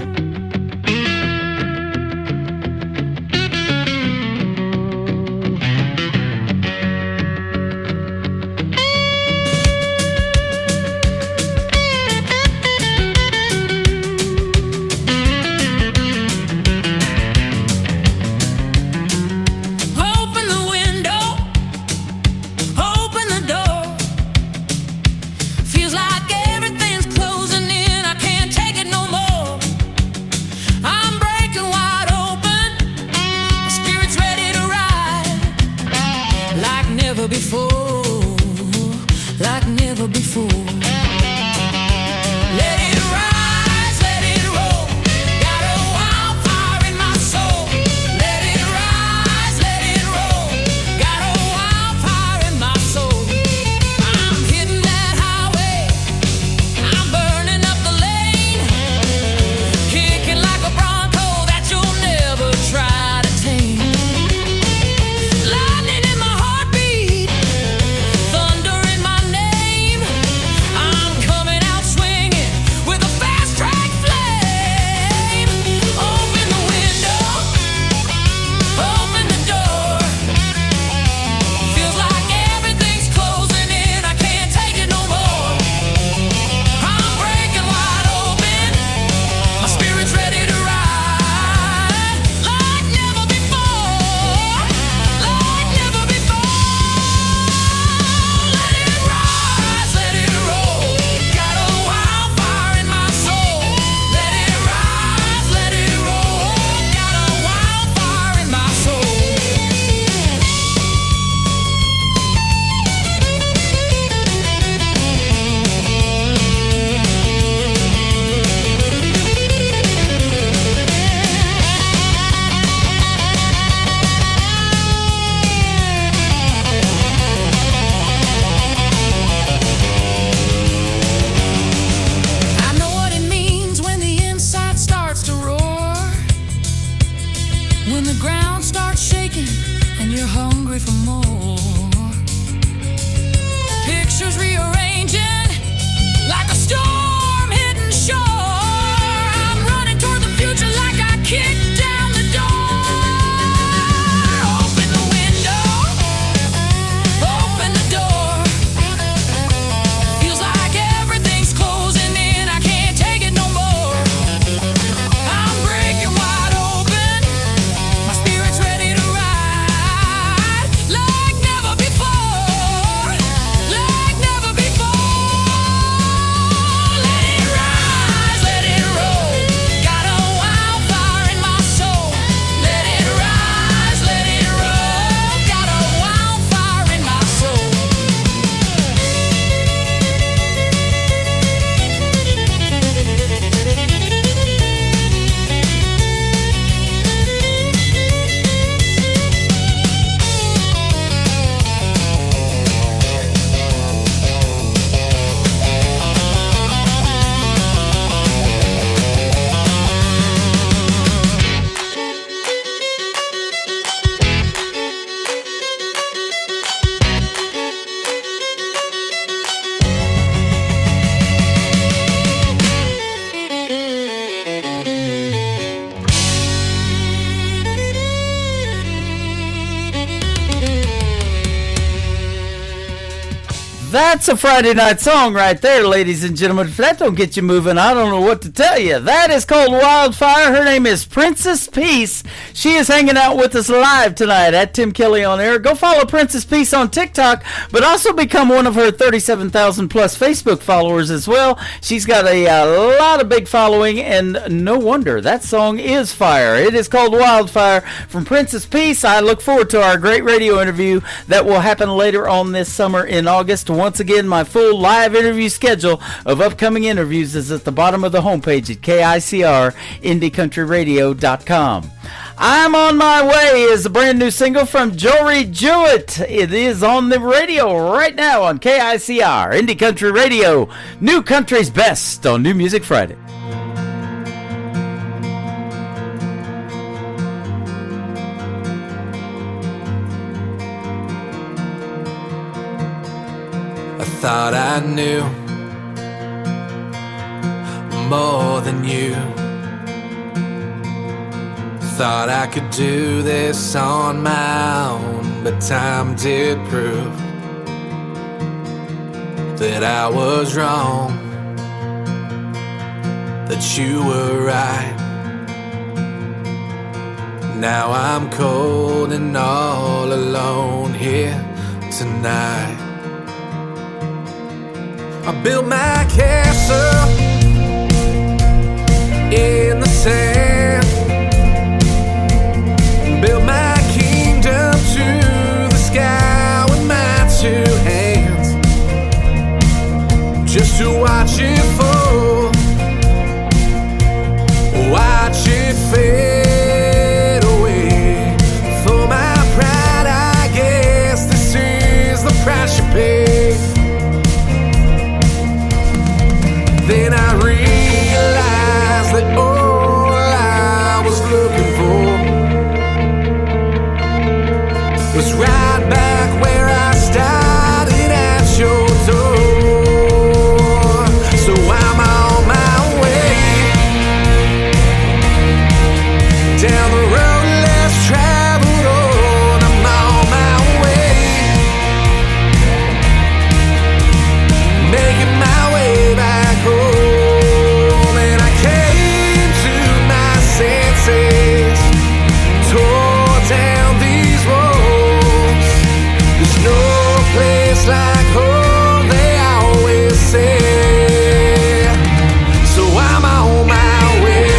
When the ground starts shaking and you're hungry for more, pictures rearranging like a storm hitting shore. I'm running toward the future like I kicked down the door. Open the window, open the door. Feels like everything's closing in. I can't take it no more. I'm breaking wide open. My spirit's ready to ride like never before. Like never before. Let it rise, let it roll. Got a wildfire in my soul. Let it rise, let it roll. Got a wildfire in my soul. That's a Friday night song right there, ladies and gentlemen. If that don't get you moving, I don't know what to tell you. That is called Wildfire. Her name is Princess Peace. She is hanging out with us live tonight at Tim Kelly on Air. Go follow Princess Peace on TikTok, but also become one of her 37,000 plus Facebook followers as well. She's got a lot of big following, and no wonder. That song is fire. It is called Wildfire from Princess Peace. I look forward to our great radio interview that will happen later on this summer in August. Once again, my full live interview schedule of upcoming interviews is at the bottom of the homepage at KICR-IndieCountryRadio.com. I'm on My Way is a brand new single from Jory Jewett. It is on the radio right now on KICR, Indie Country Radio, New Country's Best on New Music Friday. I thought I knew more than you. Thought I could do this on my own, but time did prove that I was wrong, that you were right. Now I'm cold and all alone here tonight. I built my castle in the sand, built my kingdom to the sky with my two hands, just to watch it fall, watch it fade away. For my pride, I guess this is the price you pay. Then I realized that all I was looking for was right back where I started at your door. So I'm on my way down the road less traveled on. I'm on my way, making my way back home. And I came to my senses, tore down these walls. There's no place like home, they always say. So I'm on my way,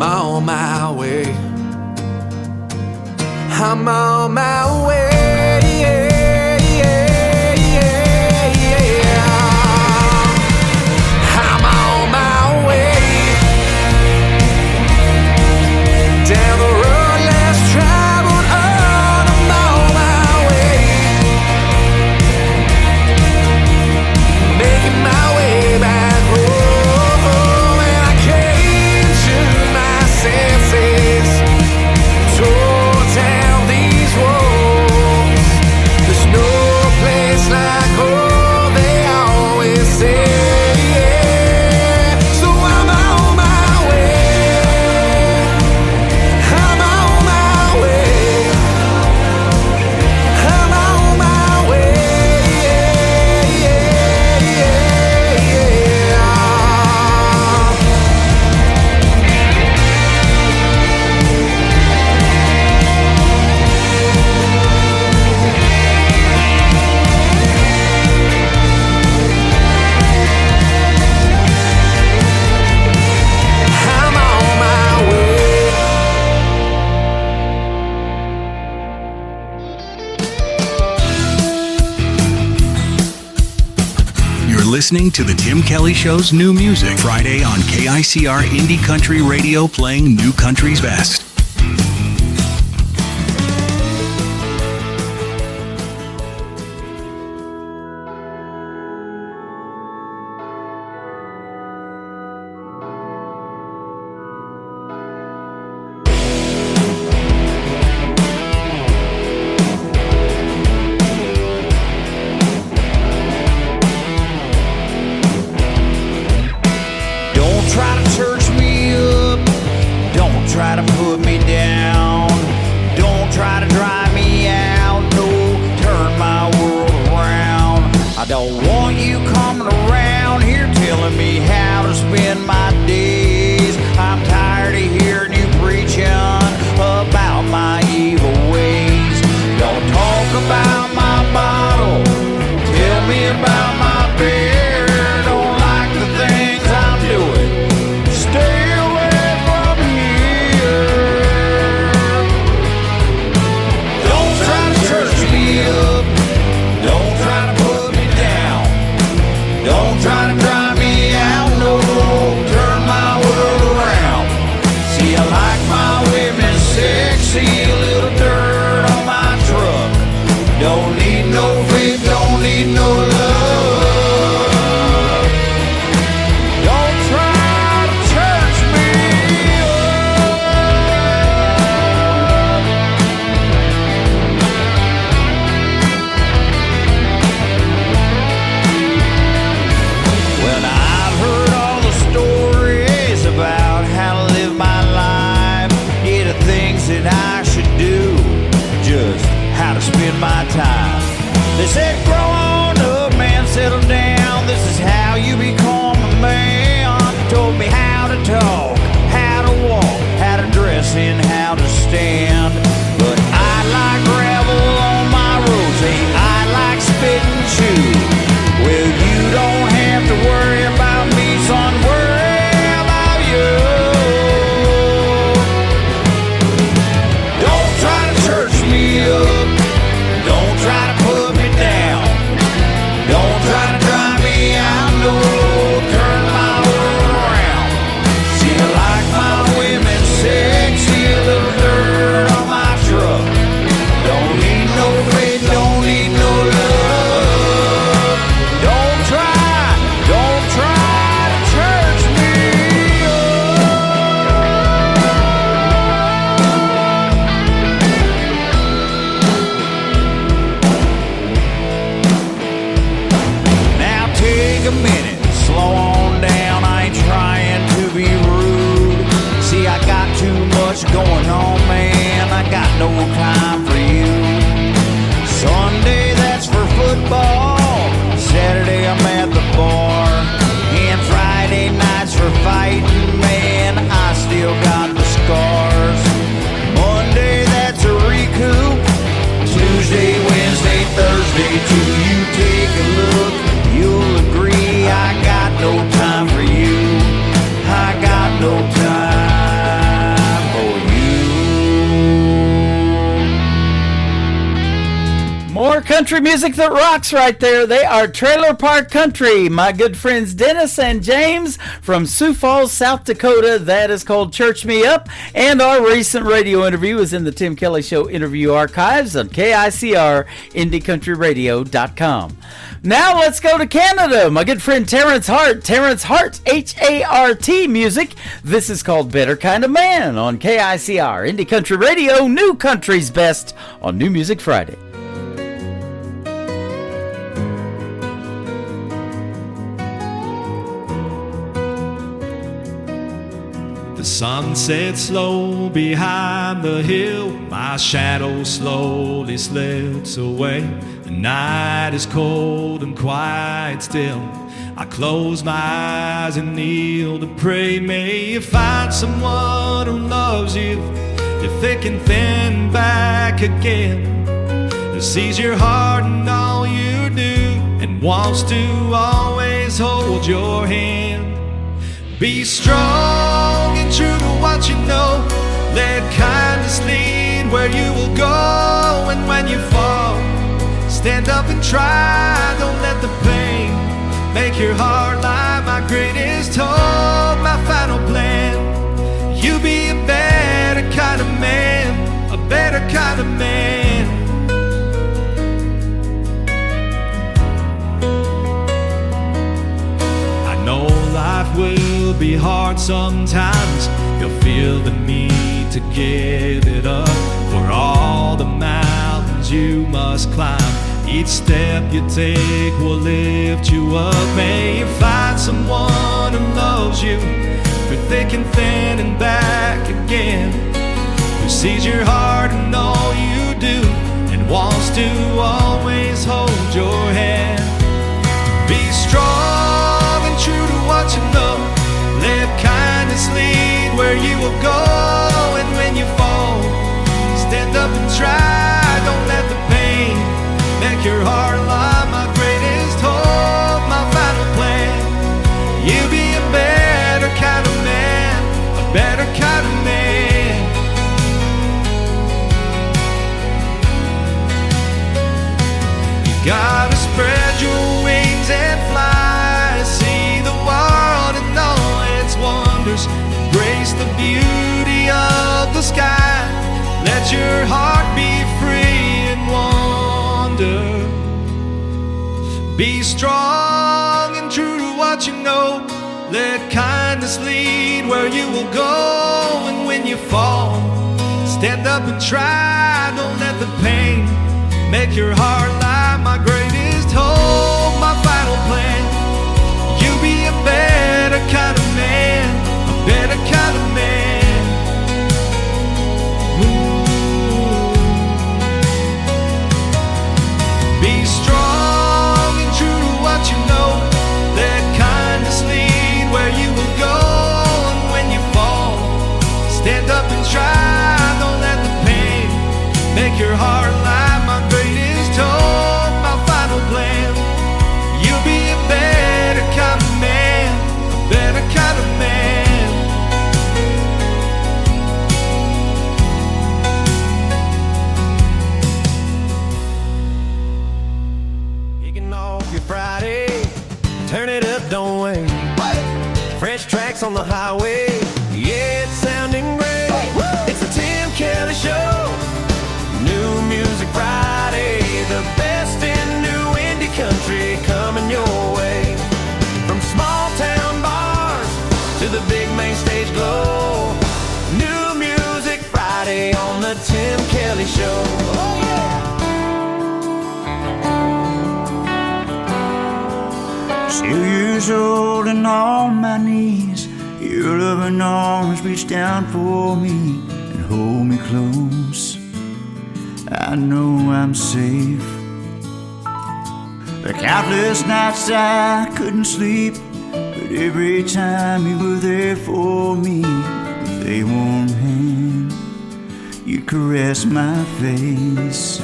I'm on my way. I'm on my way. I'm on my way. Down the road less traveled on, I'm on my way. Making my way back home, and I came to my senses. Tore down these walls. There's no place like home, they always say. So I'm on my way. I'm on my way. I'm on my way. I'm on my way. You're listening to The Tim Kelly Show's new music, Friday on KICR Indie Country Radio, playing new country's best. Don't try to church me up. Don't try to put me down. Don't try to drive me out. No, turn my world around. I don't want you coming around here telling me how to spend my days. I'm tired of hearing you preaching about my evil ways. Don't talk about my bottle. Tell me about my beer. Don't like the things I'm doing. Stay away from here. Don't try to church me up. Don't try to put me down. Don't try to drive me out. No, turn my world around. See, I like my women sexy. A little dirt on my truck. Don't need no faith. Don't need no love. Don't try to church me Well, I've heard all the stories about how to live my life. Yeah, the things that I should do, just how to spend my time. They said, grow on up, man, settle down. This is how you become a man. Told me how to talk, how to walk, how to dress, and how to stand. But I like gravel on my roads. Hey, I like spit and chew. Well, you don't have to worry about me, son. Worry about you. Don't try to church me up. Don't try to put me down. Don't try to drive me out. No, turn my world around. See, I like my women sexy. A little dirt on my truck. Don't need no faith. Don't need no love. Don't try to church me Now take a minute, slow on down. I ain't trying to be rude. See, I got too much going on, man. I got no time for you. Sunday, that's for football. Saturday, I'm at the bar. And Friday nights for fighting, man. I still got the scars. Monday, that's a recoup. Tuesday, Wednesday, Thursday, too. You take a look, you'll agree. I got no time for you. I got no time. country music that rocks right there. They are Trailer Park Country. My good friends Dennis and James from Sioux Falls, South Dakota. That is called Church Me Up. And our recent radio interview is in the Tim Kelly Show interview archives on KICR, IndieCountryRadio.com. Now let's go to Canada. My good friend Terrence Hart. Terrence Hart, H-A-R-T music. This is called Better Kind of Man on KICR, Indie Country Radio, New Country's Best on New Music Friday. The sun sets slow behind the hill. My shadow slowly slips away. The night is cold and quiet still. I close my eyes and kneel to pray. May you find someone who loves you, they're thick and thin back again, who sees your heart and all you do, and wants to always hold your hand. Be strong and true to what you know. Let kindness lead where you will go. And when you fall, stand up and try. Don't let the pain make your heart lie. My greatest hope, my final plan. You be a better kind of man, a better kind of man. I know life will be hard sometimes. You'll feel the need to give it up. For all the mountains you must climb, each step you take will lift you up. May you find someone who loves you through thick and thin and back again, who sees your heart and all you do, and wants to always hold your hand. Be strong and true to what you know. Let kindness lead where you will go. And when you fall, stand up and try. Don't let the pain make your heart lie. My greatest hope, my final plan. You be a better kind of man, a better kind of man. You gotta spread your wings and fly. See the world and all its wonders. Embrace the beauty of the sky. Let your heart be free and wander. Be strong and true to what you know. Let kindness lead where you will go. And when you fall, stand up and try. Don't let the pain make your heart lie. My greatest hope, my final plan. You be a better kind of man, a better kind of man. Be strong and true to what you know. Let kindness lead where you will go. And when you fall, stand up and try. Don't let the pain make your heart lie. My greatest hope, my final plan. You'll be a better kind of man, a better kind of man. Friday, turn it up, don't wait. Fresh tracks on the highway, yeah, it's sounding great. It's the Tim Kelly Show, New Music Friday, the best in new indie country coming your way. From small town bars to the big main stage glow, New Music Friday on the Tim Kelly Show. Oh yeah. Still years old and on my knees, your loving arms reach down for me and hold me close. I know I'm safe. The countless nights I couldn't sleep, but every time you were there for me, with a warm hand, you caressed my face.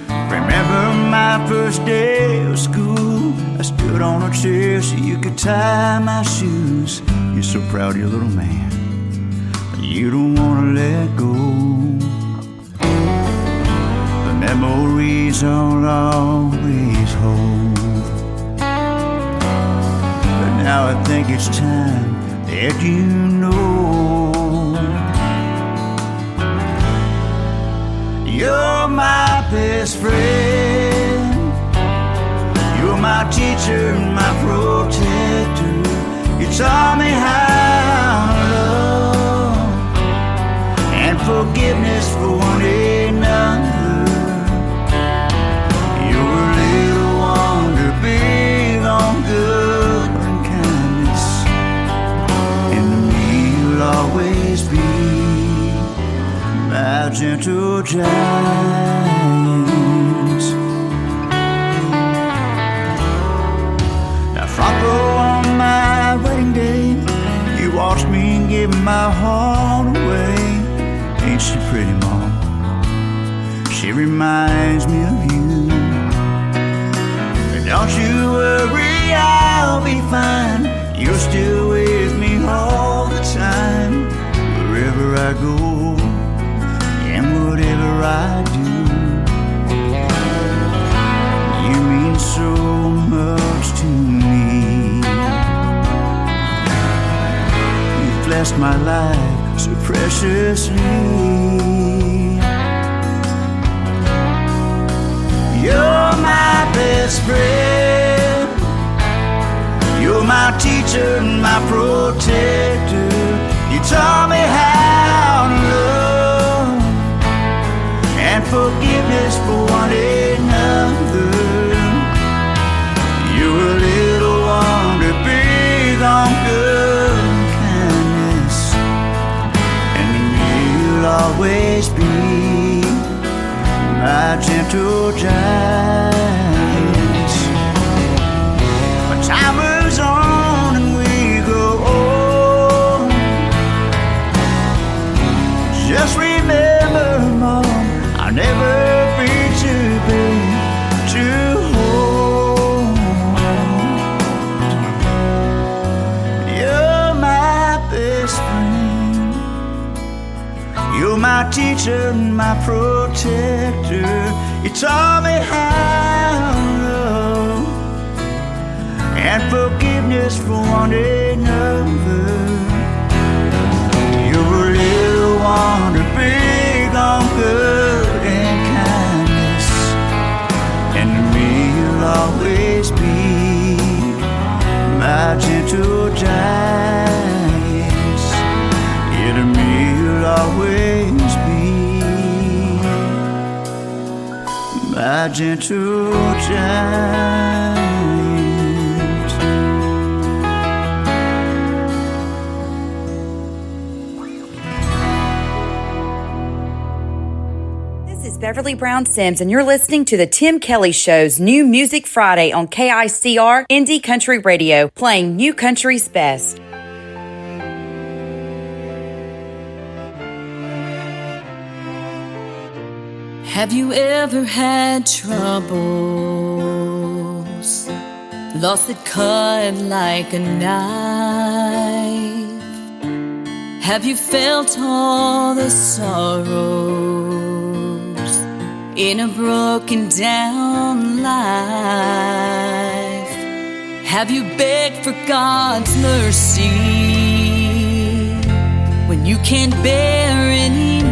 Remember my first day of school, I stood on a chair so you could tie my shoes. You're so proud of your little man, but you don't want to let go. The memory memories I'll always hold. But now I think it's time that you know you're my best friend. You're my teacher and my protector. You taught me how to love and forgiveness for one another. You're a little wonder, big on good and kindness, and to me you'll always be my gentle giant. Now front row on my wedding day, you watched me give my heart away. Ain't she pretty, Mom? She reminds me of you. But don't you worry, I'll be fine. You're still with me all the time, wherever I go and whatever I do. You mean so much to me. You've blessed my life so preciously. You're my best friend. You're my teacher and my protector. You taught me how to love and forgiveness for one another. You're a little wonder, big on good kindness, and you'll always be my gentle giant. But time moves on and we grow old. Just remember, Mom, I'll never be too big to hold. You're my best friend. You're my teacher and my protector. You taught me how to love and forgiveness for one another. You're a little wonder, big on good and kindness, and to me you'll always be my gentle giant. Yeah, to me you'll always be my gentle giant. Beverly Brown Sims, and you're listening to the Tim Kelly Show's New Music Friday on KICR Indie Country Radio, playing new country's best. Have you ever had troubles? Lost that cut like a knife? Have you felt all the sorrows in a broken down life? Have you begged for God's mercy when you can't bear anymore,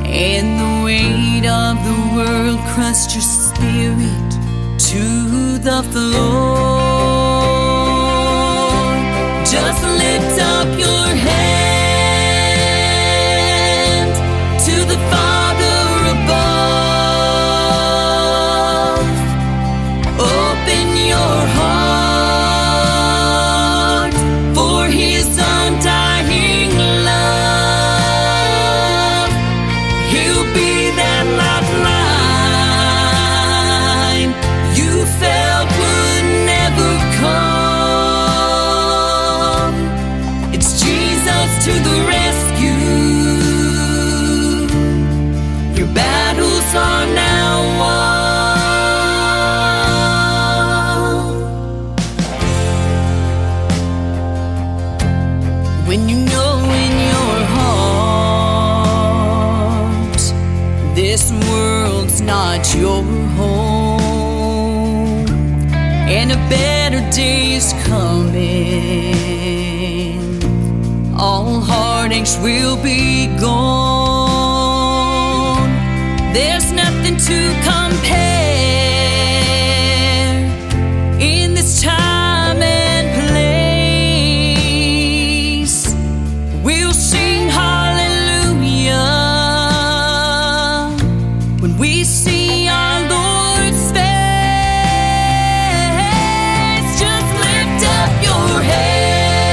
and the weight of the world crushed your spirit to the floor? Just lift up your hand to the Father above. Open your heart for His undying love. He'll be that lifeline you felt would never come. It's Jesus. at your home, and a better day's coming. All heartaches will be gone. There's nothing to compare in this time and place. We'll sing hallelujah when we see our Lord's face. Just lift up your hands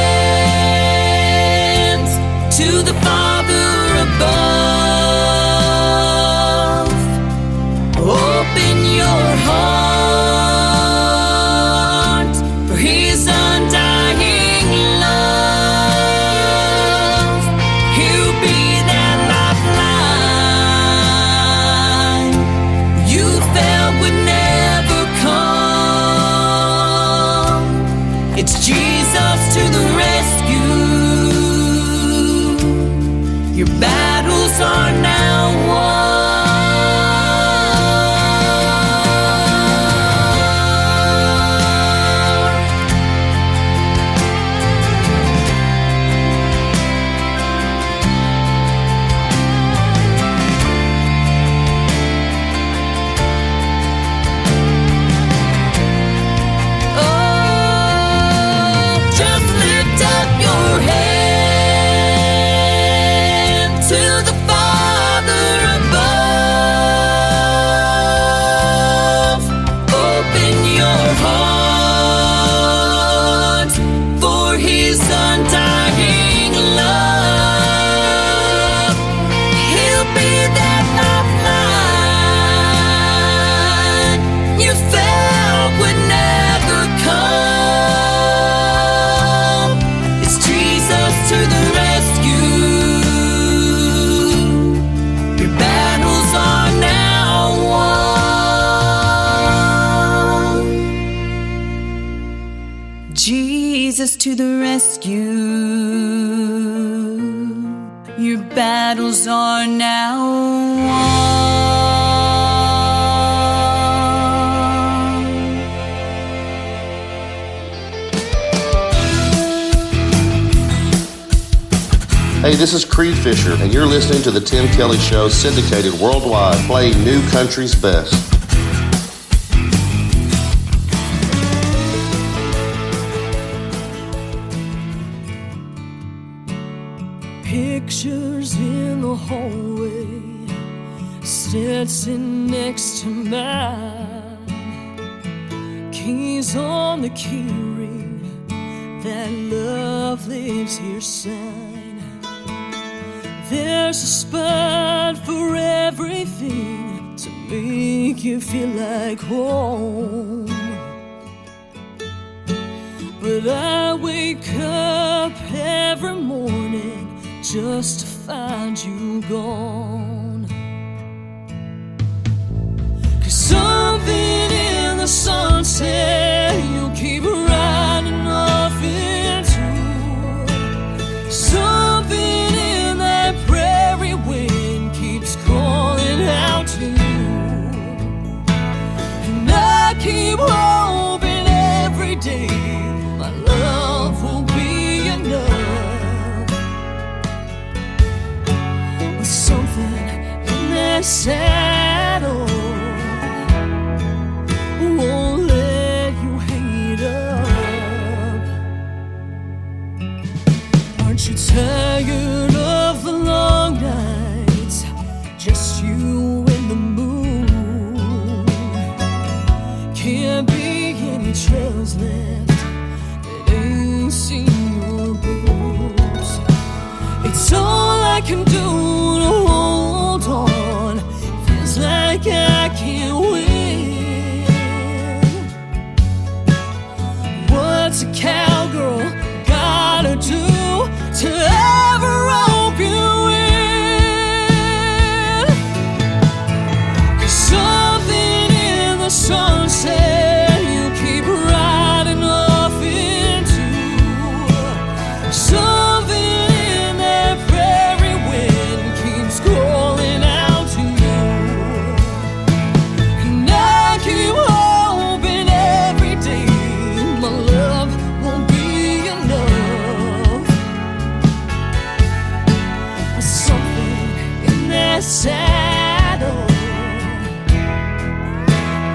to the Father above. Open your heart for His undying love. He'll be that lifeline you felt would never come. It's Jesus to the rescue. Your battles are now won. Just lift up your hand to the Father above. Open your heart for His undying love. He'll be that lifeline you felt would never come. It's Jesus to the rescue. Your battles are now won. Jesus to the rescue. Your battles are now won. Hey, this is Creed Fisher, and you're listening to The Tim Kelly Show, syndicated worldwide, playing new country's best. Pictures in the hallway, sitting next to mine. Keys on the key ring, that love lives here sign. There's a spot for everything to make you feel like home. But I wake up every morning just to find you gone. 'Cause something in the sunset you'll keep riding off into. Something in that prairie wind keeps calling out to you. And I keep hoping every day my love will be enough. But something in that saddle won't let you hang it up. Aren't you tired of the long nights, just you and the moon? Can't be any trails left that ain't seen your boots. It's all I can do to hold on. Feels like I can't win. What's a cowgirl gotta do to ever run? saddle.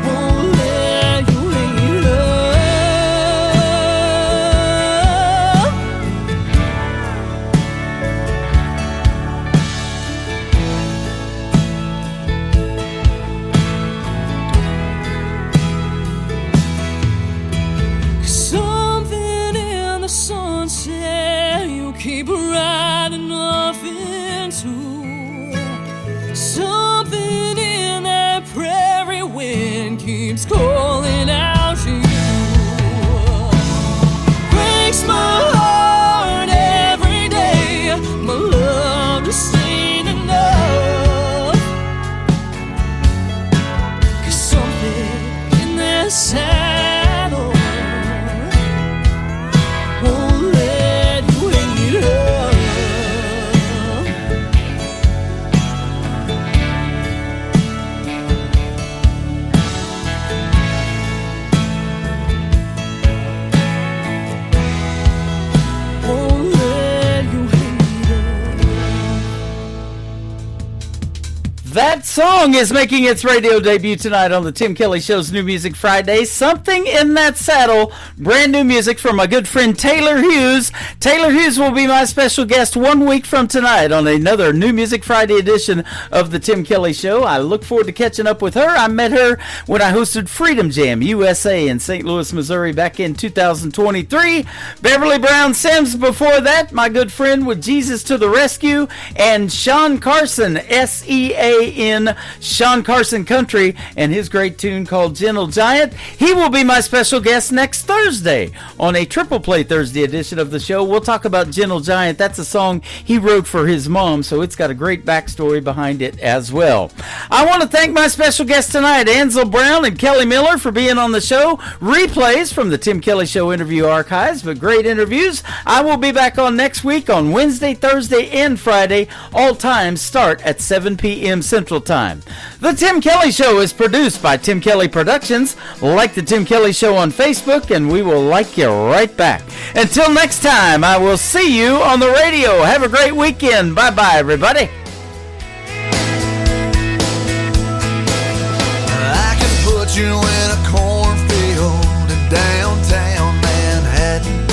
Won't let you hang up. Something in the sunset you keep riding off into. Something in that prairie wind keeps calling out to you. Breaks my heart every day. My love just ain't enough. 'Cause something in that saddle won't let you hang it up. Won't let you hang it up. That song is making its radio debut tonight on the Tim Kelly Show's New Music Friday. Something in That Saddle. Brand new music from my good friend Taylor Hughes. Taylor Hughes will be my special guest 1 week from tonight on another New Music Friday edition of the Tim Kelly Show. I look forward to catching up with her. I met her when I hosted Freedom Jam USA in St. Louis, Missouri back in 2023. Beverly Brown Sims before that, my good friend with Jesus to the Rescue, and Sean Carson, SEAN, Sean Carson Country, and his great tune called Gentle Giant. He will be my special guest next Thursday on a Triple Play Thursday edition of the show. We'll talk about Gentle Giant. That's a song he wrote for his mom, so it's got a great backstory behind it as well. I want to thank my special guests tonight, Ansel Brown and Kelly Miller, for being on the show. Replays from the Tim Kelly Show interview archives, but great interviews. I will be back on next week on Wednesday, Thursday, and Friday. All times start at 7 p.m. Central Time. The Tim Kelly Show is produced by Tim Kelly Productions. Like the Tim Kelly Show on Facebook, and we will like you right back. Until next time, I will see you on the radio. Have a great weekend. Bye-bye, everybody. I can put you in a cornfield in downtown Manhattan.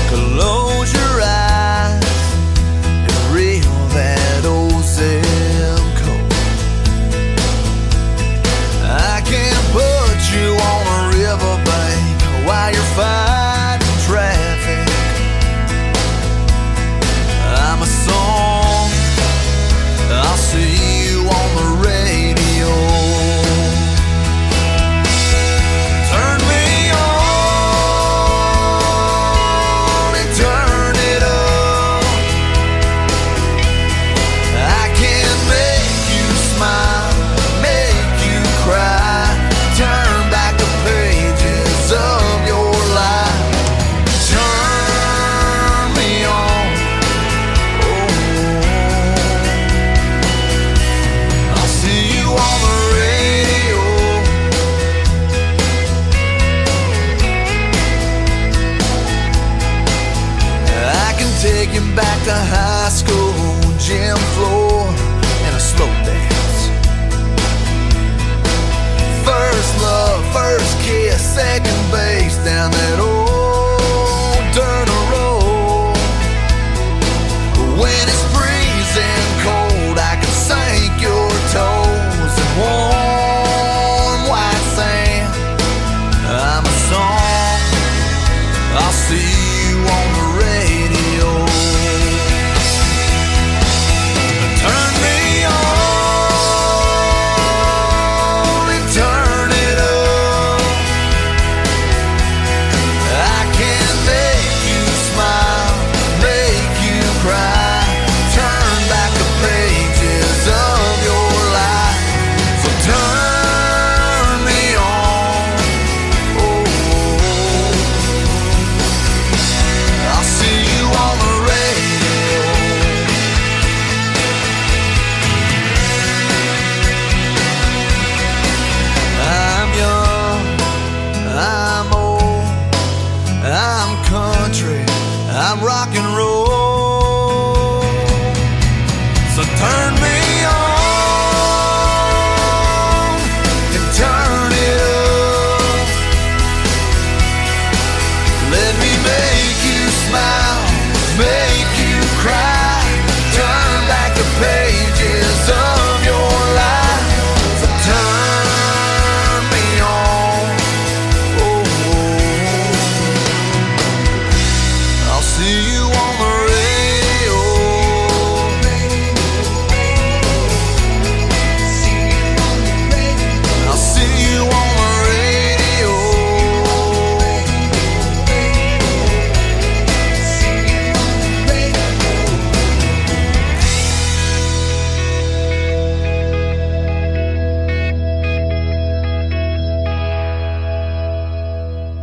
Close your eyes and reel that old zip code. I can put you on a riverbank while you're fighting traffic. I'm a song, I'll see you on the radio. Turn me on and turn it up. I can make you smile, make you cry, turn back the pages of your life. Turn me on, oh, I'll see you on the radio. I can take you back to high school, gym floor, and a slow dance. First love, first kiss, second